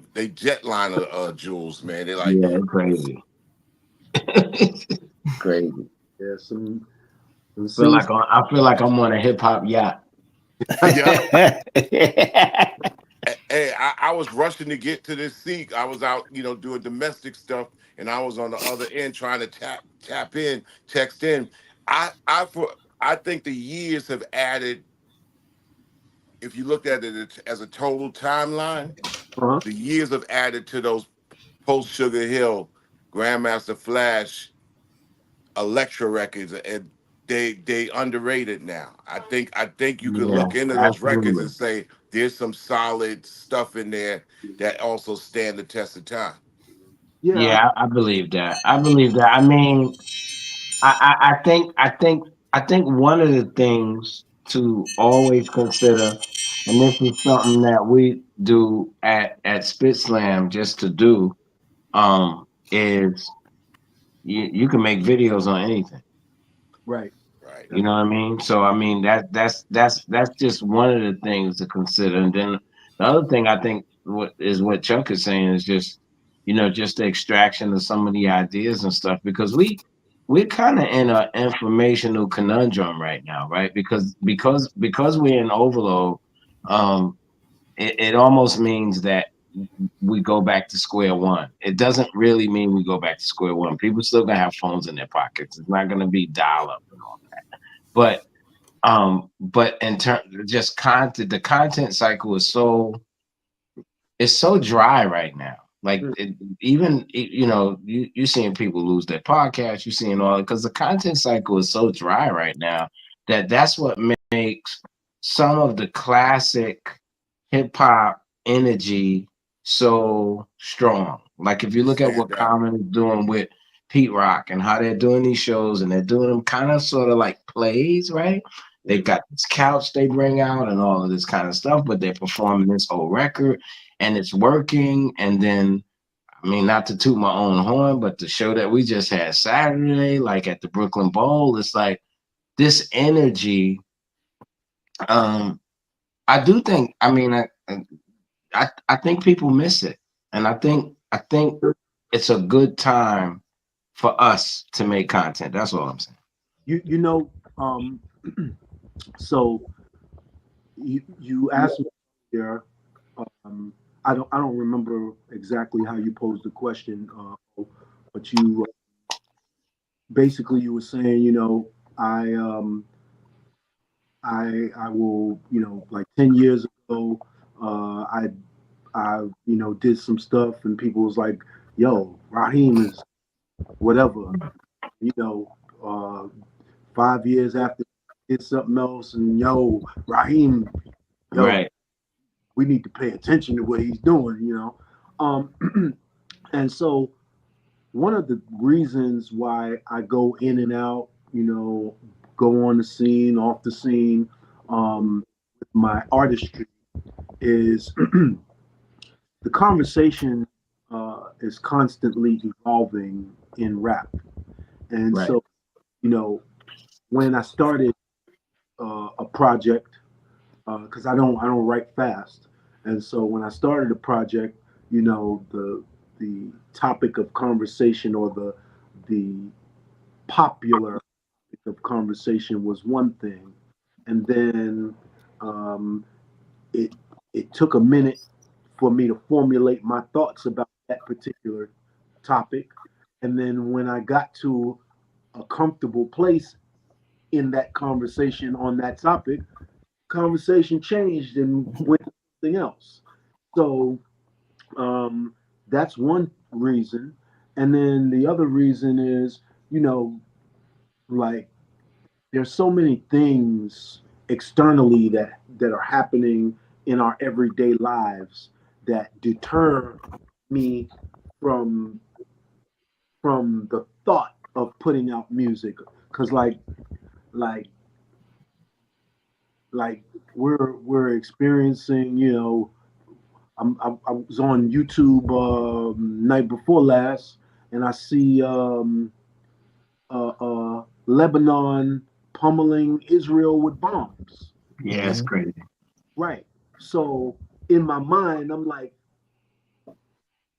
Speaker 9: jewels, man. They're like,
Speaker 6: Yeah, crazy. Crazy.
Speaker 8: yeah, some
Speaker 6: I feel like I'm on a hip hop yacht.
Speaker 9: yeah. Hey, I was rushing to get to this seat. I was out, doing domestic stuff, and I was on the other end trying to tap in, text in. I think the years have added. If you looked at it as a total timeline, the years have added to those post Sugar Hill, Grandmaster Flash, Electra records, and they underrated now. I think you could look into those records and say there's some solid stuff in there that also stand the test of time.
Speaker 6: Yeah, I believe that. I mean, I think one of the things to always consider, and this is something that we do at Spit Slam just to do, is you can make videos on anything.
Speaker 8: right.
Speaker 6: You know what I mean? So I mean that's just one of the things to consider. And then the other thing I think what Chuck is saying is just just the extraction of some of the ideas and stuff, because we're kind of in an informational conundrum right now, right? Because we're in overload, it almost means that we go back to square one. It doesn't really mean we go back to square one. People still gonna have phones in their pockets. It's not gonna be dial up and all that. But in terms just content, the content cycle is so dry right now. Like you're seeing people lose their podcast. You're seeing all because the content cycle is so dry right now that's what makes some of the classic hip hop energy so strong. Like if you look at what
Speaker 9: Stand out.
Speaker 6: Common is doing with Pete Rock and how they're doing these shows and they're doing them kind of sort of like plays, right? They've got this couch they bring out and all of this kind of stuff, but they're performing this whole record and it's working. And then, I mean, not to toot my own horn, but the show that we just had Saturday, like at the Brooklyn Bowl, it's like this energy. I do think. I mean, I think people miss it, and I think it's a good time for us to make content. That's all I'm saying.
Speaker 8: You know, so you asked me here. I don't remember exactly how you posed the question, but you basically you were saying, I I will, like 10 years ago, I did some stuff and people was like, yo, Raheem is whatever, you know, 5 years after he did something else and yo, Raheem, yo,
Speaker 6: Right.
Speaker 8: we need to pay attention to what he's doing. And so one of the reasons why I go in and out, go on the scene, off the scene, with my artistry is the conversation is constantly evolving in rap. And
Speaker 6: Right.
Speaker 8: so, when I started a project, because I don't write fast, and so when I started a project, the topic of conversation or the popular topic of conversation was one thing, and then um, it it took a minute for me to formulate my thoughts about that particular topic, and then when I got to a comfortable place in that conversation on that topic, conversation changed and went to something else. So that's one reason. And then the other reason is, like there's so many things externally that are happening in our everyday lives that deter me from the thought of putting out music. Because like like we're experiencing, I was on YouTube night before last, and I see Lebanon pummeling Israel with bombs.
Speaker 6: Yeah, it's crazy.
Speaker 8: Right. So in my mind, I'm like,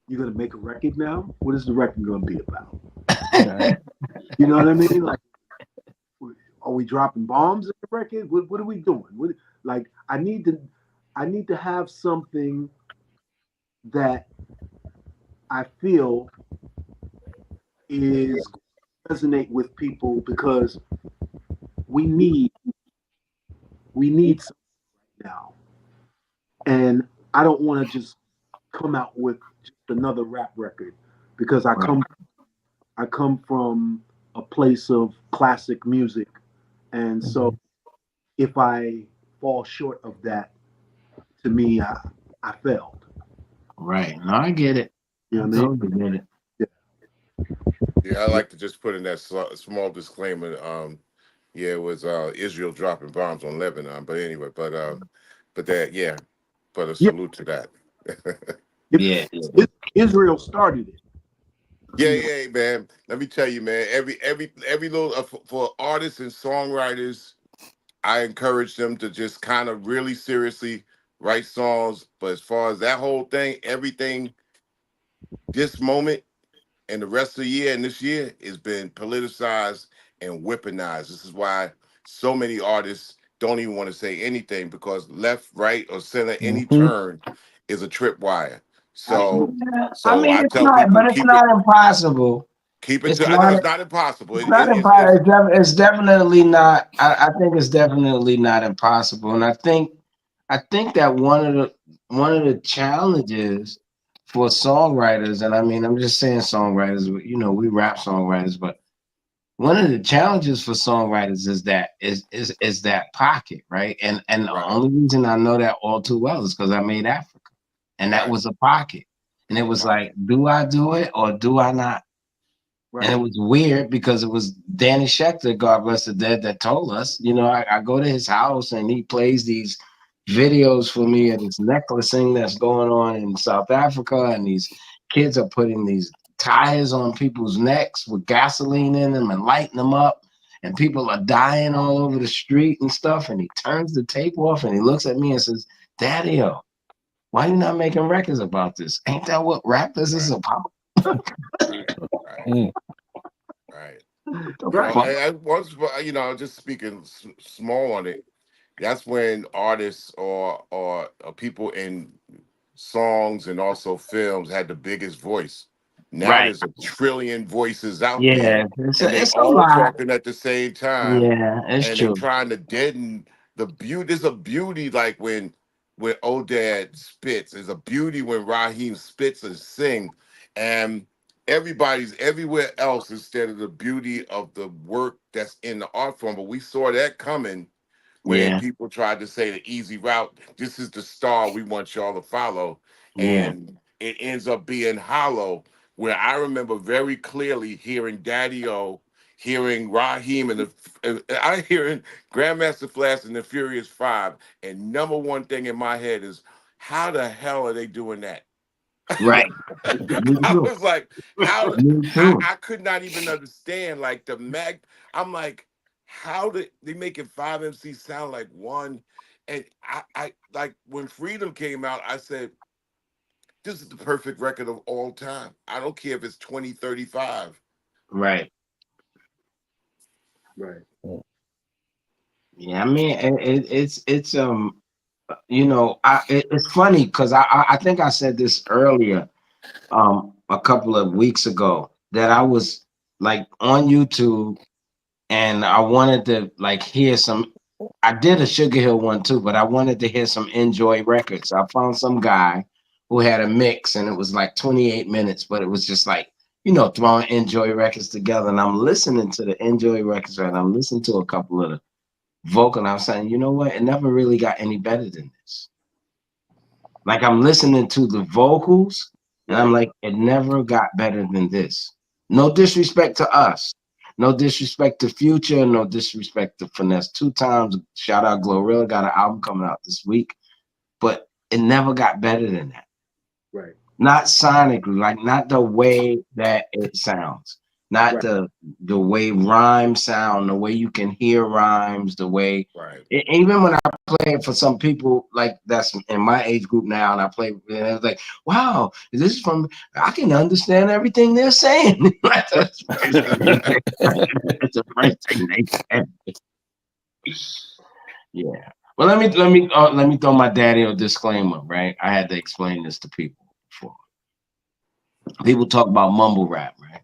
Speaker 8: you're gonna make a record now? What is the record gonna be about? You know what I mean? Like, are we dropping bombs in the record? What are we doing? Like, I need to have something that I feel is resonate with people because we need something now, and I don't want to just come out with just another rap record because I come from a place of classic music, and so if I fall short of that, to me, I failed.
Speaker 6: Right. No, I get it.
Speaker 8: You know
Speaker 6: I
Speaker 8: what I mean?
Speaker 6: totally get it.
Speaker 9: Yeah, I like to just put in that small disclaimer. Yeah, it was Israel dropping bombs on Lebanon, but anyway, but that yeah, but a
Speaker 8: Yeah,
Speaker 9: salute to that.
Speaker 6: Yeah.
Speaker 8: Israel started it.
Speaker 9: Yeah, yeah, man. Let me tell you, man. Every little for artists and songwriters, I encourage them to just kind of really seriously write songs. But as far as that whole thing, everything, this moment and the rest of the year and this year has been politicized and weaponized. This is why so many artists don't even want to say anything because left, right, or center, any
Speaker 4: Mhm.
Speaker 9: turn is a tripwire. So,
Speaker 6: Yeah, I
Speaker 9: so
Speaker 6: mean,
Speaker 9: I
Speaker 6: it's
Speaker 9: tell
Speaker 6: not,
Speaker 9: people
Speaker 6: but it's not impossible.
Speaker 9: keep it
Speaker 6: It's
Speaker 9: to. I know
Speaker 6: not.
Speaker 9: it's not impossible.
Speaker 6: It's not impossible. It's definitely not. I think it's definitely not impossible, and I think that one of the challenges for songwriters, and I mean, I'm just saying songwriters. You know, we rap songwriters, but one of the challenges for songwriters is that pocket, right? And the
Speaker 9: Right,
Speaker 6: only reason I know that all too well is because I made Africa, and that
Speaker 9: right,
Speaker 6: was a pocket, and it was
Speaker 9: right,
Speaker 6: like, do I do it or do I not? And
Speaker 8: Right.
Speaker 6: it was weird because it was Danny Schechter, God bless the dead, that told us. You know, I go to his house and he plays these videos for me of this necklacing that's going on in South Africa, and these kids are putting these tires on people's necks with gasoline in them and lighting them up, and people are dying all over the street and stuff. And he turns the tape off and he looks at me and says, "Daddy-o, why you not making records about this? Ain't that what rap is
Speaker 9: right,
Speaker 6: about?"
Speaker 9: right, right,
Speaker 4: Mm.
Speaker 9: right.
Speaker 6: The
Speaker 9: Well,
Speaker 6: fuck?
Speaker 9: I once, just speaking small on it. That's when artists or people in songs and also films had the biggest voice. Now
Speaker 6: Right.
Speaker 9: there's a trillion voices out there,
Speaker 6: Yeah,
Speaker 9: and they
Speaker 6: it's a
Speaker 9: all
Speaker 6: lot.
Speaker 9: talking at the same time,
Speaker 6: Yeah, it's
Speaker 9: and they
Speaker 6: true.
Speaker 9: trying to deaden the beauty. There's a beauty like when Odad spits. There's a beauty when Raheem spits and sing, and everybody's everywhere else instead of the beauty of the work that's in the art form. But we saw that coming when
Speaker 6: Yeah,
Speaker 9: people tried to say the easy route, this is the star we want y'all to follow.
Speaker 6: yeah,
Speaker 9: And it ends up being hollow. Where I remember very clearly hearing Daddy O, hearing Raheem I hearing Grandmaster Flash and the Furious Five. And number one thing in my head is, how the hell are they doing that?
Speaker 6: right. Me
Speaker 9: I
Speaker 6: too.
Speaker 9: was like, how
Speaker 6: Me too.
Speaker 9: I could not even understand like the mag. I'm like, how did they make it five MC sound like one? And I like when Freedom came out, I said, this is the perfect record of all time. I don't care if it's 2035.
Speaker 6: Right.
Speaker 8: Right.
Speaker 6: Yeah, I mean, it's you know, it's funny because I think I said this earlier, a couple of weeks ago, that I was like on YouTube and I wanted to like hear some. I did a Sugar Hill one too, but I wanted to hear some Enjoy records. I found some guy who had a mix and it was like 28 minutes, but it was just like, you know, throwing Enjoy records together. And I'm listening to the Enjoy records and I'm listening to a couple of the vocal and I'm saying, you know what? It never really got any better than this. Like I'm listening to the vocals and I'm
Speaker 8: Right.
Speaker 6: like, it never got better than this. No disrespect to us. No disrespect to Future. No disrespect to Finesse. Two times. Shout out Glorilla. Got an album coming out this week. But it never got better than that.
Speaker 8: Right.
Speaker 6: Not sonically, like not the way that it sounds. Not
Speaker 8: Right.
Speaker 6: the way rhymes sound, the way you can hear rhymes, the way
Speaker 9: Right.
Speaker 6: even when I play it for some people like that's in my age group now, and I play, and it's like, wow, this is from I can understand everything they're saying. That's the first thing they say. That's the first thing they say. Yeah. Well, let me throw my daddy a disclaimer, right? I had to explain this to people before. People talk about mumble rap, right?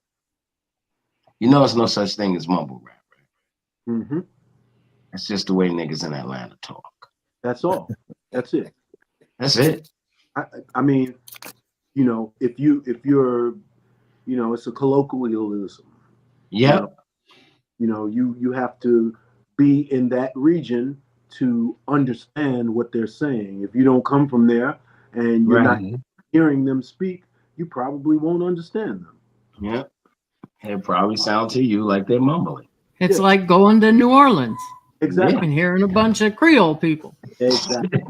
Speaker 6: You know, there's no such thing as mumble rap, right?
Speaker 8: Mm-hmm.
Speaker 6: It's just the way niggas in Atlanta talk.
Speaker 8: That's all. That's it.
Speaker 6: That's it.
Speaker 8: I, I mean, if you're, it's a colloquialism. You know,
Speaker 6: Yep.
Speaker 8: you have to be in that region to understand what they're saying. If you don't come from there and you're not
Speaker 6: Right.
Speaker 4: Mhm.
Speaker 8: hearing them speak, you probably won't understand them.
Speaker 6: Yep. It probably sound to you like they're mumbling.
Speaker 3: It's
Speaker 8: Yeah,
Speaker 3: like going to New Orleans
Speaker 6: Yeah.
Speaker 8: exactly.
Speaker 3: and hearing a bunch of Creole people.
Speaker 8: Exactly.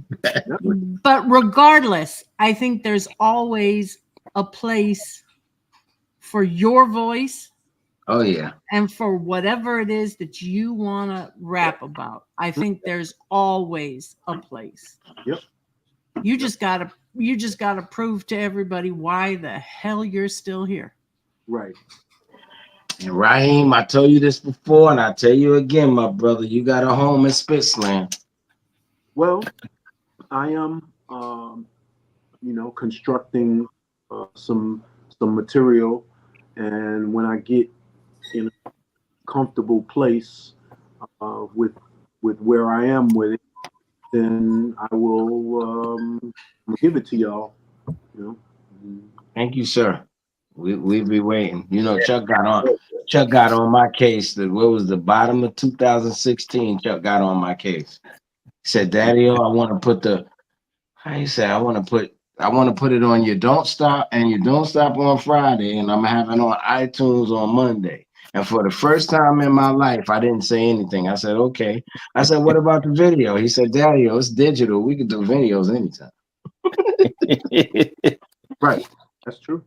Speaker 8: Yep.
Speaker 3: But regardless, I think there's always a place for your voice
Speaker 6: Oh yeah.
Speaker 3: and for whatever it is that you want to rap about. I think there's always a place.
Speaker 8: Yep.
Speaker 3: You just gotta prove to everybody why the hell you're still here.
Speaker 8: Right.
Speaker 6: And Raheem, I told you this before, and I tell you again, my brother, you got a home in Spitzland.
Speaker 8: Well, I am, constructing some material, and when I get in a comfortable place with where I am with it, then I will give it to y'all. You know.
Speaker 6: Thank you, sir. We be waiting. You know, Chuck got on my case. What was the bottom of 2016? Chuck got on my case. He said, "Daddy, I want to put the." How you say? I want to put it on your Don't Stop and you Don't Stop on Friday, and I'm having on iTunes on Monday. And for the first time in my life, I didn't say anything. I said, "Okay." I said, "What about the video?" He said, "Daddy, it's digital. We can do videos anytime."
Speaker 8: Right. That's true.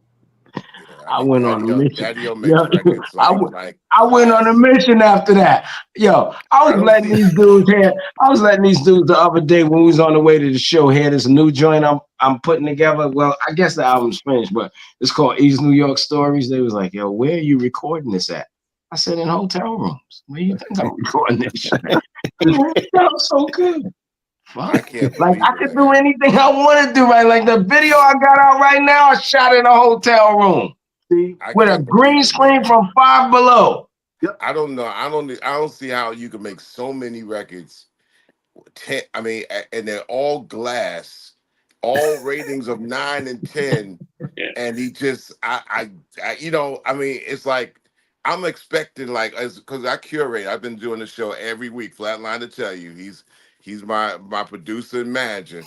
Speaker 6: I went on a mission.
Speaker 9: Daddy-O makes
Speaker 6: Yo,
Speaker 9: records like
Speaker 6: I went on a mission after that. Yo, I was letting these dudes the other day when we was on the way to the show. Had this new joint I'm putting together. Well, I guess the album's finished, but it's called East New York Stories. They was like, "Yo, where are you recording this at?" I said, "In hotel rooms." Where you think I'm recording this shit? It sounds so good. Fuck.
Speaker 9: I can't
Speaker 6: Like
Speaker 9: believe
Speaker 6: I
Speaker 9: it,
Speaker 6: could
Speaker 9: man.
Speaker 6: do anything I want to do, right? Like the video I got out right now, I shot in a hotel room.
Speaker 8: See,
Speaker 6: With a green screen from Five Below.
Speaker 9: I don't know. I don't see how you can make so many records. And they're all glass, all ratings of 9 and 10.
Speaker 5: Yeah.
Speaker 9: And he just, it's like I'm expecting because I curate. I've been doing the show every week. Flatline to tell you, he's my producer and manager.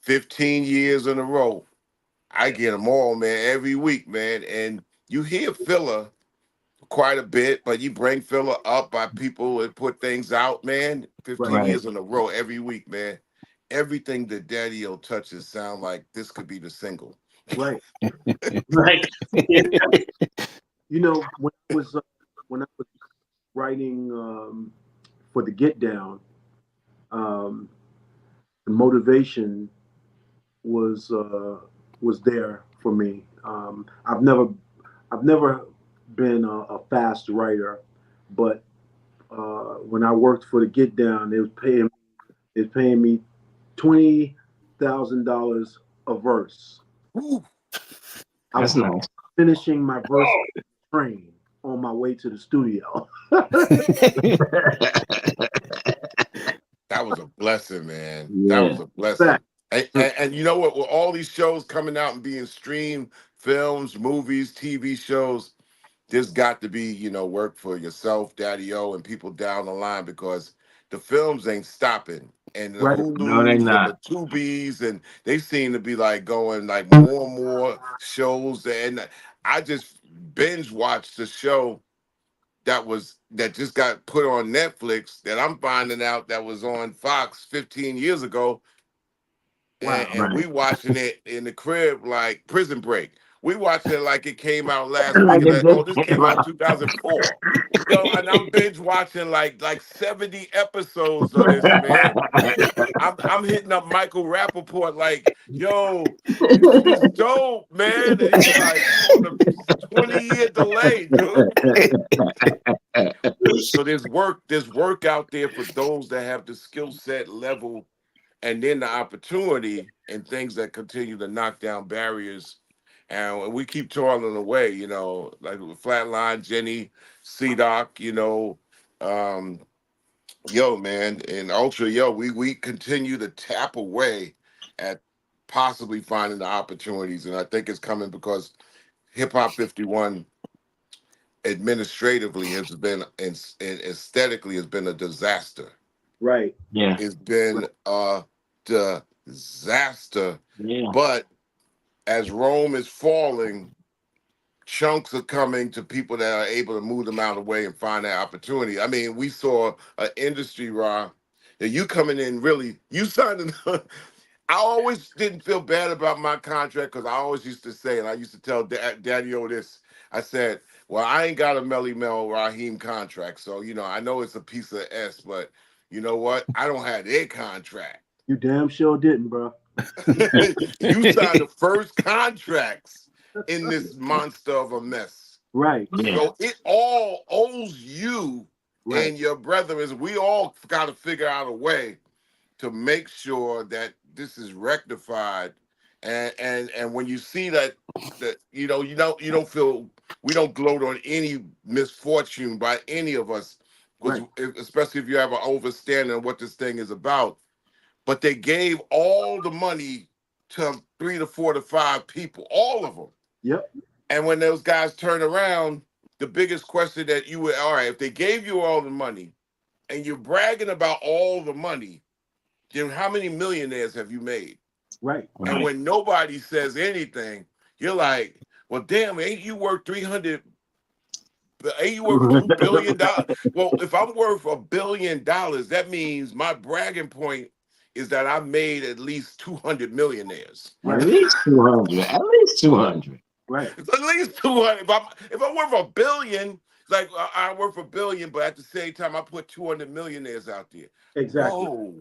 Speaker 9: 15 years in a row. I get them all, man, every week, man. And you hear filler quite a bit, but you bring filler up by people that put things out, man. 15
Speaker 6: Right.
Speaker 9: years in a row every week, man. Everything that Daddy-O touches sound like this could be the single.
Speaker 8: right.
Speaker 5: Right. Yeah.
Speaker 8: You know, when I was writing for the Get Down, the motivation was there for me. I've never been a fast writer, but when I worked for the Get Down, they was paying me $20,000 a verse.
Speaker 9: Ooh.
Speaker 8: I
Speaker 6: That's
Speaker 8: was
Speaker 6: nice.
Speaker 8: finishing my verse train on my way to the studio.
Speaker 9: That was a blessing, man. That
Speaker 6: Yeah.
Speaker 9: was a blessing. And you know what? With all these shows coming out and being streamed, films, movies, TV shows, there's got to be, work for yourself, Daddy-O, and people down the line because the films ain't stopping. And the
Speaker 8: Right.
Speaker 6: No, they
Speaker 9: Hulus and the
Speaker 6: not.
Speaker 9: Tubies, and they seem to be like going like more and more shows. And I just binge watched the show that just got put on Netflix that I'm finding out that was on Fox 15 years ago.
Speaker 8: Wow.
Speaker 9: And we watching it in the crib like Prison Break. We watching it like it came out last week.
Speaker 6: Like
Speaker 9: And
Speaker 6: it
Speaker 9: like,
Speaker 6: just
Speaker 9: this
Speaker 6: came
Speaker 9: came out in
Speaker 6: out.
Speaker 9: 2004. And I'm binge watching like 70 episodes of this, man. I'm hitting up Michael Rappaport like, yo, this shit is dope, man. And he's like on a 20-year delay, dude. So there's work out there for those that have the skill set level and then the opportunity and things that continue to knock down barriers. And we keep toiling away, like with Flatline, Jenny, C-Doc, man, and Ultra, we continue to tap away at possibly finding the opportunities. And I think it's coming because Hip Hop 51 administratively has been and aesthetically has been a disaster.
Speaker 8: Right.
Speaker 6: Yeah.
Speaker 9: It's been a disaster.
Speaker 6: Yeah.
Speaker 9: But as Rome is falling, chunks are coming to people that are able to move them out of the way and find that opportunity. I mean, we saw an industry, Ra, that you coming in really, you signed. I always didn't feel bad about my contract because I always used to say, and I used to tell Daddy-O this, I said, well, I ain't got a Melly Mel Raheem contract. So, I know it's a piece of S, but you know what? I don't have their contract.
Speaker 8: You damn sure didn't, bro.
Speaker 9: You signed the first contracts in this monster of a mess.
Speaker 8: Right.
Speaker 6: Yeah.
Speaker 9: So it all owes you
Speaker 8: Right.
Speaker 9: and your brethren. We all got to figure out a way to make sure that this is rectified. And when you see that you don't feel, we don't gloat on any misfortune by any of us, because
Speaker 8: Right.
Speaker 9: especially if you have an understanding of what this thing is about. But they gave all the money to 3 to 4 to 5 people, all of them.
Speaker 8: Yep.
Speaker 9: And when those guys turn around, the biggest question that you would, all right, if they gave you all the money and you're bragging about all the money, then how many millionaires have you made?
Speaker 8: Right.
Speaker 9: And when nobody says anything, you're like, well, damn, ain't you worth 300? Ain't you worth $2 billion? Well, if I'm worth $1 billion, that means my bragging point is that I made at least 200 millionaires.
Speaker 6: At least 200. At least 200.
Speaker 8: Right.
Speaker 9: It's at least 200. If I'm worth $1 billion, like I'm worth $1 billion, but at the same time I put 200 millionaires out there.
Speaker 8: Exactly.
Speaker 9: Whoa.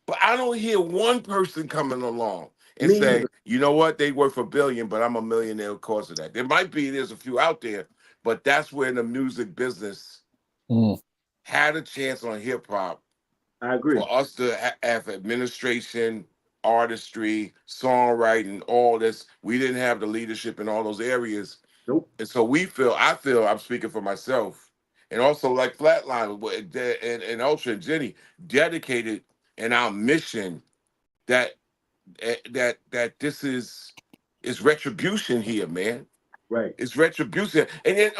Speaker 9: But I don't hear one person coming along and
Speaker 8: Me
Speaker 9: say,
Speaker 8: either.
Speaker 9: you know what, they worth $1 billion, but I'm a millionaire because of that. There's a few out there, but that's where the music business had a chance on hip hop
Speaker 8: I agree.
Speaker 9: for us to have administration, artistry, songwriting, all this. We didn't have the leadership in all those areas.
Speaker 8: Nope.
Speaker 9: And so I feel I'm speaking for myself. And also like Flatline and Ultra and Jenny, dedicated in our mission that this is retribution here, man.
Speaker 8: Right.
Speaker 9: It's retribution. And then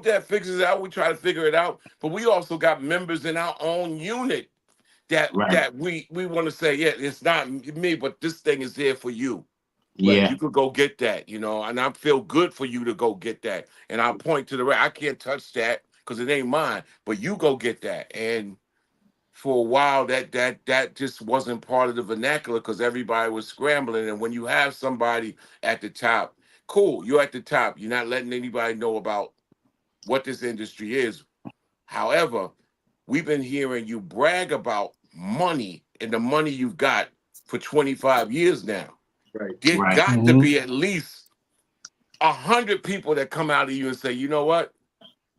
Speaker 9: Dad figures it out. We try to figure it out. But we also got members in our own unit that we want to say, yeah, it's not me, but this thing is there for you.
Speaker 6: Yeah.
Speaker 9: You could go get that, and I feel good for you to go get that. And I'll point to the right. I can't touch that because it ain't mine, but you go get that. And for a while, that just wasn't part of the vernacular because everybody was scrambling. And when you have somebody at the top, cool, you're at the top. You're not letting anybody know about what this industry is. However, we've been hearing you brag about money and the money you've got for 25 years now.
Speaker 8: Right.
Speaker 9: There got to be at least 100 people that come out of you and say, you know what?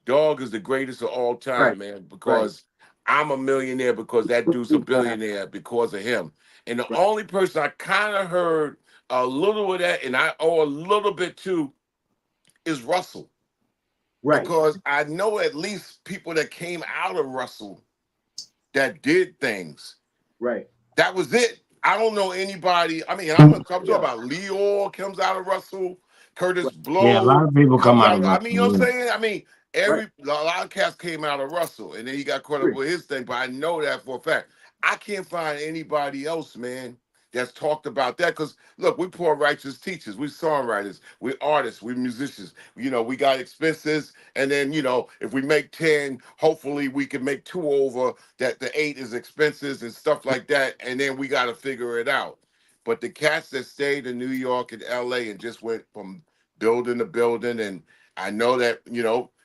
Speaker 9: Dog is the greatest of all time, man, because I'm a millionaire because that dude's a billionaire because of him. And the only person I kind of heard a little of that, and I owe a little bit to, is Russell.
Speaker 8: Right.
Speaker 9: Because I know at least people that came out of Russell that did things.
Speaker 8: Right.
Speaker 9: That was it. I don't know anybody. I mean, I'm talking about Leor comes out of Russell, Curtis Blow.
Speaker 6: Yeah, a lot of people come out of Russell.
Speaker 9: I mean, you know what I'm saying? I mean, a lot of cats came out of Russell, and then he got caught up with his thing. But I know that for a fact. I can't find anybody else, man, that's talked about that. Because look, we poor righteous teachers, we songwriters, we artists, we musicians. We got expenses, and then if we make 10, hopefully we can make 2 over. That the 8 is expenses and stuff like that, and then we got to figure it out. But the cats that stayed in New York and LA and just went from building to building, and I know that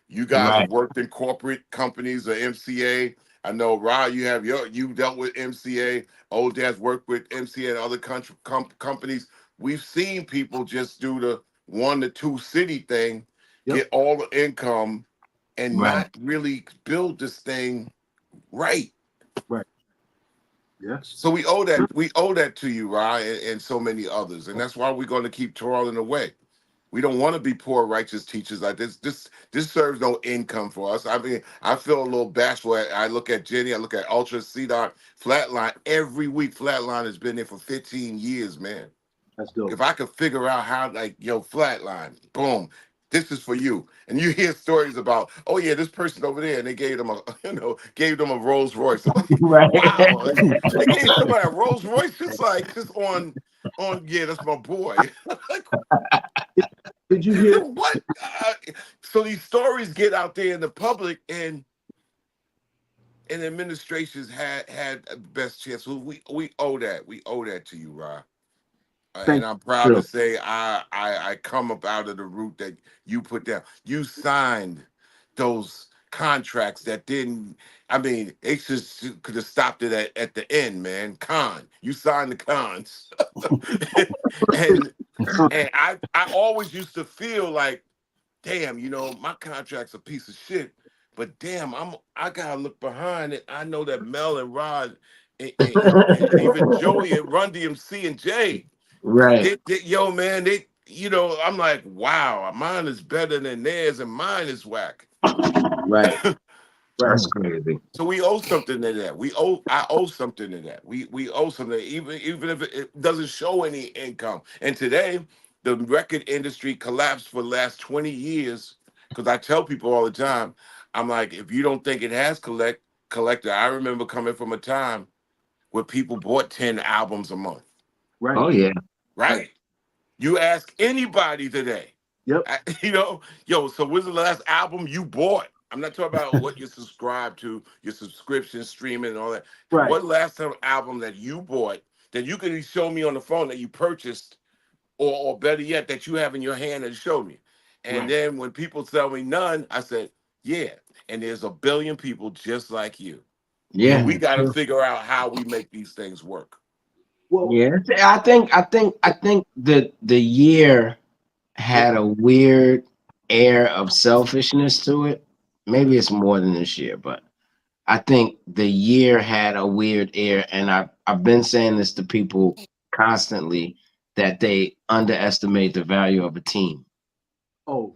Speaker 9: you guys have worked in corporate companies or MCA. I know, Rod, you dealt with MCA. Old Dad's worked with MCA and other companies. We've seen people just do the 1 to 2 city thing, get all the income, and not really build this thing right.
Speaker 8: Right. Yes.
Speaker 9: So we owe that to you, Rod, and so many others, and that's why we're going to keep toiling away. We don't want to be poor righteous teachers like this. This serves no income for us. I mean, I feel a little bashful. I look at Jenny, I look at Ultra, C-Dot, Flatline. Every week, Flatline has been there for 15 years, man.
Speaker 8: That's dope.
Speaker 9: If I could figure out how, Flatline, boom, this is for you. And you hear stories about, oh yeah, this person over there, and they gave them a Rolls Royce. I'm like, wow, they gave somebody a Rolls Royce just on, yeah, that's my boy.
Speaker 8: Did you hear
Speaker 9: what? So these stories get out there in the public, and administrations had the best chance. We owe that. We owe that to you, Ra. And I'm proud to say I come up out of the route that you put down. You signed those contracts that didn't. I mean, they just could have stopped it at the end, man. You signed the cons, and I always used to feel like damn, you know, my contract's a piece of shit, but damn, I gotta look behind it. I know that Mel and Rod and even Joey and Run DMC and Jay,
Speaker 6: Right,
Speaker 9: yo, man, you know, I'm like, wow, mine is better than theirs, and mine is whack.
Speaker 6: right. That's crazy.
Speaker 9: So we owe something to that. I owe something to that. We owe something, even if it doesn't show any income. And today, the record industry collapsed for the last 20 years. Because I tell people all the time, I'm like, if you don't think it has collector, I remember coming from a time where people bought 10 albums a month.
Speaker 8: Right.
Speaker 6: Oh yeah.
Speaker 9: Right? You ask anybody today.
Speaker 8: Yep.
Speaker 9: You know, yo, so when's the last album you bought? I'm not talking about what you subscribe to, your subscription, streaming, and all that.
Speaker 8: Right.
Speaker 9: What last time album that you bought that you can show me on the phone that you purchased, or better yet, that you have in your hand and show me? And
Speaker 8: Right.
Speaker 9: then when people tell me none, I said, yeah. And there's a billion people just like you.
Speaker 6: Yeah.
Speaker 9: And we got to figure out how we make these things work.
Speaker 8: Well,
Speaker 6: Yeah. I think the year had a weird air of selfishness to it. Maybe it's more than this year, but I think the year had a weird air, and I've been saying this to people constantly, that they underestimate the value of a team.
Speaker 8: oh,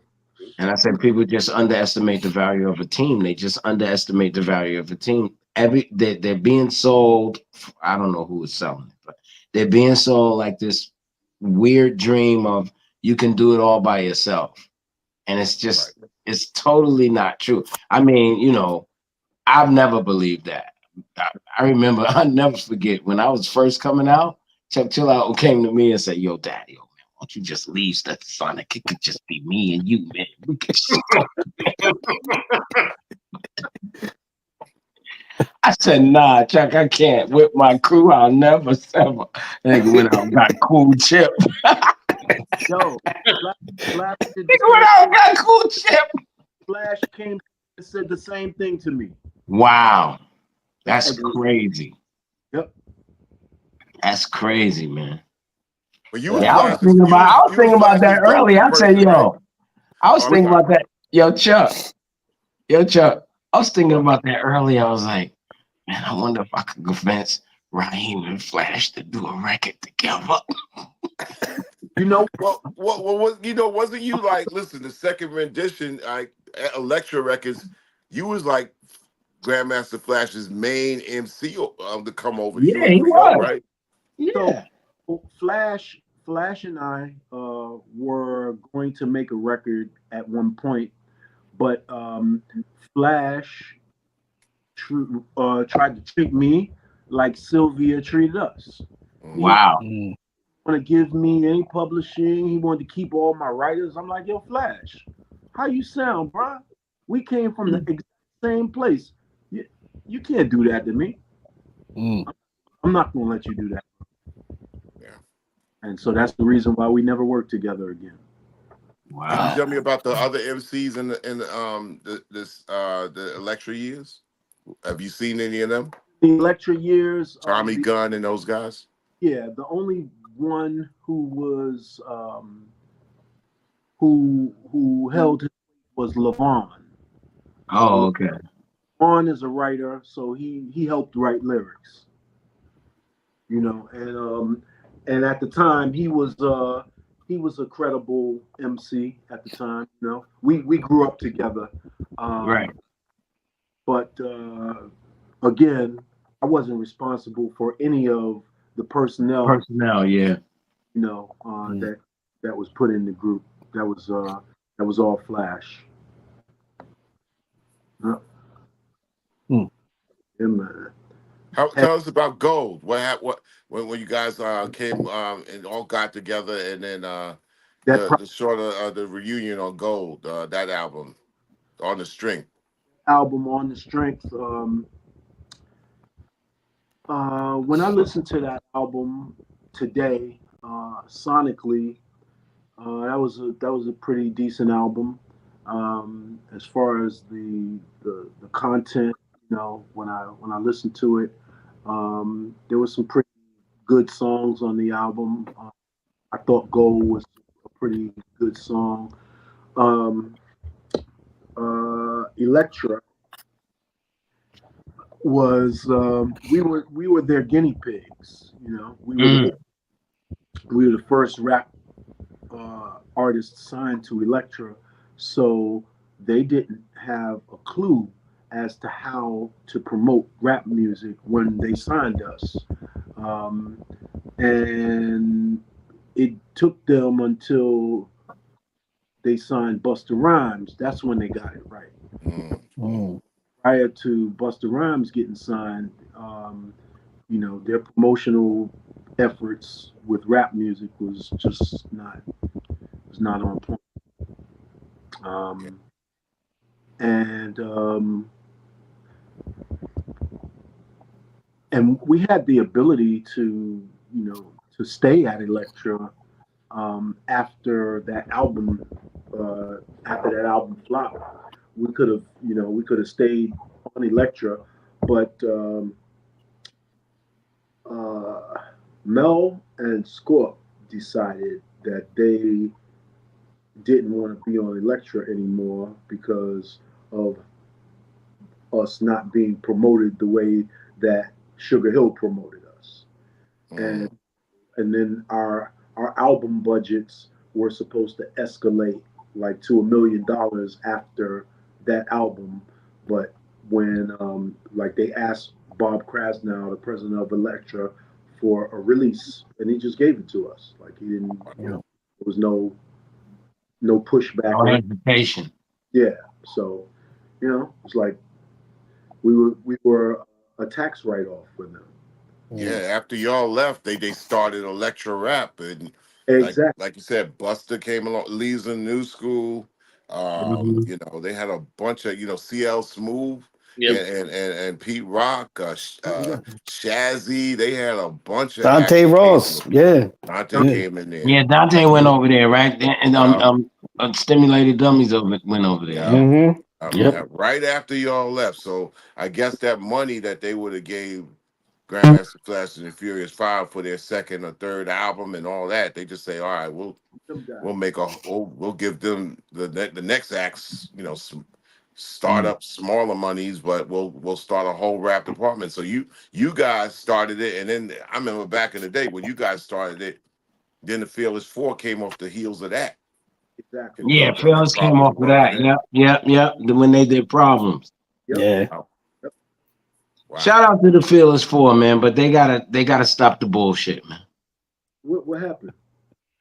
Speaker 6: And I said people just underestimate the value of a team. They just underestimate the value of a team. They're being sold. I don't know who is selling it, but they're being sold like this weird dream of you can do it all by yourself, and it's just it's totally not true. I mean, you know, I've never believed that. I remember, I'll never forget when I was first coming out, Chuck Chill Out came to me and said, yo, Daddy, yo, man, why don't you just leave Stetsasonic? It could just be me and you, man. We could just I said, nah, Chuck, I can't. With my crew, I'll never sever. Nigga went out and got Cool Chip.
Speaker 8: yo, Flash did
Speaker 6: Nigga went out and got Cool Chip.
Speaker 8: Flash came and said the same thing to me.
Speaker 6: Wow. That's crazy.
Speaker 8: Yep.
Speaker 6: That's crazy, man.
Speaker 9: But you
Speaker 6: Yeah, I was
Speaker 9: was
Speaker 6: thinking about that earlier. I said, yo, I was thinking about that. Yo, Chuck. I was thinking about that earlier. I was like, man, I wonder if I could convince Raheem and Flash to do a record together.
Speaker 8: You know,
Speaker 9: what you know, wasn't you like, listen, the second rendition, like Electra Records, you was like Grandmaster Flash's main MC to come over to you and
Speaker 6: he
Speaker 9: Rio,
Speaker 6: was.
Speaker 9: right?
Speaker 6: Yeah.
Speaker 8: So Flash and I were going to make a record at one point, but Flash tried to treat me like Sylvia treated us.
Speaker 6: Wow.
Speaker 8: He want to give me any publishing. He wanted to keep all my writers. I'm like, yo, Flash, how you sound, bro? We came from the exact same place. You can't do that to me. I'm not gonna let you do that.
Speaker 9: Yeah.
Speaker 8: And so that's the reason why we never worked together again.
Speaker 6: Wow.
Speaker 9: Can you tell me about the other MCs in the Electra years? Have you seen any of them?
Speaker 8: The Electra years,
Speaker 9: Tommy Gunn and those guys?
Speaker 8: Yeah, the only one who was who held his was Levon.
Speaker 6: Oh, okay.
Speaker 8: Levon is a writer, so he helped write lyrics. You know, and at the time he was a credible MC at the time. You know, we grew up together.
Speaker 6: Right.
Speaker 8: But again, I wasn't responsible for any of the personnel.
Speaker 6: Yeah.
Speaker 8: You know, that was put in the group. That was all Flash. Yeah, man.
Speaker 9: Tell us about Gold. What when you guys came and all got together, and then the sort of the reunion on Gold, that album, On the Strength.
Speaker 8: Album On the Strength. When I listen to that album today, sonically, that was a pretty decent album. As far as the content, you know, when I listened to it, there was some pretty good songs on the album. I thought Gold was a pretty good song. Electra was we were their guinea pigs. You know, we were the first rap artists signed to Electra, so they didn't have a clue as to how to promote rap music when they signed us. Um, and it took them until they signed Busta Rhymes. That's when they got it right.
Speaker 4: Mm.
Speaker 8: Prior to Busta Rhymes getting signed, their promotional efforts with rap music was just not on point. And and we had the ability to to stay at Elektra after that album flopped. We could have stayed on Elektra, but Mel and Scorp decided that they didn't want to be on Elektra anymore because of us not being promoted the way that Sugar Hill promoted us. And and then our album budgets were supposed to escalate like to $1 million after that album. But when like they asked Bob Krasnow, the president of Elektra, for a release, and he just gave it to us. Like he didn't, there was no pushback.
Speaker 6: No hesitation.
Speaker 8: Yeah. So, it's like we were a tax write off for them.
Speaker 9: Yeah, after y'all left, they started Electro Rap, and
Speaker 8: Exactly.
Speaker 9: like you said, Buster came along, Lee's in New School. They had a bunch of CL Smooth and Pete Rock, Shazzy. They had a bunch of
Speaker 4: Dante
Speaker 9: acts
Speaker 4: Ross,
Speaker 9: Dante came in there.
Speaker 6: Yeah, Dante went over there, right? And Stimulated Dummies went over there.
Speaker 9: Right after y'all left. So I guess that money that they would have gave Grandmaster Flash and the Furious 5 for their second or third album and all that, they just say, all right, we'll give them the next acts, some startup smaller monies, but we'll start a whole rap department. So you guys started it, and then I remember back in the day when you guys started it, then the Fearless 4 came off the heels of that.
Speaker 8: Exactly.
Speaker 6: Yeah, Fearless came off of that. Yep. When they did Problems.
Speaker 4: Yeah.
Speaker 9: Wow.
Speaker 6: Shout out to the Fearless 4, man, but they gotta stop the bullshit, man.
Speaker 8: What happened?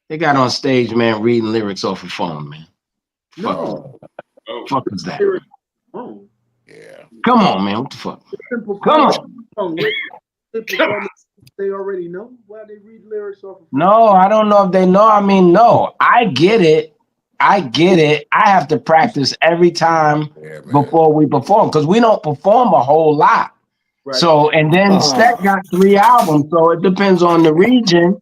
Speaker 6: They got on stage, man, reading lyrics off a phone, man.
Speaker 8: No.
Speaker 6: Fuck is that?
Speaker 8: Oh.
Speaker 9: Yeah.
Speaker 6: Come on, man. What the fuck? Come on.
Speaker 8: They already know why they read lyrics off.
Speaker 6: No, I don't know if they know. I mean, no, I get it. I have to practice every time before we perform because we don't perform a whole lot. Right. So, and then Stet got 3 albums, so it depends on the region,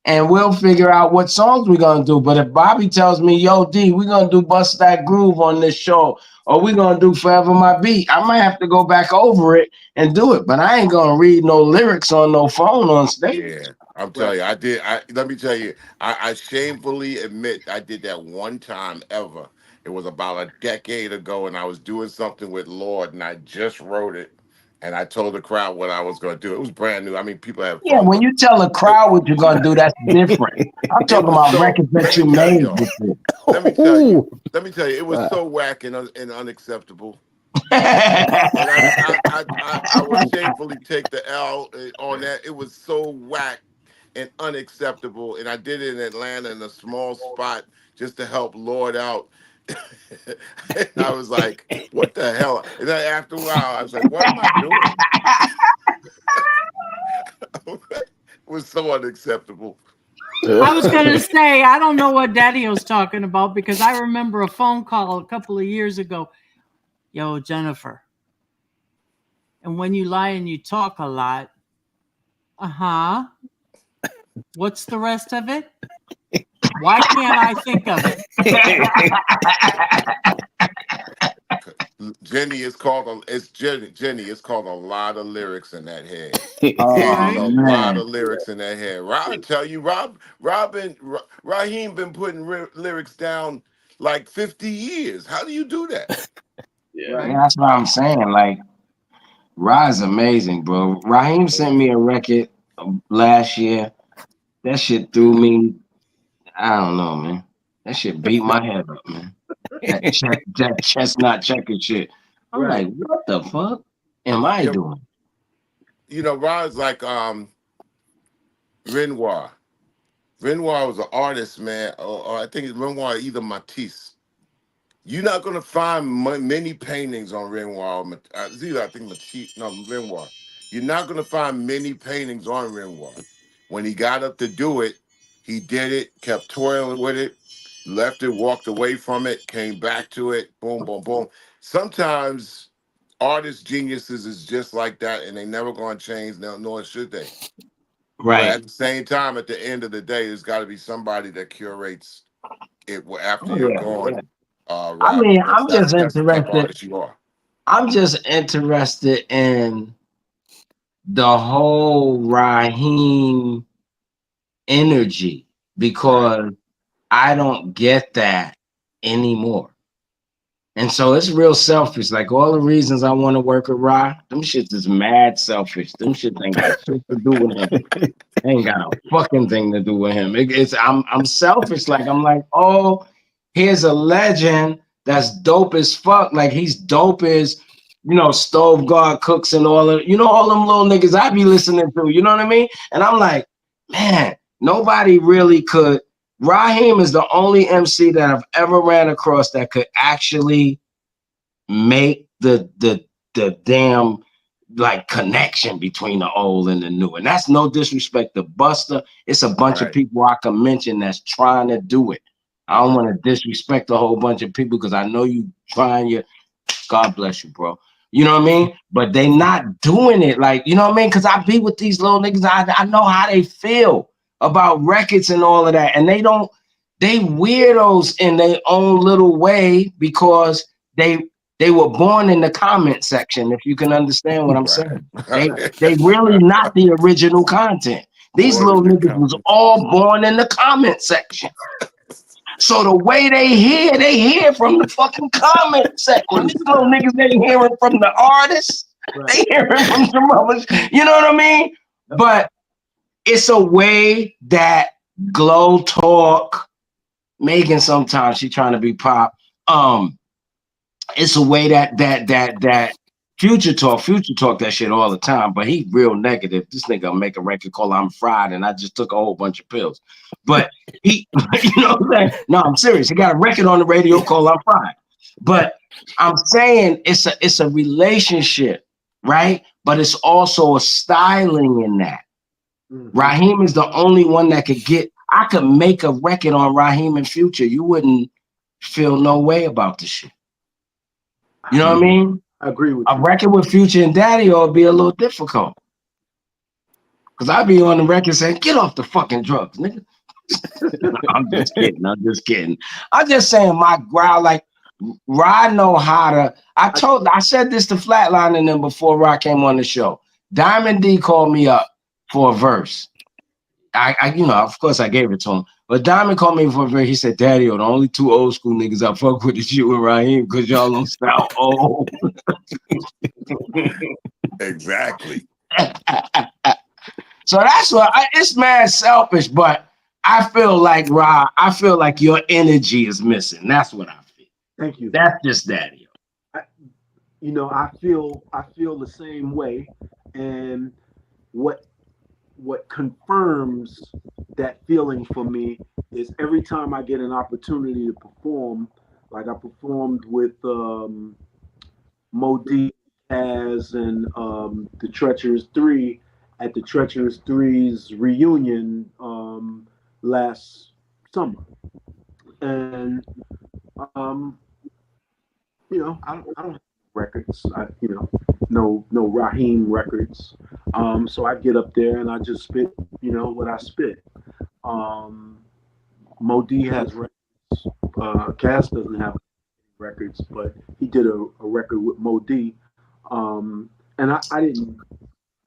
Speaker 6: and we'll figure out what songs we're gonna do. But if Bobby tells me, "Yo, D, we're gonna do Bust That Groove on this show," or we're gonna do Forever My Beat, I might have to go back over it and do it. But I ain't gonna read no lyrics on no phone on stage.
Speaker 9: Yeah, I'm telling you, let me tell you, I shamefully admit I did that one time ever. It was about a decade ago, and I was doing something with Lord, and I just wrote it, and I told the crowd what I was going to do. It was brand new. I mean, people have fun.
Speaker 6: Yeah, when you tell a crowd what you're going to do, that's different. I'm talking about records that you made.
Speaker 9: Let me tell you, it was so whack and unacceptable. I would shamefully take the L on that. It was so whack and unacceptable, and I did it in Atlanta in a small spot just to help Lord out. And I was like, what the hell? And then after a while, I was like, what am I doing? It was so unacceptable.
Speaker 3: I was going to say, I don't know what Daddy was talking about because I remember a phone call a couple of years ago. Yo, Jennifer. And when you lie and you talk a lot, what's the rest of it? Why can't I think of it?
Speaker 9: Jenny, it's called a lot of lyrics in that head.
Speaker 6: A
Speaker 9: lot of lyrics in that head. I tell you, Raheem been putting lyrics down like 50 years. How do you do that?
Speaker 5: Yeah.
Speaker 6: Yeah, that's what I'm saying. Like, Ra's amazing, bro. Raheem sent me a record last year. That shit threw me. I don't know, man. That shit beat my head up, man. That chestnut checker shit. I'm
Speaker 8: Right.
Speaker 6: like, what the fuck am I
Speaker 9: Yeah,
Speaker 6: doing?
Speaker 9: you know, Rod's like Renoir. Renoir was an artist, man, or I think Renoir either Matisse. You're not gonna find many paintings on Renoir. It's either I think Matisse, no Renoir. You're not gonna find many paintings on Renoir. When he got up to do it, he did it, kept toiling with it, left it, walked away from it, came back to it, boom, boom, boom. Sometimes artist geniuses is just like that, and they never gonna change, nor should they. But
Speaker 6: Right.
Speaker 9: at the same time, at the end of the day, there's got to be somebody that curates it after
Speaker 6: Oh,
Speaker 9: you're
Speaker 6: yeah, yeah.
Speaker 9: gone,
Speaker 6: I
Speaker 9: Rod,
Speaker 6: mean,
Speaker 9: because that's the type of artist you are.
Speaker 6: I'm just interested in the whole Raheem energy because I don't get that anymore. And so it's real selfish. Like all the reasons I want to work with Ra, them shits is mad selfish. Them shits ain't got shit to do with him. Ain't got a fucking thing to do with him. I'm selfish. Like I'm like, oh, here's a legend that's dope as fuck. Like he's dope as, Stove Guard Cooks and all of, all them little niggas I be listening to. You know what I mean? And I'm like, man, nobody really could. Raheem is the only MC that I've ever ran across that could actually make the damn like connection between the old and the new. And that's no disrespect to Buster. It's a bunch of people I can mention that's trying to do it. I don't want to disrespect a whole bunch of people because I know you trying your God bless you, bro. You know what I mean? But they not doing it like, you know what I mean? Because I be with these little niggas. I know how they feel about records and all of that. And they weirdos in their own little way because they were born in the comment section, if you can understand what I'm saying. They really not the original content. These little niggas was all born in the comment section. So the way they hear from the fucking comment section. These little niggas ain't hearing from the artists. They hearing from some others. You know what I mean? But it's a way that Glow Talk, Megan sometimes she trying to be pop. It's a way that Future talk that shit all the time, but he real negative. This nigga make a record called I'm Fried, and I just took a whole bunch of pills. But he, you know what I'm saying? No, I'm serious. He got a record on the radio called I'm Fried. But I'm saying it's a relationship, right? But it's also a styling in that. Raheem is the only one that I could make a record on Raheem and Future. You wouldn't feel no way about the shit. You know what I mean?
Speaker 8: I agree with
Speaker 6: a
Speaker 8: you.
Speaker 6: record with Future and Daddy would be a little difficult. Because I'd be on the record saying, get off the fucking drugs, nigga. I'm just kidding. I'm just saying my growl, like, Rod know how to. I said this to Flatline and them before Rod came on the show. Diamond D called me up for a verse. Of course I gave it to him. But Diamond called me for a verse. He said, Daddy, the only two old school niggas I fuck with is you and Raheem because y'all don't sound old.
Speaker 9: Exactly.
Speaker 6: So that's what it's mad selfish, but I feel like Rob, I feel like your energy is missing. That's what I feel.
Speaker 8: Thank you.
Speaker 6: That's just Daddy.
Speaker 8: I feel the same way, and what confirms that feeling for me is every time I get an opportunity to perform, like I performed with Mo D as and the Treacherous Three at the Treacherous Three's reunion last summer, and I don't have records. No Raheem records. So I get up there and I just spit, what I spit. Mo D has records. Cass doesn't have records, but he did a record with Mo D. And I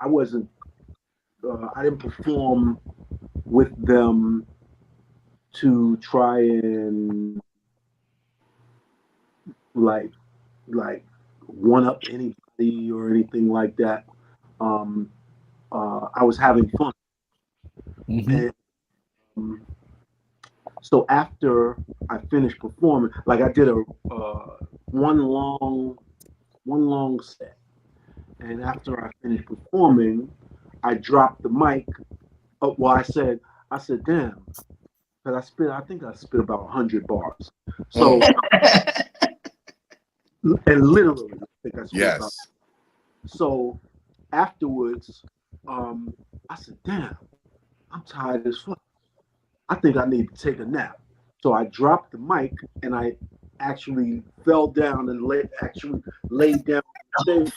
Speaker 8: wasn't, I didn't perform with them to try and like one up anybody or anything like that. Um, I was having fun,
Speaker 4: Mhm.
Speaker 8: and so after I finished performing, like I did a one long one long set, and after I finished performing, I dropped the mic. Well, I said, damn, because I think I spit about 100 bars. So,
Speaker 9: Mm,
Speaker 8: and literally, I think I spit about.
Speaker 9: yes.
Speaker 8: So afterwards, I said, damn, I'm tired as fuck. I think I need to take a nap. So I dropped the mic and I actually fell down and actually laid down on the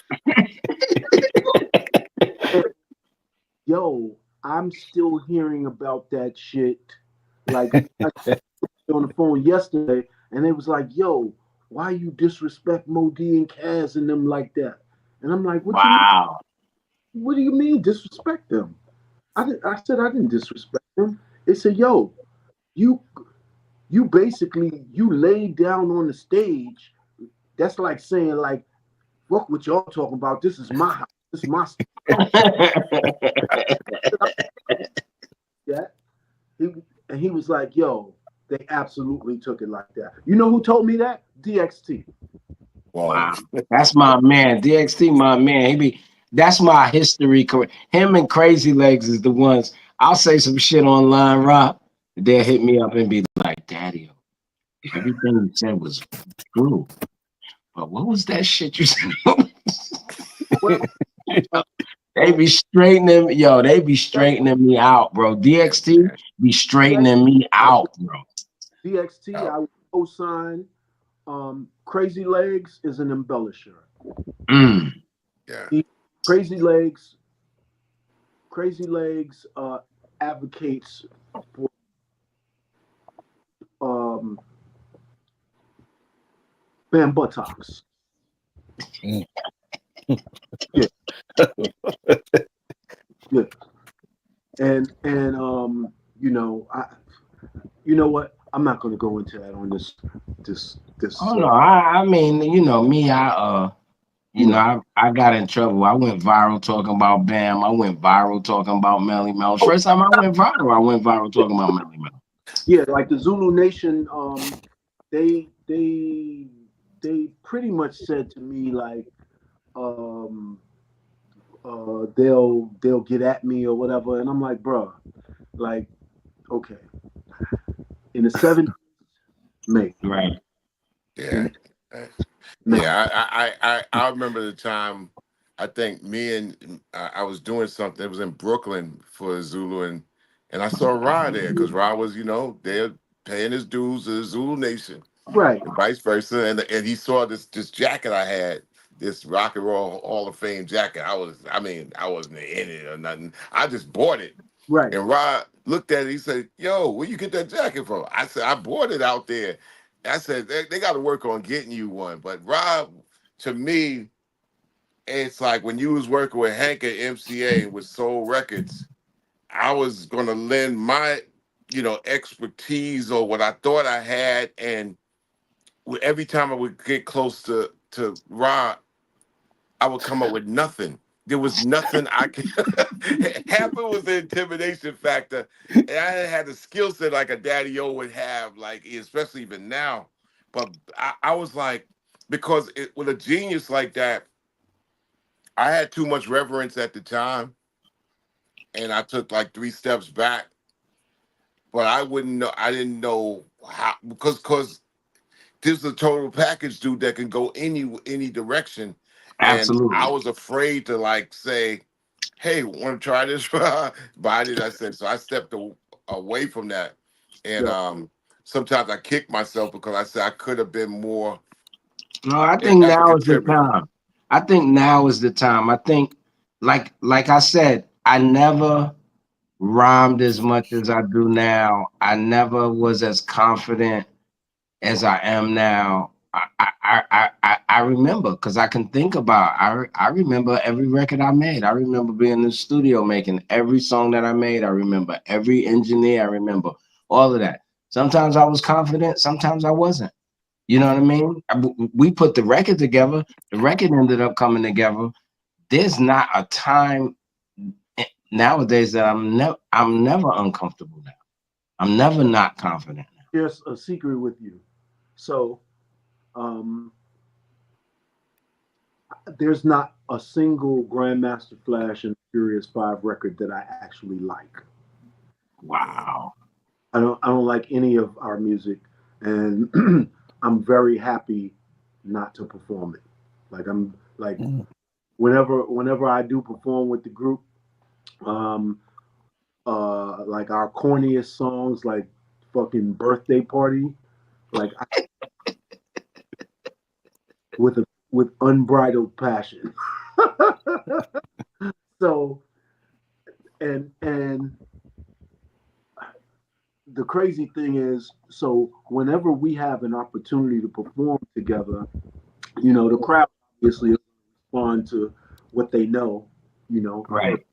Speaker 8: stage. Yo, I'm still hearing about that shit. Like I was on the phone yesterday, and it was like, "Yo, why you disrespect Modi and Kaz and them like that?" And I'm like, "What you mean?
Speaker 6: Wow.
Speaker 8: What do you mean disrespect them?" I said I didn't disrespect them. They said, "Yo, you you basically you laid down on the stage. That's like saying like, fuck what y'all talking about. This is my house. This is my that." He and he was like, "Yo, they absolutely took it like that." You know who told me that? DXT.
Speaker 9: Wow.
Speaker 6: Wow. That's my man. DXT, my man. That's my history. Him and Crazy Legs is the ones. I'll say some shit online, Rob. They'll hit me up and be like, Daddy, everything you said was true. But what was that shit you said?
Speaker 8: Well,
Speaker 6: They be straightening, yo, they be straightening me out, bro.
Speaker 9: Yes,
Speaker 6: DXT
Speaker 9: man.
Speaker 6: be straightening me out, bro.
Speaker 8: DXT,
Speaker 9: Oh,
Speaker 8: I would co-sign. Crazy Legs is an embellisher.
Speaker 6: Mm.
Speaker 9: yeah.
Speaker 8: He, Crazy Legs, Crazy Legs advocates for um, buttocks.
Speaker 4: Mm.
Speaker 8: Yeah, yeah, and you know what? I'm not going to go into that on this.
Speaker 6: Oh no, I mean, you know me,
Speaker 8: You know,
Speaker 6: I got in trouble. I went viral talking about Bam. I went viral talking about Melly Mel. First time I went viral talking about Melly Mel.
Speaker 8: yeah, like the Zulu Nation. They they they pretty much said to me like, um, they'll get at me or whatever, and I'm like, bruh, like, okay, in the '70s, maybe,
Speaker 6: Right.
Speaker 8: in
Speaker 9: Yeah.
Speaker 8: the
Speaker 9: Uh,
Speaker 8: maybe,
Speaker 9: Yeah. I remember the time. I think me and I was doing something. It was in Brooklyn for Zulu, and I saw Ra there because Ra was, there paying his dues to the Zulu Nation,
Speaker 8: right,
Speaker 9: and vice versa. And he saw this jacket I had, this Rock and Roll Hall of Fame jacket. I wasn't in it or nothing. I just bought it.
Speaker 8: right,
Speaker 9: And Rod looked at it. He said, "Yo, where you get that jacket from?" I said, "I bought it out there." I said, "They got to work on getting you one." But Rob, to me, it's like when you was working with Hank at MCA with Soul Records, I was gonna lend my, expertise or what I thought I had, and every time I would get close to Rob, I would come up with nothing. There was nothing I could. Half it was the intimidation factor, and I had the skill set like a Daddy O would have, like especially even now. But I was like, because with a genius like that, I had too much reverence at the time, and I took like 3 steps back. But I wouldn't know. I didn't know how because this is a total package, dude, that can go any direction. And I
Speaker 6: Absolutely.
Speaker 9: was afraid to like say, "Hey, want to try this?" But I did. I said so. I stepped away from that, and
Speaker 8: yeah,
Speaker 9: sometimes I kick myself because I said I could have been more
Speaker 6: No, I think
Speaker 9: as a
Speaker 6: now is the
Speaker 9: contributor.
Speaker 6: time. I think now is the time. I think like I said, I never rhymed as much as I do now. I never was as confident as I am now. I remember because I can think about. I remember every record I made. I remember being in the studio making every song that I made. I remember every engineer. I remember all of that. Sometimes I was confident. Sometimes I wasn't. You know what I mean? We put the record together. The record ended up coming together. There's not a time nowadays that I'm never uncomfortable now. I'm never not confident.
Speaker 8: Here's a secret with you. So, there's not a single Grandmaster Flash and Furious 5 record that I actually like.
Speaker 6: Wow.
Speaker 8: I don't like any of our music, and I'm very happy not to perform it. Like I'm like whenever I do perform with the group, like our corniest songs like fucking Birthday Party, like with unbridled passion. So and the crazy thing is, so whenever we have an opportunity to perform together, you know, the crowd obviously respond to what they know, you know.
Speaker 6: Right.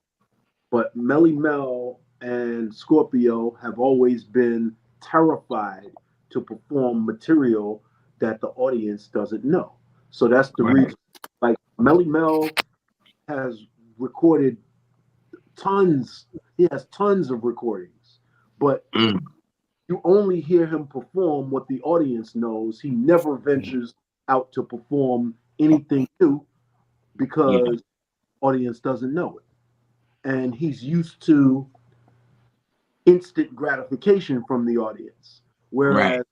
Speaker 8: But Melly Mel and Scorpio have always been terrified to perform material that the audience doesn't know. So that's the
Speaker 6: Right.
Speaker 8: reason. Like Melly Mel has recorded tons. He has tons of recordings, but you only hear him perform what the audience knows. He never ventures out to perform anything new because audience doesn't know it. And he's used to instant gratification from the audience. Whereas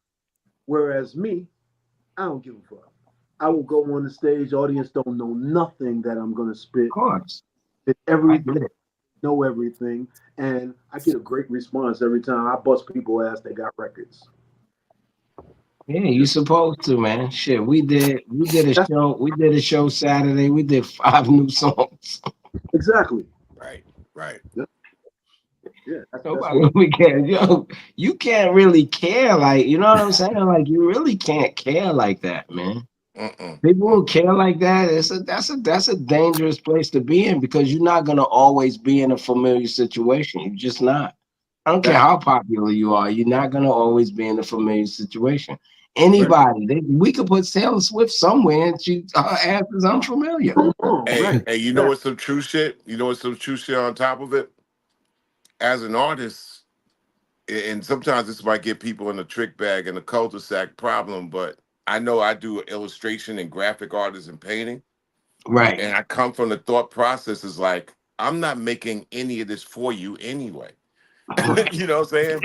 Speaker 8: me, I don't give a fuck. I will go on the stage, audience don't know nothing that I'm gonna spit.
Speaker 6: Of course.
Speaker 8: It's everything, know everything, and I get a great response every time I bust people ass they got records.
Speaker 6: Yeah, you supposed to, man. Shit, we did a show Saturday. We did 5 new songs.
Speaker 8: Exactly.
Speaker 9: Right.
Speaker 8: Yeah, that's
Speaker 6: We can't, you can't really care, like, you know what I'm saying? Like, you really can't care like that, man. People who care like that, that's a dangerous place to be in, because you're not gonna always be in a familiar situation. You're just not. I don't care how popular you are. You're not gonna always be in a familiar situation. Anybody, we could put Taylor Swift somewhere, and her ass is unfamiliar.
Speaker 9: Hey, you know what's some true shit? You know what's some true shit on top of it? As an artist, and sometimes this might get people in the trick bag and the cul-de-sac problem, but I know I do illustration and graphic artists and painting.
Speaker 6: Right.
Speaker 9: And I come from the thought process is like, I'm not making any of this for you anyway. You know what I'm saying?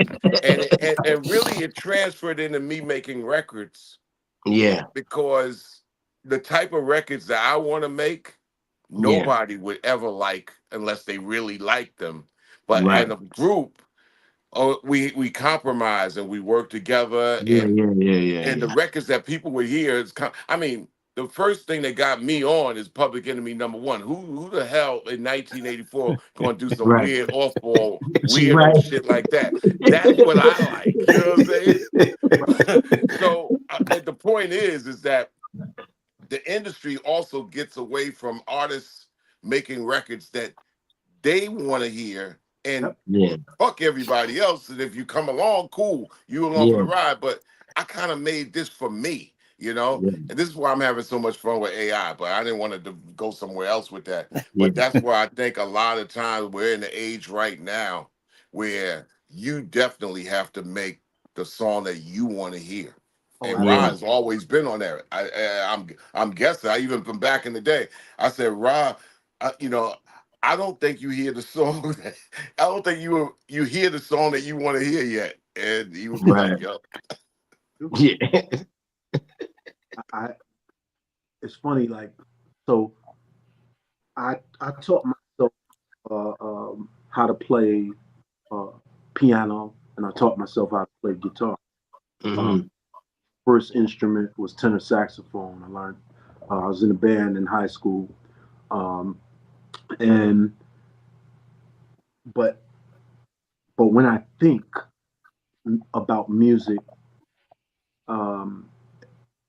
Speaker 9: And really it transferred into me making records.
Speaker 6: Yeah.
Speaker 9: Because the type of records that I want to make, nobody would ever like unless they really like them. But in a group, we compromise and we work together. And the records that people would hear is, I mean, the first thing that got me on is Public Enemy #1. Who the hell in 1984 going to do some weird off-ball weirdo shit like that? That's what I like. You know what I'm saying? So the point is that the industry also gets away from artists making records that they want to hear and fuck everybody else. And if you come along, cool, you along for the ride. But I kind of made this for me, you know? And this is why I'm having so much fun with AI, but I didn't want to go somewhere else with that. But that's why I think a lot of times we're in the age right now where you definitely have to make the song that you want to hear. And Ra has always been on there. I'm guessing. I even from back in the day, I said, Ra, you know, I don't think you hear the song. I don't think you hear the song that you want to hear yet. And he would be like, yo.
Speaker 8: Yeah. It's funny, like, so I taught myself how to play piano, and I taught myself how to play guitar. First instrument was tenor saxophone. I learned. I was in a band in high school, but when I think about music,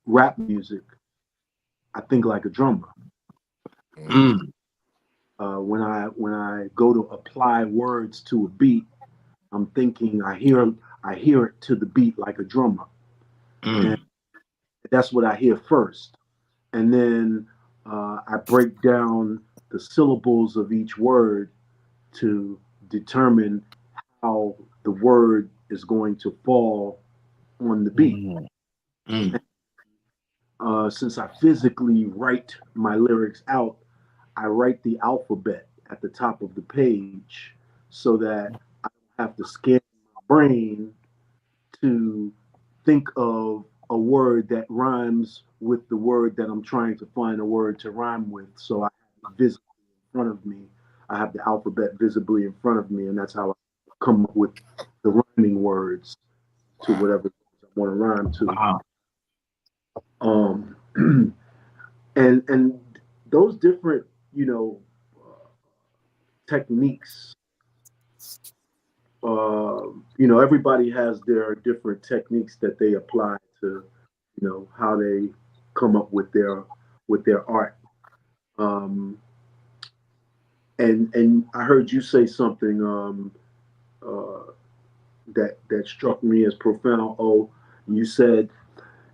Speaker 8: rap music, I think like a drummer. When I go to apply words to a beat, I'm thinking I hear it to the beat like a drummer. And That's what I hear first. And then I break down the syllables of each word to determine how the word is going to fall on the beat. Since I physically write my lyrics out, I write the alphabet at the top of the page so that I don't have to scan my brain to think of a word that rhymes with the word that I'm trying to find a word to rhyme with. So I have it visibly in front of me. I have the alphabet visibly in front of me, and that's how I come up with the rhyming words to whatever I want to rhyme to.
Speaker 6: Wow.
Speaker 8: And those different, techniques. Everybody has their different techniques that they apply to, how they come up with their art. And I heard you say something that struck me as profound. Oh, you said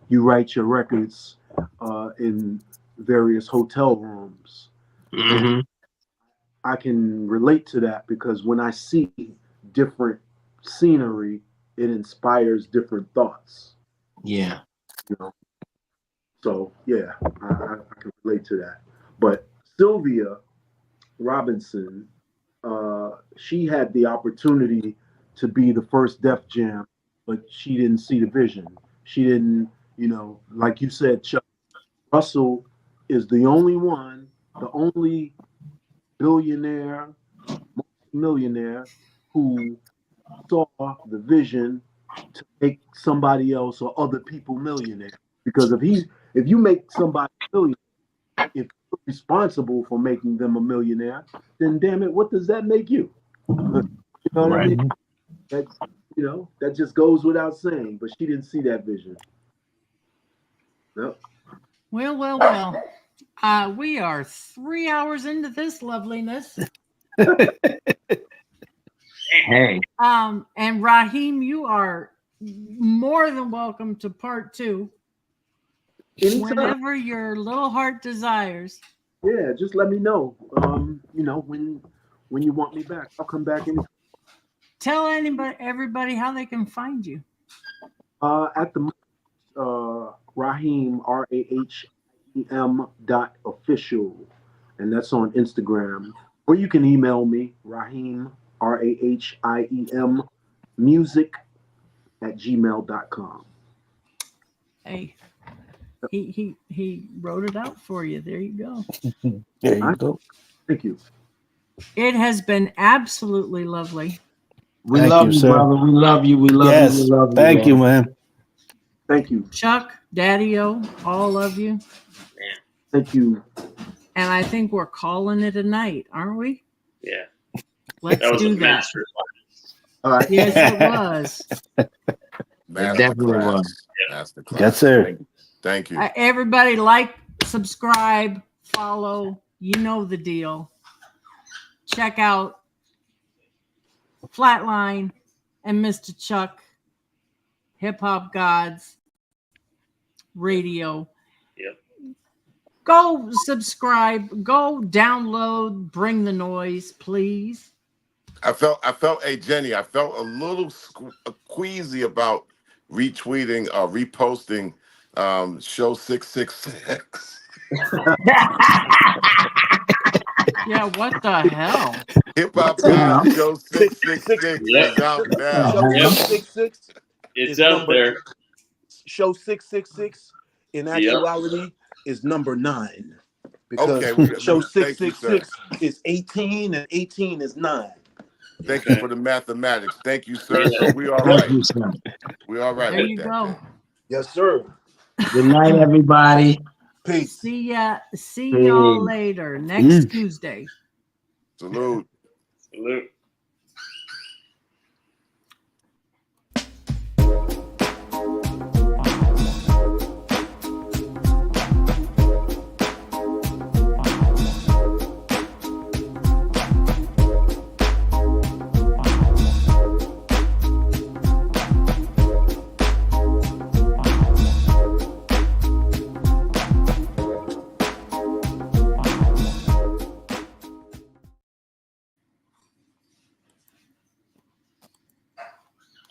Speaker 8: you write your records in various hotel rooms.
Speaker 6: Mm-hmm.
Speaker 8: I can relate to that because when I see different scenery, it inspires different thoughts.
Speaker 6: Yeah.
Speaker 8: So yeah, I can relate to that. But Sylvia Robinson, she had the opportunity to be the first Def Jam, but she didn't see the vision. She didn't, like you said, Chuck, Russell is the only one, the only billionaire, millionaire who saw the vision to make somebody else or other people millionaire. Because if you make somebody millionaire, if you're responsible for making them a millionaire, then damn it, what does that make you? You know what I mean? That just goes without saying. But she didn't see that vision. Yep.
Speaker 3: Well. We are 3 hours into this loveliness.
Speaker 6: Hey.
Speaker 3: And Raheem, you are more than welcome to part 2.
Speaker 8: Anytime.
Speaker 3: Whenever your little heart desires.
Speaker 8: Yeah, just let me know. When you want me back, I'll come back anytime.
Speaker 3: Tell everybody how they can find you.
Speaker 8: At the Raheem RAHEM.official, and that's on Instagram. Or you can email me, Raheem RAHIEM music@gmail.com.
Speaker 3: Hey, he wrote it out for you. There you go.
Speaker 4: There you go.
Speaker 8: Thank you.
Speaker 3: It has been absolutely lovely.
Speaker 6: We love you, brother. We love you. We love you. We love you.
Speaker 4: Thank you, man.
Speaker 8: Thank you.
Speaker 3: Chuck, Daddy-O, all of you.
Speaker 8: Thank you.
Speaker 3: And I think we're calling it a night, aren't we?
Speaker 5: Yeah.
Speaker 3: Let's do that.
Speaker 8: All right.
Speaker 3: Yes, it was.
Speaker 6: Definitely was.
Speaker 9: Masterclass.
Speaker 4: Yes, sir.
Speaker 9: Thank you.
Speaker 3: Everybody like, subscribe, follow. You know the deal. Check out Flatline and Mr. Chuck, Hip Hop Gods Radio.
Speaker 5: Yep.
Speaker 3: Go subscribe. Go download. Bring the noise, please.
Speaker 9: I felt, hey Jenny, I felt a little queasy about retweeting or reposting show 666.
Speaker 3: Yeah, what the hell?
Speaker 9: Hip Hop God Show 666 is out now.
Speaker 7: Show 666.
Speaker 5: It's out there.
Speaker 7: Show 666 in actuality is number 9. Because show 666 is 18 and 18 is 9.
Speaker 9: Thank you for the mathematics. Thank you, sir. So we all right. We all right.
Speaker 3: There you go.
Speaker 7: Yes, sir.
Speaker 6: Good night, everybody.
Speaker 7: Peace.
Speaker 3: See y'all later next Tuesday.
Speaker 9: Salute.
Speaker 5: Salute.